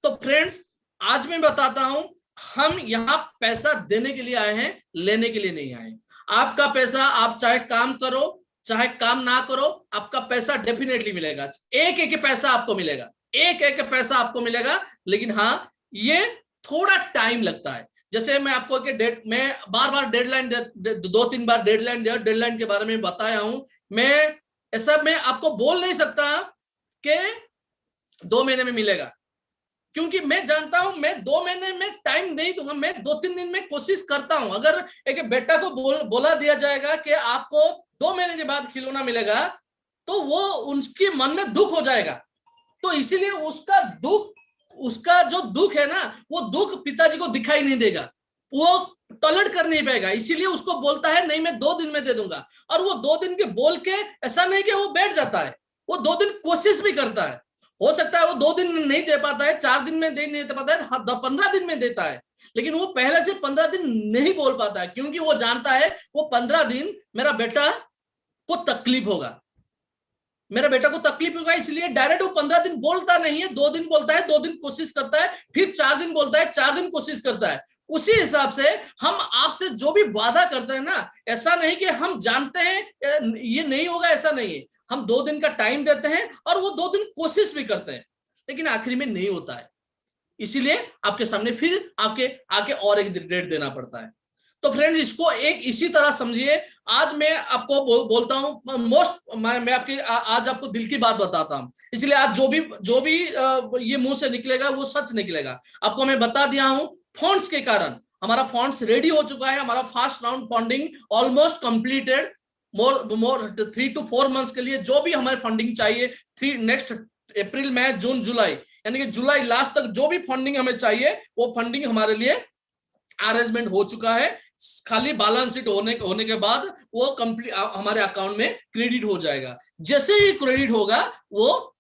तो फ्रेंड्स, आज मैं बताता हूं, हम यहाँ पैसा देने के लिए आए हैं, लेने के लिए नहीं आए। आपका पैसा, आप चाहे काम करो चाहे काम ना करो, आपका पैसा डेफिनेटली मिलेगा। एक एक पैसा आपको मिलेगा, एक एक पैसा आपको मिलेगा। लेकिन हाँ, ये थोड़ा टाइम लगता है। जैसे मैं आपको मैं बार बार डेडलाइन 2-3 बार डेडलाइन के बारे में बताया हूं। मैं ऐसा मैं आपको बोल नहीं सकता कि 2 महीने में मिलेगा, क्योंकि मैं जानता हूं मैं 2 महीने में टाइम नहीं दूंगा। मैं 2-3 दिन में कोशिश करता हूं। अगर एक बेटा को बोला दिया जाएगा कि आपको 2 महीने के बाद खिलौना मिलेगा, तो वो उनके मन में दुख हो जाएगा। तो इसीलिए उसका जो दुख है ना, वो दुख पिताजी को दिखाई नहीं देगा, वो टॉलरेट कर नहीं पाएगा। इसीलिए उसको बोलता है नहीं मैं 2 दिन में दे दूंगा। और वो 2 दिन के बोल के ऐसा नहीं कि वो बैठ जाता है, वो 2 दिन कोशिश भी करता है। हो सकता है वो 2 दिन में नहीं दे पाता है, 4 दिन में नहीं दे पाता है, 15 दिन में देता है। लेकिन वो पहले से 15 दिन नहीं बोल पाता है, क्योंकि वो जानता है वो 15 दिन मेरा बेटा को तकलीफ होगा, मेरा बेटा को तकलीफ होगा। इसलिए डायरेक्ट वो 15 दिन बोलता नहीं है, 2 दिन बोलता है, 2 दिन कोशिश करता है, फिर 4 दिन बोलता है, 4 दिन कोशिश करता है। उसी हिसाब से हम आपसे जो भी वादा करते हैं ना, ऐसा नहीं कि हम जानते हैं ये नहीं होगा, ऐसा नहीं है। हम 2 दिन का टाइम देते हैं और वो 2 दिन कोशिश भी करते हैं, लेकिन आखिरी में नहीं होता है। इसीलिए आपके सामने फिर आके और एक डेट देना पड़ता है। तो फ्रेंड्स, इसको एक इसी तरह समझिए। आज मैं आपको बोलता हूं मैं आज आपको दिल की बात बताता हूं। इसलिए आज जो भी ये मुंह से निकलेगा वो सच निकलेगा। आपको मैं बता दिया हूं, फंड्स के कारण हमारा फंड्स रेडी हो चुका है। हमारा first round funding almost completed. More 3 to 4 months के लिए जो भी हमारे फंडिंग चाहिए, नेक्स्ट अप्रैल, मई, जून, जुलाई, यानी कि जुलाई लास्ट तक जो भी फंडिंग हमें चाहिए वो फंडिंग हमारे लिए अरेंजमेंट हो चुका है। खाली बैलेंस शीट होने के बाद वो कंप्लीट हमारे अकाउंट में क्रेडिट हो जाएगा। जैसे ही क्रेडिट होगा वो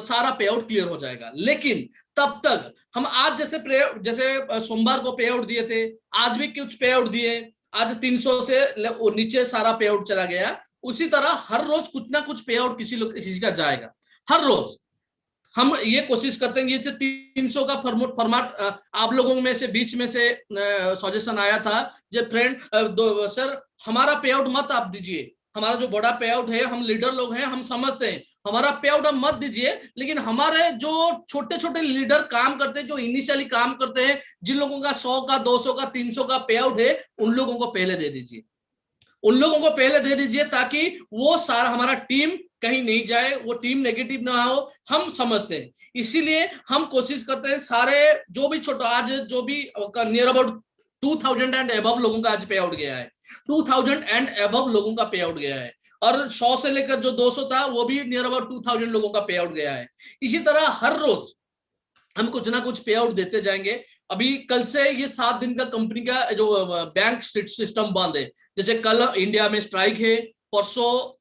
सारा पे आउट क्लियर हो जाएगा। लेकिन तब तक हम आज जैसे सोमवार को पे आउट दिए थे, आज भी कुछ पे आउट दिए, आज 300 से नीचे सारा पे आउट चला गया। उसी तरह हर रोज कुछ ना कुछ पे आउट किसी का जाएगा। हर रोज हम ये कोशिश करते हैं। ये 300 का फॉर्मेट आप लोगों में से बीच में से सजेशन आया था, जो फ्रेंड सर हमारा पे आउट मत आप दीजिए, हमारा जो बड़ा पे आउट है, हम लीडर लोग हैं, हम समझते हैं, हमारा पे आउट हम मत दीजिए, लेकिन हमारे जो छोटे छोटे लीडर काम करते हैं, जो इनिशियली काम करते हैं, जिन लोगों का 100 का 200 का 300 का पे आउट है, उन लोगों को पहले दे दीजिए, उन लोगों को पहले दे दीजिए, ताकि वो सारा हमारा टीम कहीं नहीं जाए, वो टीम नेगेटिव ना हो। हम समझते हैं, इसीलिए हम कोशिश करते हैं सारे जो भी छोटा, आज जो भी नियर अबाउट 2000 एंड अबव लोगों का आज पे आउट गया है, 2000 एंड अबव लोगों का पे आउट गया है। और 100 से लेकर जो 200 था वो भी नियर अबाउट 2000 लोगों का पे आउट गया है। इसी तरह हर रोज हम कुछ ना कुछ पे आउट देते जाएंगे। अभी कल से ये 7 दिन का कंपनी का जो बैंक सिस्टम बंद है। जैसे कल इंडिया में स्ट्राइक है, परसों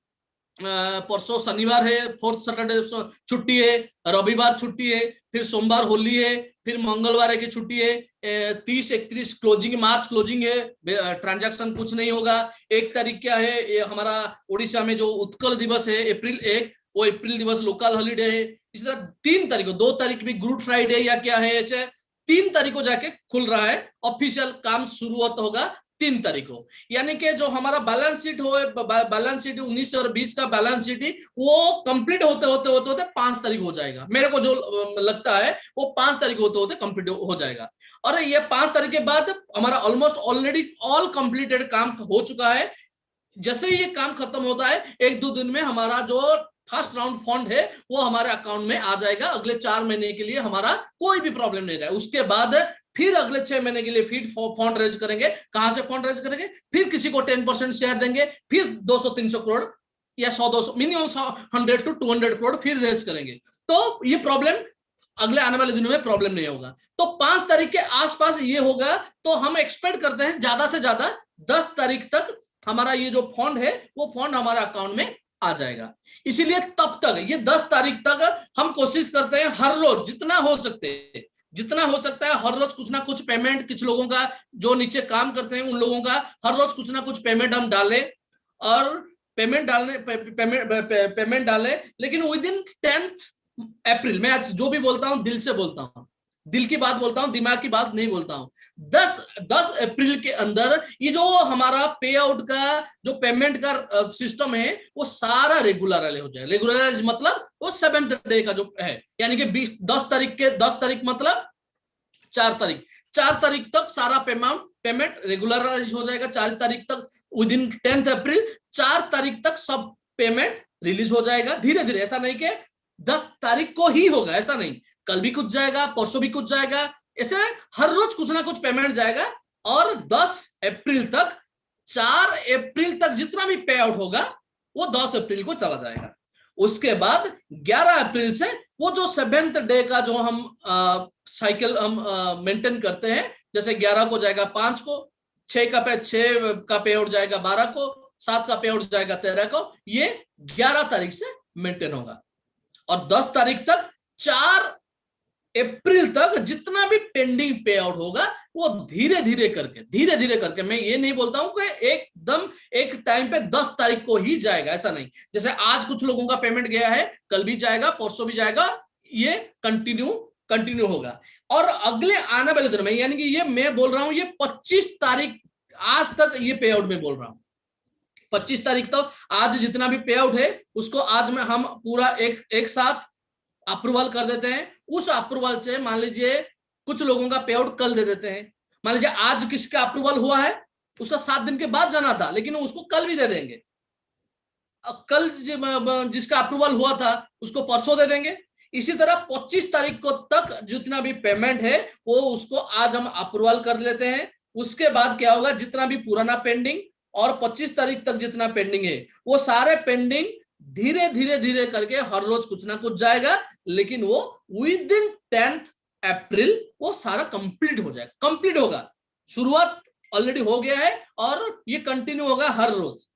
शनिवार है, 4th सैटरडे छुट्टी है, रविवार छुट्टी है, फिर सोमवार होली है, फिर मंगलवार की छुट्टी है, 30-31 क्लोजिंग, मार्च क्लोजिंग है, ट्रांजैक्शन कुछ नहीं होगा। 1 तारीख क्या है, ये हमारा उड़ीसा में जो उत्कल दिवस है अप्रैल 1, वो अप्रैल दिवस लोकल हॉलीडे है। इसी तरह 3 तारीख को, 2 तारीख भी गुड फ्राइडे या क्या है, ऐसे 3 तारीख को जाके खुल रहा है, ऑफिशियल काम शुरुआत होगा 3 तारीख को। यानी कि जो हमारा बैलेंस शीट हो, बैलेंस शीट 19 और 20 का बैलेंस शीट ही वो कंप्लीट होते होते होते होते 5 तारीख हो जाएगा। मेरे को जो लगता है वो 5 तारीख होते होते कंप्लीट हो जाएगा। और ये 5 तारीख के बाद हमारा ऑलमोस्ट ऑलरेडी ऑल कंप्लीटेड काम हो चुका है। जैसे ही ये काम खत्म होता है, 1-2 दिन में हमारा जो फर्स्ट राउंड फंड है वो हमारे अकाउंट में आ जाएगा। अगले 4 महीने के लिए हमारा कोई भी प्रॉब्लम नहीं रहा। उसके बाद फिर अगले 6 महीने के लिए फिर फंड रेज करेंगे। कहां से फंड रेज करेंगे? फिर किसी को 10% शेयर देंगे, फिर 200-300 करोड़ या 100-200 मिनिमम 100 to 200 करोड़ फिर रेज करेंगे। तो ये प्रॉब्लम अगले आने वाले दिनों में प्रॉब्लम नहीं होगा। तो 5 तारीख के आसपास ये होगा, तो हम एक्सपेक्ट करते हैं ज्यादा से ज्यादा 10 तारीख तक हमारा ये जो फंड है वो फंड हमारे अकाउंट में आ जाएगा। इसीलिए तब तक ये 10 तारीख तक हम कोशिश करते हैं हर रोज जितना हो सकता है हर रोज कुछ ना कुछ पेमेंट, कुछ लोगों का जो नीचे काम करते हैं उन लोगों का हर रोज कुछ ना कुछ पेमेंट हम डालें। और पेमेंट डालें, लेकिन विद इन 10 अप्रैल, मैं आज जो भी बोलता हूं दिल से बोलता हूं, दिल की बात बोलता हूं, दिमाग की बात नहीं बोलता हूं। 10 अप्रैल के अंदर ये जो हमारा पे आउट का जो पेमेंट का सिस्टम है वो सारा रेगुलराइज हो जाए। रेगुलराइज मतलब वो 7th डे का जो है, यानी कि 10 तारीख मतलब 4 तारीख तक सारा पेमेंट रेगुलराइज हो जाएगा। 4 तारीख तक विद इन 10th अप्रैल 4 तारीख तक सब पेमेंट रिलीज हो जाएगा धीरे धीरे। ऐसा नहीं कि 10 तारीख को ही होगा, ऐसा नहीं, कल भी कुछ जाएगा, परसों भी कुछ जाएगा, ऐसे हर रोज कुछ ना कुछ पेमेंट जाएगा। और 10 अप्रैल तक, 4 अप्रैल तक जितना भी पे आउट होगा वो 10 अप्रैल को चला जाएगा। उसके बाद 11 अप्रैल से वो जो 7th डे का जो हम साइकिल हम मेंटेन करते हैं, जैसे 11 को जाएगा 5 को, 6 का पे आउट जाएगा 12 को, 7 का पे आउट जाएगा 13 को, ये 11 तारीख से मेंटेन होगा। और 10 तारीख तक 4 अप्रैल तक जितना भी पेंडिंग पे आउट होगा वो धीरे धीरे करके, मैं ये नहीं बोलता हूं कि एकदम एक टाइम पे 10 तारीख को ही जाएगा, ऐसा नहीं। जैसे आज कुछ लोगों का पेमेंट गया है, कल भी जाएगा, परसों भी जाएगा, ये कंटिन्यू होगा। और अगले आने वाले दिन में, यानी कि ये मैं बोल रहा हूं ये 25 तारीख, आज तक ये पे आउट में बोल रहा हूं 25 तारीख तक आज जितना भी पे आउट है उसको आज में हम पूरा एक साथ अप्रूवल कर देते हैं। उस अप्रूवल से मान लीजिए कुछ लोगों का पे आउट कल दे देते हैं। मान लीजिए आज किसका अप्रूवल हुआ है, उसका 7 दिन के बाद जाना था, लेकिन उसको कल भी दे देंगे। कल जिसका अप्रूवल हुआ था उसको परसों दे देंगे। इसी तरह 25 तारीख को तक जितना भी पेमेंट है वो उसको आज हम अप्रूवल कर लेते हैं। उसके बाद क्या होगा, जितना भी पुराना पेंडिंग और 25 तारीख तक जितना पेंडिंग है वो सारे पेंडिंग धीरे करके हर रोज कुछ ना कुछ जाएगा, लेकिन वो विद इन 10th अप्रैल वो सारा कंप्लीट हो जाएगा, कंप्लीट होगा। शुरुआत ऑलरेडी हो गया है और ये कंटिन्यू होगा हर रोज।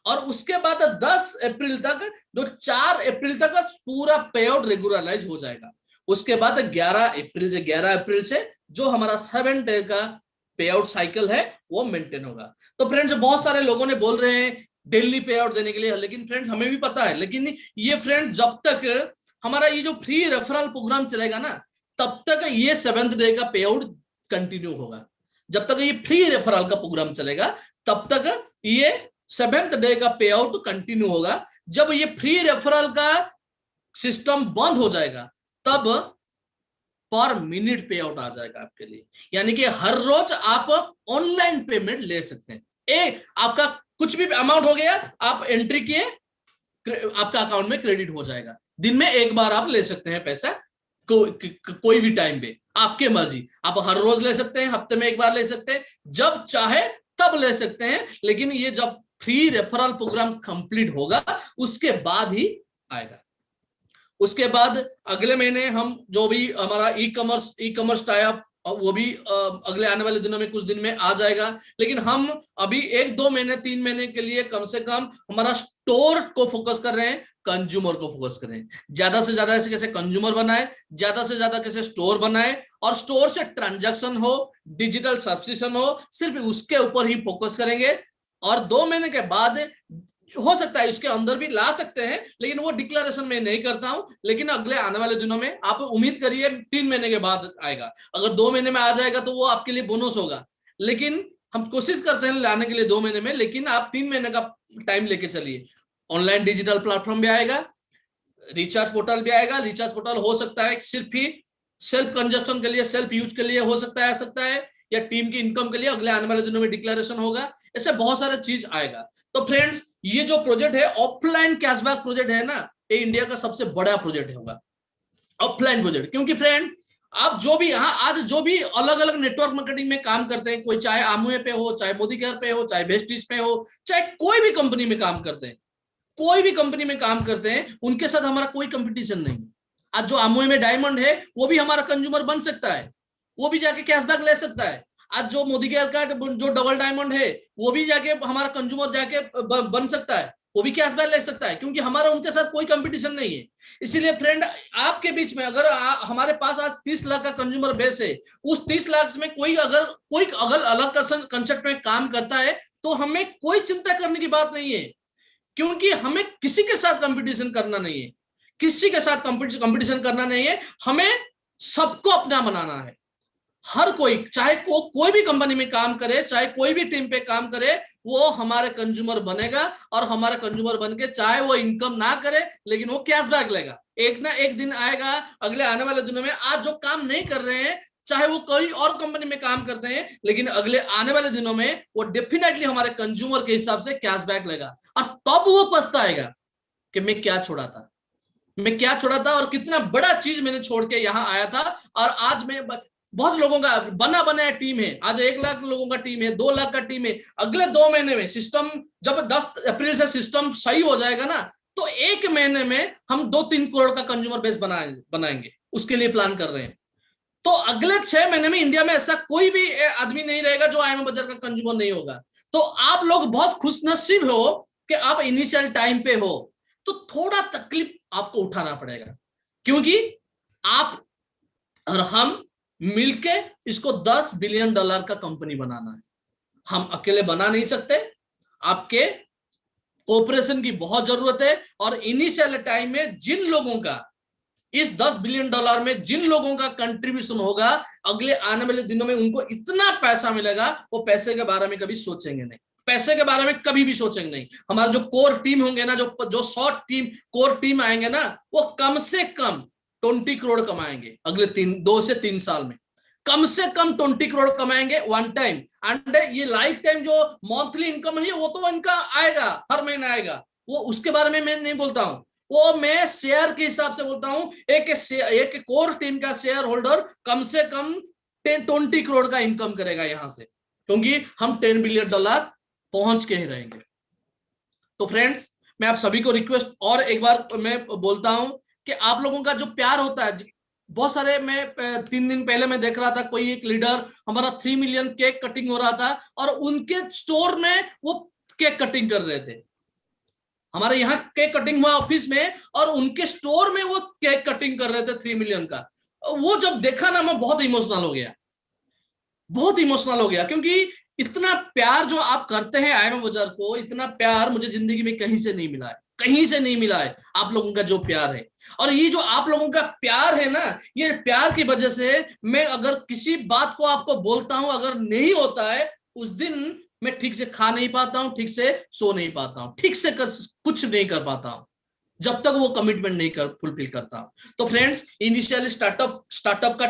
और उसके बाद 10 अप्रैल तक, जो 4 अप्रैल तक पूरा पे आउट रेगुलराइज हो जाएगा। उसके बाद 11 अप्रैल से जो हमारा 7 डे का पे आउट साइकिल है वो मेंटेन होगा। तो फ्रेंड्स, बहुत सारे लोगों ने बोल रहे हैं डेली पे आउट देने के लिए, लेकिन फ्रेंड्स हमें भी पता है, लेकिन ये फ्रेंड्स जब तक हमारा ये जो फ्री रेफरल प्रोग्राम चलेगा ना, तब तक ये 7th डे का पे आउट कंटिन्यू होगा। जब तक ये फ्री रेफरल का प्रोग्राम चलेगा तब तक ये 7th डे का पे आउट कंटिन्यू होगा। जब ये फ्री रेफरल का सिस्टम बंद हो जाएगा तब पर मिनट पे आउट आ जाएगा आपके लिए, यानी कि हर रोज आप ऑनलाइन पेमेंट ले सकते हैं। आपका कुछ भी अमाउंट हो गया, आप एंट्री किए, आपका अकाउंट में क्रेडिट हो जाएगा। दिन में एक बार आप ले सकते हैं पैसा, कोई भी टाइम पे, आपके मर्जी। आप हर रोज ले सकते हैं, हफ्ते में एक बार ले सकते हैं, जब चाहे तब ले सकते हैं। लेकिन ये जब फ्री रेफरल प्रोग्राम कंप्लीट होगा उसके बाद ही आएगा। उसके बाद अगले महीने हम जो भी हमारा ई कॉमर्स टाइप और वो भी अगले आने वाले दिनों में कुछ दिन में आ जाएगा। लेकिन हम अभी 1-2 महीने 3 महीने के लिए कम से कम हमारा स्टोर को फोकस कर रहे हैं, कंज्यूमर को फोकस कर रहे हैं। ज्यादा से ज्यादा ऐसे कैसे कंज्यूमर बनाए, ज्यादा से ज्यादा कैसे स्टोर बनाए, और स्टोर से ट्रांजैक्शन हो, डिजिटल सब्सक्रिप्शन हो, सिर्फ उसके ऊपर ही फोकस करेंगे। और 2 महीने के बाद हो सकता है इसके अंदर भी ला सकते हैं, लेकिन वो डिक्लेरेशन में नहीं करता हूं। लेकिन अगले आने वाले दिनों में आप उम्मीद करिए 3 महीने के बाद आएगा। अगर 2 महीने में आ जाएगा तो वो आपके लिए बोनस होगा, लेकिन हम कोशिश करते हैं लाने के लिए 2 महीने में, लेकिन आप 3 महीने का टाइम लेके चलिए। ऑनलाइन डिजिटल प्लेटफॉर्म भी आएगा, रिचार्ज पोर्टल भी आएगा। रिचार्ज पोर्टल हो सकता है सिर्फ ही सेल्फ कंजप्शन के लिए, सेल्फ यूज के लिए हो सकता है, आ सकता है, या टीम की इनकम के लिए अगले आने वाले दिनों में डिक्लेरेशन होगा। ऐसे बहुत सारे चीज आएगा। तो फ्रेंड्स, ये जो प्रोजेक्ट है ऑफलाइन कैशबैक प्रोजेक्ट है ना, ये इंडिया का सबसे बड़ा प्रोजेक्ट होगा, ऑफलाइन प्रोजेक्ट। क्योंकि फ्रेंड, आप जो भी यहाँ आज जो भी अलग अलग नेटवर्क मार्केटिंग में काम करते हैं, कोई चाहे अमूवे पे हो, चाहे मोदी केयर पे हो, चाहे वेस्टीज पे हो, चाहे कोई भी कंपनी में काम करते हैं, कोई भी कंपनी में काम करते हैं, उनके साथ हमारा कोई कंपटीशन नहीं। आज जो अमूवे में डायमंड है वो भी हमारा कंज्यूमर बन सकता है, वो भी जाके कैशबैक ले सकता है। आज जो मोदी केयर का जो डबल डायमंड है वो भी जाके हमारा कंज्यूमर जाके बन सकता है, वो भी कैशबैक ले सकता है, क्योंकि हमारा उनके साथ कोई कंपटीशन नहीं है। इसीलिए फ्रेंड, आपके बीच में अगर हमारे पास आज 30 लाख का कंज्यूमर बेस है, उस 30 लाख में कोई अगर अलग कंसेप्ट में काम करता है तो हमें कोई चिंता करने की बात नहीं है, क्योंकि हमें किसी के साथ कंपटीशन करना नहीं है, किसी के साथ कंपटीशन करना नहीं है। हमें सबको अपना बनाना है। हर कोई, चाहे कोई भी कंपनी में काम करे, चाहे कोई भी टीम पे काम करे, वो हमारे कंज्यूमर बनेगा, और हमारे कंज्यूमर बन के चाहे वो इनकम ना करे, लेकिन वो कैशबैक लेगा। एक ना एक दिन आएगा अगले आने वाले दिनों में, आज जो काम नहीं कर रहे हैं, चाहे वो कोई और कंपनी में काम करते हैं, लेकिन अगले आने वाले दिनों में वो डेफिनेटली हमारे कंज्यूमर के हिसाब से कैशबैक लेगा। और तब वो पछताएगा कि मैं क्या छोड़ा था, मैं क्या छोड़ा था, और कितना बड़ा चीज मैंने छोड़ के यहाँ आया था। और आज मैं बहुत लोगों का बना बनाया टीम है, आज 1 लाख लोगों का टीम है, 2 लाख का टीम है। अगले 2 महीने में सिस्टम, जब 10 अप्रैल से सिस्टम सही हो जाएगा ना, तो 1 महीने में हम 2-3 करोड़ का कंज्यूमर बेस बनाएंगे, उसके लिए प्लान कर रहे हैं। तो अगले 6 महीने में इंडिया में ऐसा कोई भी आदमी नहीं रहेगा जो IIM बाजार का कंज्यूमर नहीं होगा। तो आप लोग बहुत खुशनसीब हो कि आप इनिशियल टाइम पे हो, तो थोड़ा तकलीफ आपको उठाना पड़ेगा, क्योंकि आप और हम मिलके इसको $10 बिलियन का कंपनी बनाना है। हम अकेले बना नहीं सकते, आपके कोऑपरेशन की बहुत जरूरत है। और इनिशियल टाइम में जिन लोगों का, इस $10 बिलियन में जिन लोगों का कंट्रीब्यूशन होगा, अगले आने वाले दिनों में उनको इतना पैसा मिलेगा, वो पैसे के बारे में कभी सोचेंगे नहीं, पैसे के बारे में कभी भी सोचेंगे नहीं। हमारा जो कोर टीम होंगे ना, जो शॉर्ट टीम कोर टीम आएंगे ना, वो कम से कम 20 करोड़ कमाएंगे अगले 2 से 3 साल में, कम से कम 20 करोड़ कमाएंगे वन टाइम। एंड ये लाइफ टाइम जो मंथली इनकम है वो तो इनका आएगा, हर महीने आएगा, वो उसके बारे में मैं नहीं बोलता हूं, वो मैं शेयर के हिसाब से बोलता हूं। एक कोर टीम का शेयर होल्डर कम से कम 20 करोड़ का इनकम करेगा यहां से, क्योंकि हम $10 बिलियन पहुंच के ही रहेंगे। तो फ्रेंड्स, मैं आप सभी को रिक्वेस्ट और एक बार मैं बोलता हूं कि आप लोगों का जो प्यार होता है, बहुत सारे, मैं 3 दिन पहले मैं देख रहा था, कोई एक लीडर हमारा 3 मिलियन केक कटिंग हो रहा था, और उनके स्टोर में वो केक कटिंग कर रहे थे। हमारे यहाँ केक कटिंग हुआ ऑफिस में, और उनके स्टोर में वो केक कटिंग कर रहे थे 3 मिलियन का। वो जब देखा ना, मैं बहुत इमोशनल हो गया, बहुत इमोशनल हो गया, क्योंकि इतना प्यार जो आप करते हैं IIM बाजार को, इतना प्यार मुझे जिंदगी में कहीं से नहीं मिला है, कहीं से नहीं मिला है। आप लोगों का जो प्यार है, और ये जो आप लोगों का प्यार है ना, ये प्यार की वजह से मैं अगर किसी बात को आपको बोलता हूं, अगर नहीं होता है, उस दिन मैं ठीक से खा नहीं पाता हूं, ठीक से सो नहीं पाता हूं, ठीक से कुछ नहीं कर पाता हूं, जब तक वो कमिटमेंट नहीं फुलफिल करता। तो फ्रेंड्स, इनिशियल स्टार्टअप का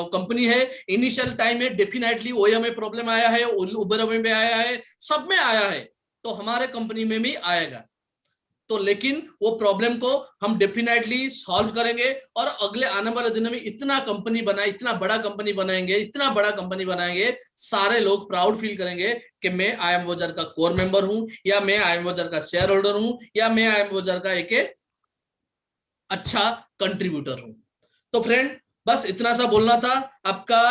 कंपनी है, इनिशियल टाइम में डेफिनेटली OEM में प्रॉब्लम आया है, उबर में आया है, सब में आया है, तो हमारे कंपनी में भी आएगा। तो लेकिन वो प्रॉब्लम को हम डेफिनेटली सॉल्व करेंगे, और अगले आने वाले दिनों में इतना बड़ा कंपनी बनाएंगे, सारे लोग प्राउड फील करेंगे कि मैं IIM बाजार का कोर मेंबर हूं, या मैं IIM बाजार का शेयर होल्डर हूं, या मैं IIM बाजार का एक अच्छा कंट्रीब्यूटर हूं। तो फ्रेंड, बस इतना सा बोलना था। आपका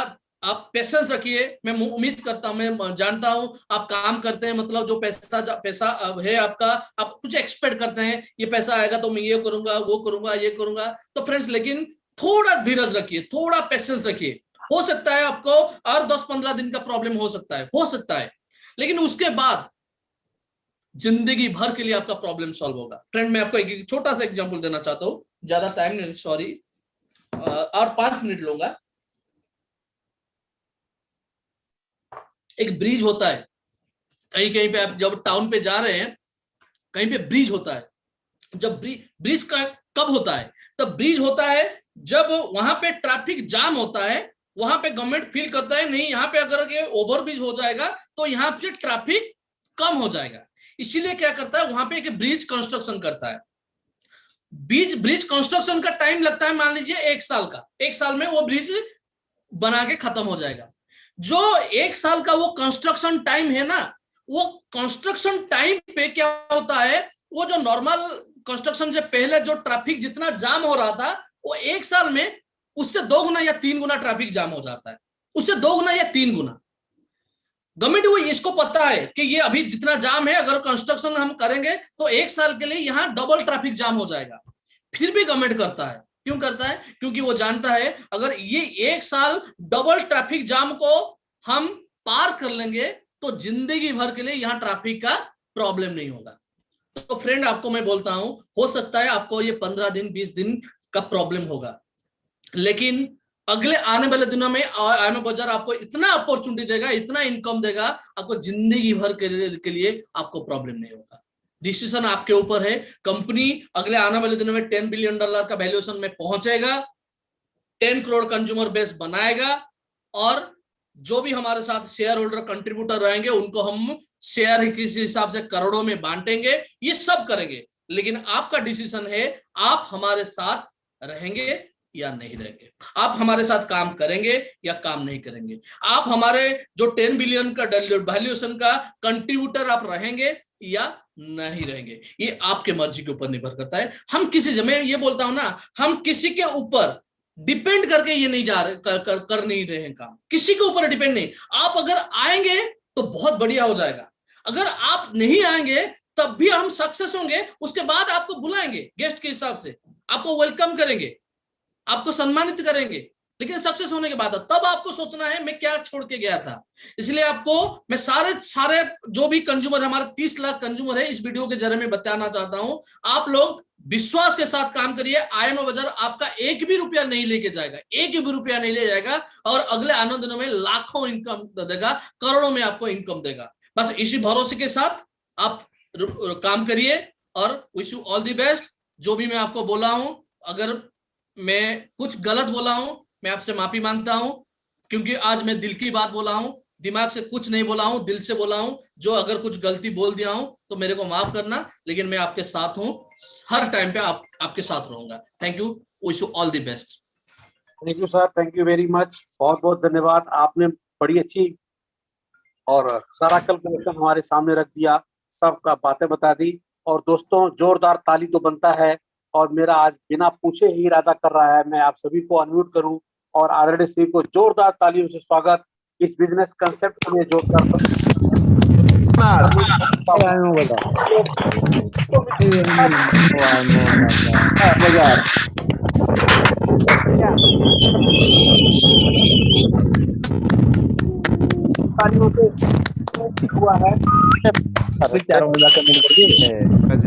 आप पेशेंस रखिए। मैं उम्मीद करता हूं, मैं जानता हूं आप काम करते हैं, मतलब जो पैसा है आपका, आप कुछ एक्सपेक्ट करते हैं ये पैसा आएगा तो मैं ये करूंगा, वो करूंगा, ये करूंगा। तो फ्रेंड्स, लेकिन थोड़ा धीरज रखिए, थोड़ा पेशेंस रखिए। हो सकता है आपको और 10-15 दिन का प्रॉब्लम हो सकता है, लेकिन उसके बाद जिंदगी भर के लिए आपका प्रॉब्लम सॉल्व होगा। फ्रेंड, मैं आपको एक छोटा सा एग्जांपल देना चाहता हूं, ज्यादा टाइम नहीं, सॉरी, और 5 मिनट लूंगा। एक ब्रिज होता है, कहीं कहीं पे आप जब टाउन पे जा रहे हैं, कहीं पे ब्रिज होता है। जब ब्रिज का कब होता है? तब ब्रिज होता है जब वहां पे ट्रैफिक जाम होता है। वहां पे गवर्नमेंट फील करता है नहीं, यहाँ पे अगर ये ओवर ब्रिज हो जाएगा तो यहाँ पे ट्रैफिक कम हो जाएगा, इसीलिए क्या करता है, वहां पे एक ब्रिज कंस्ट्रक्शन करता है। ब्रिज कंस्ट्रक्शन का टाइम लगता है, मान लीजिए 1 साल का। 1 साल में वो ब्रिज बना के खत्म हो जाएगा। जो 1 साल का वो कंस्ट्रक्शन टाइम है ना, वो कंस्ट्रक्शन टाइम पे क्या होता है, वो जो नॉर्मल कंस्ट्रक्शन से पहले जो ट्रैफिक जितना जाम हो रहा था, वो 1 साल में उससे 2 गुना या 3 गुना ट्रैफिक जाम हो जाता है। उससे 2 गुना या 3 गुना। गवर्नमेंट को इसको पता है कि ये अभी जितना जाम है, अगर कंस्ट्रक्शन हम करेंगे तो 1 साल के लिए यहाँ डबल ट्रैफिक जाम हो जाएगा। फिर भी गवर्नमेंट करता है। क्यों करता है? क्योंकि वो जानता है अगर ये 1 साल डबल ट्रैफिक जाम को हम पार कर लेंगे तो जिंदगी भर के लिए यहाँ ट्रैफिक का प्रॉब्लम नहीं होगा। तो फ्रेंड, आपको मैं बोलता हूं, हो सकता है आपको ये 15 दिन 20 दिन का प्रॉब्लम होगा, लेकिन अगले आने वाले दिनों में IIM बाजार आपको इतना अपॉर्चुनिटी देगा, इतना इनकम देगा, आपको जिंदगी भर के लिए आपको प्रॉब्लम नहीं होगा। डिसीजन आपके ऊपर है। कंपनी अगले आने वाले दिनों में $10 बिलियन का वैल्यूएशन में पहुंचेगा, 10 करोड़ कंज्यूमर बेस बनाएगा, और जो भी हमारे साथ शेयर होल्डर कंट्रीब्यूटर रहेंगे उनको हम शेयर किसी हिसाब से करोड़ों में बांटेंगे। ये सब करेंगे, लेकिन आपका डिसीजन है, आप हमारे साथ रहेंगे या नहीं रहेंगे, आप हमारे साथ काम करेंगे या काम नहीं करेंगे, आप हमारे जो 10 बिलियन का वैल्यूएशन का कंट्रीब्यूटर आप रहेंगे या नहीं रहेंगे। ये आपके मर्जी के ऊपर निर्भर करता है। हम किसी, मैं ये बोलता हूं ना, हम किसी के ऊपर डिपेंड करके ये नहीं जा रहे, कर नहीं रहे हैं काम, किसी के ऊपर डिपेंड नहीं। आप अगर आएंगे तो बहुत बढ़िया हो जाएगा, अगर आप नहीं आएंगे तब भी हम सक्सेस होंगे। उसके बाद आपको बुलाएंगे गेस्ट के हिसाब से, आपको वेलकम करेंगे, आपको सम्मानित करेंगे, लेकिन सक्सेस होने के बाद तब आपको सोचना है मैं क्या छोड़ के गया था। इसलिए आपको मैं सारे जो भी कंज्यूमर, हमारे 30 लाख कंज्यूमर है, इस वीडियो के जरिए में बताना चाहता हूं, आप लोग विश्वास के साथ काम करिए। IIM बाजार आपका 1 भी रुपया नहीं लेके जाएगा, 1 भी रुपया नहीं ले जाएगा, और अगले आने दिनों में लाखों इनकम देगा, करोड़ों में आपको इनकम देगा। बस इसी भरोसे के साथ आप काम करिए, और wish you all the best. जो भी मैं आपको बोला हूं, अगर मैं कुछ गलत बोला हूं, मैं आपसे माफी मांगता हूं, क्योंकि आज मैं दिल की बात बोला हूं, दिमाग से कुछ नहीं बोला हूं, दिल से बोला हूं। जो अगर कुछ गलती बोल दिया हूं तो मेरे को माफ करना, लेकिन मैं आपके साथ हूं, हर टाइम पे आपके साथ रहूंगा। Thank you, wish you all the best. Thank you sir, thank you very much, बहुत बहुत धन्यवाद। आपने बड़ी अच्छी और सारा कैलकुलेशन हमारे सामने रख दिया, सबका बातें बता दी। और दोस्तों, जोरदार ताली तो बनता है, और मेरा आज बिना पूछे ही इरादा कर रहा है मैं आप सभी को अनम्यूट करूं और आदरणीय श्री को जोरदार तालियों से स्वागत। इस बिजनेस कंसेप्ट के लिए जोरदार तालियों से हुआ है।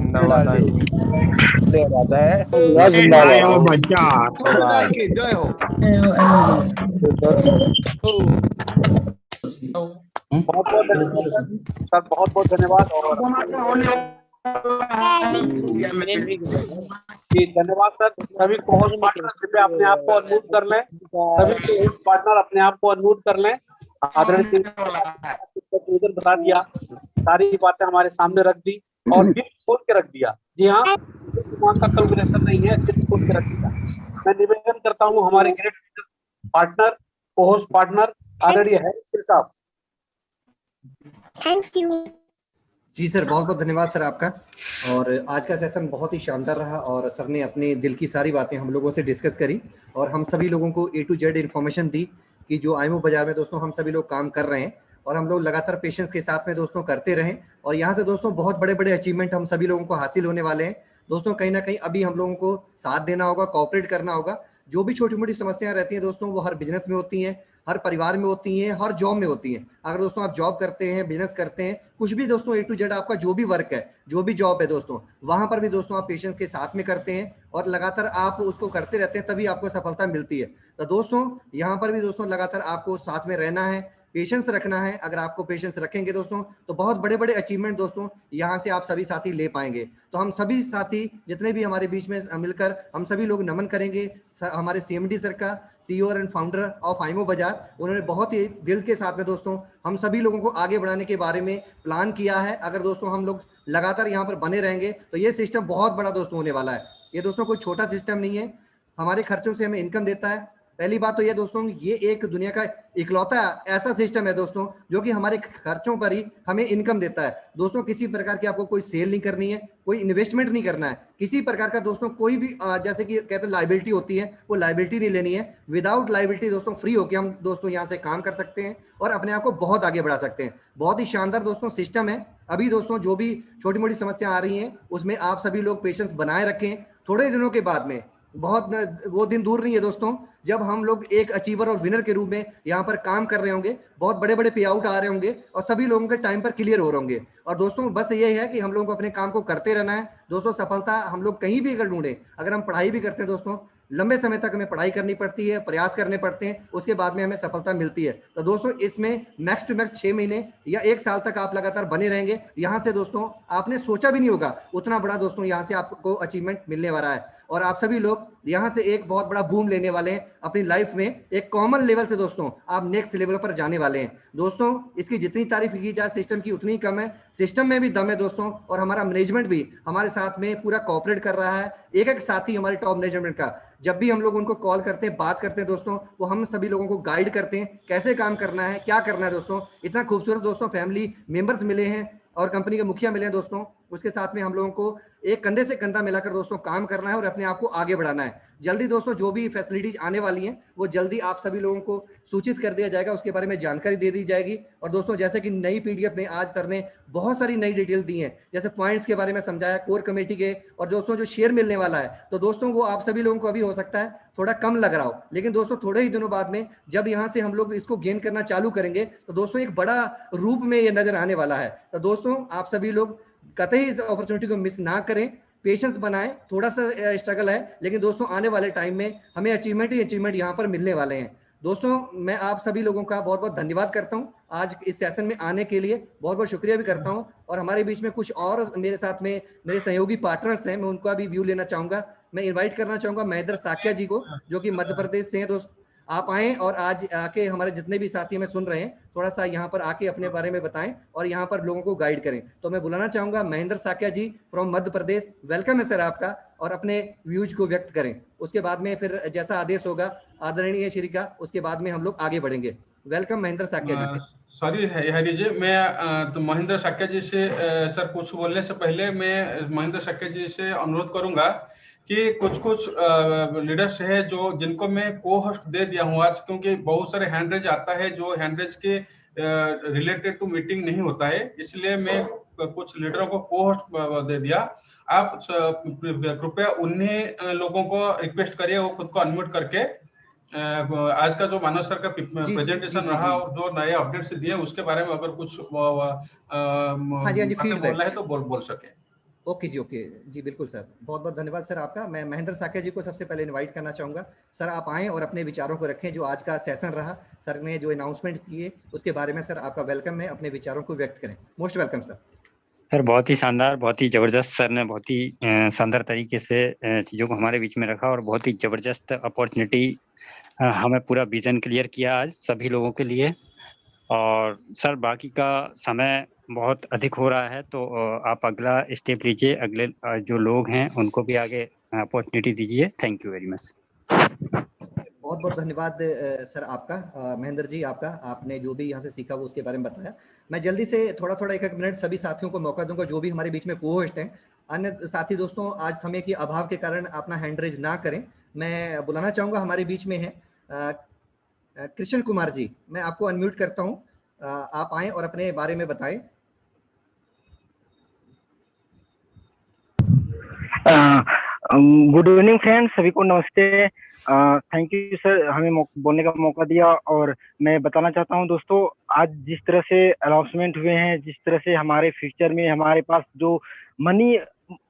जिंदाबाद बहुत बहुत धन्यवाद सर, बहुत बहुत धन्यवाद। और धन्यवाद सर। सभी को होस्ट पार्टनर कृपया अपने आप को अनम्यूट कर लें, सभी को होस्ट पार्टनर अपने आप को अनम्यूट कर लें। आदरणीय बता दिया, सारी बातें हमारे सामने रख दी और दिल खोल के रख दिया। जी हाँ, दिमाग का कैलकुलेशन नहीं है, दिल खोल के रख दिया। मैं निवेदन करता हूँ हमारे ग्रेट पार्टनर, को होस्ट पार्टनर आदरणीय है साहब। थैंक यू जी सर, बहुत बहुत धन्यवाद सर आपका। और आज का सेशन बहुत ही शानदार रहा, और सर ने अपने दिल की सारी बातें हम लोगों से डिस्कस करी, और हम सभी लोगों को A to Z इन्फॉर्मेशन दी कि जो आईएमओ बाजार में दोस्तों हम सभी लोग काम कर रहे हैं और हम लोग लगातार पेशेंस के साथ में दोस्तों करते रहें और यहाँ से दोस्तों बहुत बड़े बड़े अचीवमेंट हम सभी लोगों को हासिल होने वाले हैं। दोस्तों कहीं ना कहीं अभी हम लोगों को साथ देना होगा, कोऑपरेट करना होगा। जो भी छोटी मोटी समस्याएं रहती हैं दोस्तों वो हर बिजनेस में होती हैं, हर परिवार में होती हैं, हर जॉब में होती हैं। अगर दोस्तों आप जॉब करते हैं, बिजनेस करते हैं, कुछ भी दोस्तों A to Z आपका जो भी वर्क है, जो भी जॉब है दोस्तों, वहां पर भी दोस्तों आप पेशेंस के साथ में करते हैं और लगातार आप उसको करते रहते हैं, तभी आपको सफलता मिलती है। तो दोस्तों यहाँ पर भी दोस्तों लगातार आपको साथ में रहना है, पेशेंस रखना है। अगर आपको पेशेंस रखेंगे दोस्तों तो बहुत बड़े बड़े अचीवमेंट दोस्तों यहाँ से आप सभी साथी ले पाएंगे। तो हम सभी साथी जितने भी हमारे बीच में मिलकर हम सभी लोग नमन करेंगे हमारे CMD सर का, CEO and founder of IMO बाजार। उन्होंने बहुत ही दिल के साथ में दोस्तों हम सभी लोगों को आगे बढ़ाने के बारे में प्लान किया है। अगर दोस्तों हम लोग लगातार यहाँ पर बने रहेंगे तो ये सिस्टम बहुत बड़ा दोस्तों होने वाला है। ये दोस्तों कोई छोटा सिस्टम नहीं है, हमारे खर्चों से हमें इनकम देता है। पहली बात तो ये दोस्तों, ये एक दुनिया का इकलौता ऐसा सिस्टम है दोस्तों जो कि हमारे खर्चों पर ही हमें इनकम देता है। दोस्तों किसी प्रकार की आपको कोई सेल नहीं करनी है, कोई इन्वेस्टमेंट नहीं करना है, किसी प्रकार का दोस्तों कोई भी जैसे कि कहते हैं लायबिलिटी होती है, वो लायबिलिटी नहीं लेनी है। विदाउट लायबिलिटी दोस्तों फ्री होकर हम दोस्तों यहाँ से काम कर सकते हैं और अपने आप को बहुत आगे बढ़ा सकते हैं। बहुत ही शानदार दोस्तों सिस्टम है। अभी दोस्तों जो भी छोटी मोटी समस्या आ रही है उसमें आप सभी लोग पेशेंस बनाए रखें। थोड़े दिनों के बाद में बहुत वो दिन दूर नहीं है दोस्तों जब हम लोग एक अचीवर और विनर के रूप में यहाँ पर काम कर रहे होंगे, बहुत बड़े बड़े पे आउट आ रहे होंगे और सभी लोगों के टाइम पर क्लियर हो रहे होंगे। और दोस्तों बस ये है कि हम लोगों को अपने काम को करते रहना है दोस्तों। सफलता हम लोग कहीं भी अगर ढूंढें, अगर हम पढ़ाई भी करते हैं दोस्तों, लंबे समय तक हमें पढ़ाई करनी पड़ती है, प्रयास करने पड़ते हैं, उसके बाद में हमें सफलता मिलती है। तो दोस्तों इसमें मैक्स टू मैक्स 6 महीने या 1 साल तक आप लगातार बने रहेंगे। यहाँ से दोस्तों आपने सोचा भी नहीं होगा उतना बड़ा दोस्तों यहाँ से आपको अचीवमेंट मिलने वाला है और आप सभी लोग यहाँ से एक बहुत बड़ा बूम लेने वाले हैं अपनी लाइफ में। एक कॉमन लेवल से दोस्तों आप नेक्स्ट लेवल पर जाने वाले हैं। दोस्तों इसकी जितनी तारीफ की जाए सिस्टम की उतनी कम है। सिस्टम में भी दम है दोस्तों और हमारा मैनेजमेंट भी हमारे साथ में पूरा कोऑपरेट कर रहा है। एक एक साथी हमारे टॉप मैनेजमेंट का, जब भी हम लोग उनको कॉल करते हैं, बात करते हैं दोस्तों, वो हम सभी लोगों को गाइड करते हैं कैसे काम करना है, क्या करना है दोस्तों। इतना खूबसूरत दोस्तों फैमिली मेंबर्स मिले हैं और कंपनी के मुखिया मिले हैं दोस्तों। उसके साथ में हम लोगों को एक कंधे से कंधा मिलाकर दोस्तों काम करना है और अपने आप को आगे बढ़ाना है। जल्दी दोस्तों जो भी फैसिलिटीज आने वाली हैं वो जल्दी आप सभी लोगों को सूचित कर दिया जाएगा, उसके बारे में जानकारी दे दी जाएगी। और दोस्तों जैसे कि नई PDF में आज सर ने बहुत सारी नई डिटेल दी हैं, जैसे पॉइंट्स के बारे में समझाया, कोर कमेटी के, और दोस्तों जो शेयर मिलने वाला है तो दोस्तों वो आप सभी लोगों को अभी हो सकता है थोड़ा कम लग रहा हो, लेकिन दोस्तों थोड़े ही दिनों बाद में जब यहाँ से हम लोग इसको गेन करना चालू करेंगे तो दोस्तों एक बड़ा रूप में ये नजर आने वाला है। तो दोस्तों आप सभी लोग कतई इस अपॉर्चुनिटी को मिस ना करें, पेशेंस बनाएं। थोड़ा सा स्ट्रगल है लेकिन दोस्तों आने वाले टाइम में हमें अचीवमेंट ही अचीवमेंट यहाँ पर मिलने वाले हैं। दोस्तों मैं आप सभी लोगों का बहुत बहुत धन्यवाद करता हूँ आज इस सेशन में आने के लिए, बहुत बहुत शुक्रिया भी करता हूँ। और हमारे बीच में कुछ और मेरे साथ में मेरे सहयोगी पार्टनर्स हैं, मैं उनका भी व्यू लेना चाहूंगा। मैं इन्वाइट करना चाहूंगा महेंद्र साकिया जी को, जो कि मध्य प्रदेश से हैं। दोस्त आप आए और आज आके हमारे जितने भी साथी हमें सुन रहे हैं थोड़ा सा यहाँ पर आके अपने बारे में बताएं और यहाँ पर लोगों को गाइड करें। तो मैं बुलाना चाहूंगा महेंद्र साकिया जी फ्रॉम मध्य प्रदेश। वेलकम है सर आपका, और अपने व्यूज को व्यक्त करें। उसके बाद में फिर जैसा आदेश होगा आदरणीय श्री का, उसके बाद में हम लोग आगे बढ़ेंगे। वेलकम महेंद्र साकिया जी। सॉरी हरी जी, मैं तो महेंद्र साकिया जी से सर कुछ बोलने से पहले मैं महेंद्र साकिया जी से अनुरोध करूंगा कि कुछ लीडर्स है जो जिनको मैं को होस्ट दे दिया हूँ आज, क्योंकि बहुत सारे हैंड रेज आता है जो हैंड रेज के रिलेटेड टू मीटिंग नहीं होता है, इसलिए मैं कुछ लीडरों को को होस्ट दे दिया। आप कृपया उन्हीं लोगों को रिक्वेस्ट करिए वो खुद को अनम्यूट करके आज का जो मानव सर का प्रेजेंटेशन रहा और जो नए अपडेट्स दिए उसके बारे में अगर कुछ बोलना है तो बोल सके। ओके जी, ओके जी, बिल्कुल सर। बहुत बहुत धन्यवाद सर आपका। मैं महेंद्र साकिया जी को सबसे पहले इनवाइट करना चाहूंगा। सर आप आएँ और अपने विचारों को रखें। जो आज का सेशन रहा, सर ने जो अनाउंसमेंट किए उसके बारे में सर आपका वेलकम है, अपने विचारों को व्यक्त करें। Most welcome sir. सर बहुत ही शानदार, बहुत ही जबरदस्त। सर ने बहुत ही शानदार तरीके से चीज़ों को हमारे बीच में रखा और बहुत ही जबरदस्त अपॉर्चुनिटी हमें पूरा विजन क्लियर किया आज सभी लोगों के लिए। और सर बाकी का समय बहुत अधिक हो रहा है तो आप अगला स्टेप लीजिए, अगले जो लोग हैं उनको भी आगे अपॉर्चुनिटी दीजिए। Thank you very much. बहुत बहुत धन्यवाद सर आपका, महेंद्र जी आपका। आपने जो भी यहाँ से सीखा वो उसके बारे में बताया। मैं जल्दी से थोड़ा एक मिनट सभी साथियों को मौका दूंगा जो भी हमारे बीच में को होस्ट हैं। अन्य साथी दोस्तों आज समय के अभाव के कारण अपना हैंड रेज ना करें। मैं बुलाना चाहूंगा, हमारे बीच में है कृष्ण कुमार जी, मैं आपको अनम्यूट करता हूं, आप आए और अपने बारे में बताएं। गुड इवनिंग फ्रेंड्स, सभी को नमस्ते। थैंक यू सर, हमें बोलने का मौका दिया। और मैं बताना चाहता हूं दोस्तों, आज जिस तरह से अनाउंसमेंट हुए हैं, जिस तरह से हमारे फ्यूचर में हमारे पास जो मनी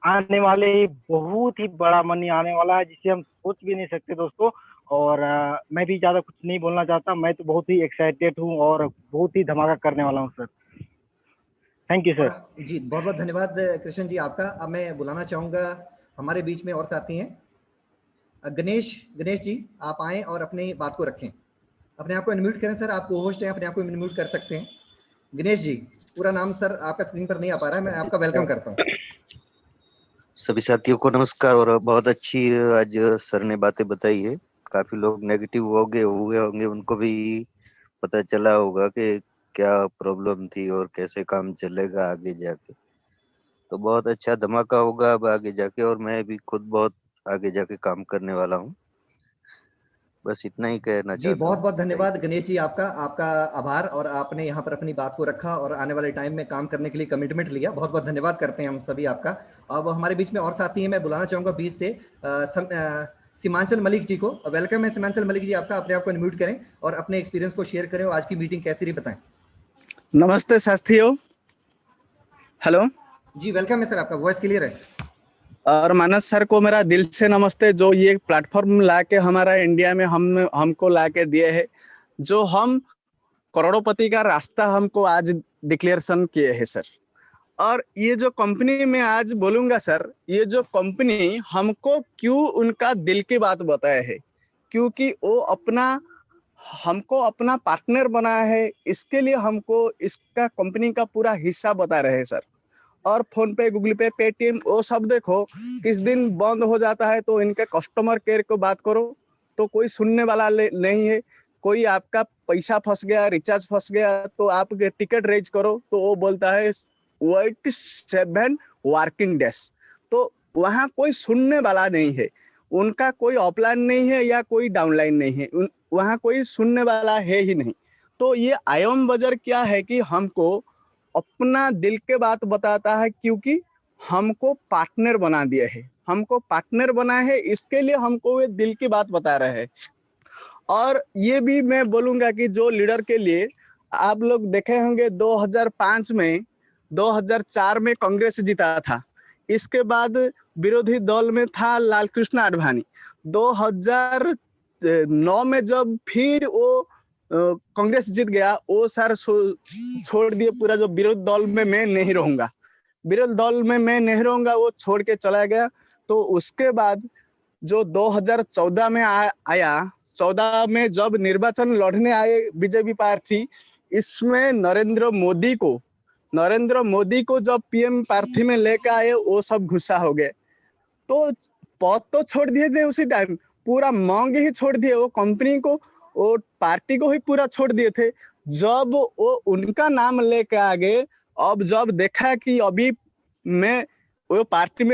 आने वाले, बहुत ही बड़ा मनी आने वाला है जिसे हम सोच भी नहीं सकते दोस्तों। और मैं भी ज़्यादा कुछ नहीं बोलना चाहता, मैं तो बहुत ही एक्साइटेड हूँ और बहुत ही धमाका करने वाला हूँ सर। Thank you sir. जी बहुत बहुत धन्यवाद कृष्ण जी आपका। अब मैं बुलाना चाहूँगा हमारे बीच में और साथी हैं, गणेश जी, आप आए और अपनी बात को रखें। अपने आप को अनम्यूट करें सर, आप होस्ट हैं, अपने आप को अनम्यूट कर सकते हैं। गणेश जी, पूरा नाम सर आपका स्क्रीन पर नहीं आ पा रहा है, मैं आपका वेलकम करता हूँ। सभी साथियों को नमस्कार। और बहुत अच्छी आज सर ने बातें बताई है। काफी लोग नेगेटिव हुए होंगे, उनको भी पता चला होगा कि क्या प्रॉब्लम थी और कैसे काम चलेगा आगे जाके। तो बहुत अच्छा धमाका होगा अब आगे जाके, और मैं भी खुद बहुत आगे जाके काम करने वाला हूँ। बस इतना ही कहना जी चाहता बहुत हूँ। बहुत धन्यवाद गणेश जी आपका आभार, और आपने यहाँ पर अपनी बात को रखा और आने वाले टाइम में काम करने के लिए कमिटमेंट लिया। बहुत बहुत धन्यवाद करते हैं हम सभी आपका। अब हमारे बीच में और साथी हैं, मैं बुलाना चाहूँगा बीच से सीमांचल मलिक जी को। वेलकम है सीमांचल मलिक जी आपका, अपने आप को अनम्यूट करें और अपने एक्सपीरियंस को शेयर करें और आज की मीटिंग कैसी रही बताएं। नमस्ते साथियों। हेलो जी वेलकम है सर, आपका वॉइस क्लियर है। और मानस सर को मेरा दिल से नमस्ते, जो ये प्लेटफॉर्म लाके हमारा इंडिया में हमको लाके दिए है, जो हम करोड़पति का रास्ता हमको आज डिक्लेरेशन किए है सर। और ये जो कंपनी में आज बोलूंगा सर, ये जो कंपनी हमको क्यों उनका दिल की बात बताया है, क्योंकि वो हमको अपना पार्टनर बनाया है। इसके लिए हमको इसका कंपनी का पूरा हिस्सा बता रहे हैं सर। और फोन पे, गूगल पे, पेटीएम, वो सब देखो किस दिन बंद हो जाता है, तो इनके कस्टमर केयर को बात करो तो कोई सुनने वाला नहीं है। कोई आपका पैसा फंस गया, रिचार्ज फंस गया, तो आप टिकट रेज करो तो वो बोलता है वेट 7 वर्किंग डेज। तो वहाँ कोई सुनने वाला नहीं है, उनका कोई ऑफलाइन नहीं है या कोई डाउनलाइन नहीं है, वहाँ कोई सुनने वाला है ही नहीं। तो ये आयम बजर क्या है कि हमको अपना दिल के बात बताता है, क्योंकि हमको पार्टनर बना दिया है, हमको पार्टनर बना है, इसके लिए हमको वे दिल की बात बता रहे हैं। और ये भी मैं बोलूंगा कि जो लीडर के लिए आप लोग देखे होंगे 2005 में, 2004 में कांग्रेस जीता था, इसके बाद विरोधी दल में था लाल कृष्ण आडवाणी। 2009 में जब फिर वो कांग्रेस जीत गया, वो सर छोड़ दिए पूरा, जो विरोधी दल में मैं नहीं रहूंगा, विरोधी दल में मैं नहीं रहूंगा, वो छोड़ के चला गया। तो उसके बाद जो 2014 में आया, 14 में जब निर्वाचन लड़ने आए बीजेपी प्रार्थी, इसमें नरेंद्र मोदी को जब पीएम प्रार्थी में लेकर आए, वो सब गुस्सा हो गए। तो पद तो छोड़ दिए थे उसी टाइम, पूरा मांग ही छोड़ दिए, वो कंपनी को, वो पार्टी को ही पूरा छोड़ दिए थे। जब वो उनका नाम लेके आ गए, अब जब देखा कि अभी मैं वो पार्टी में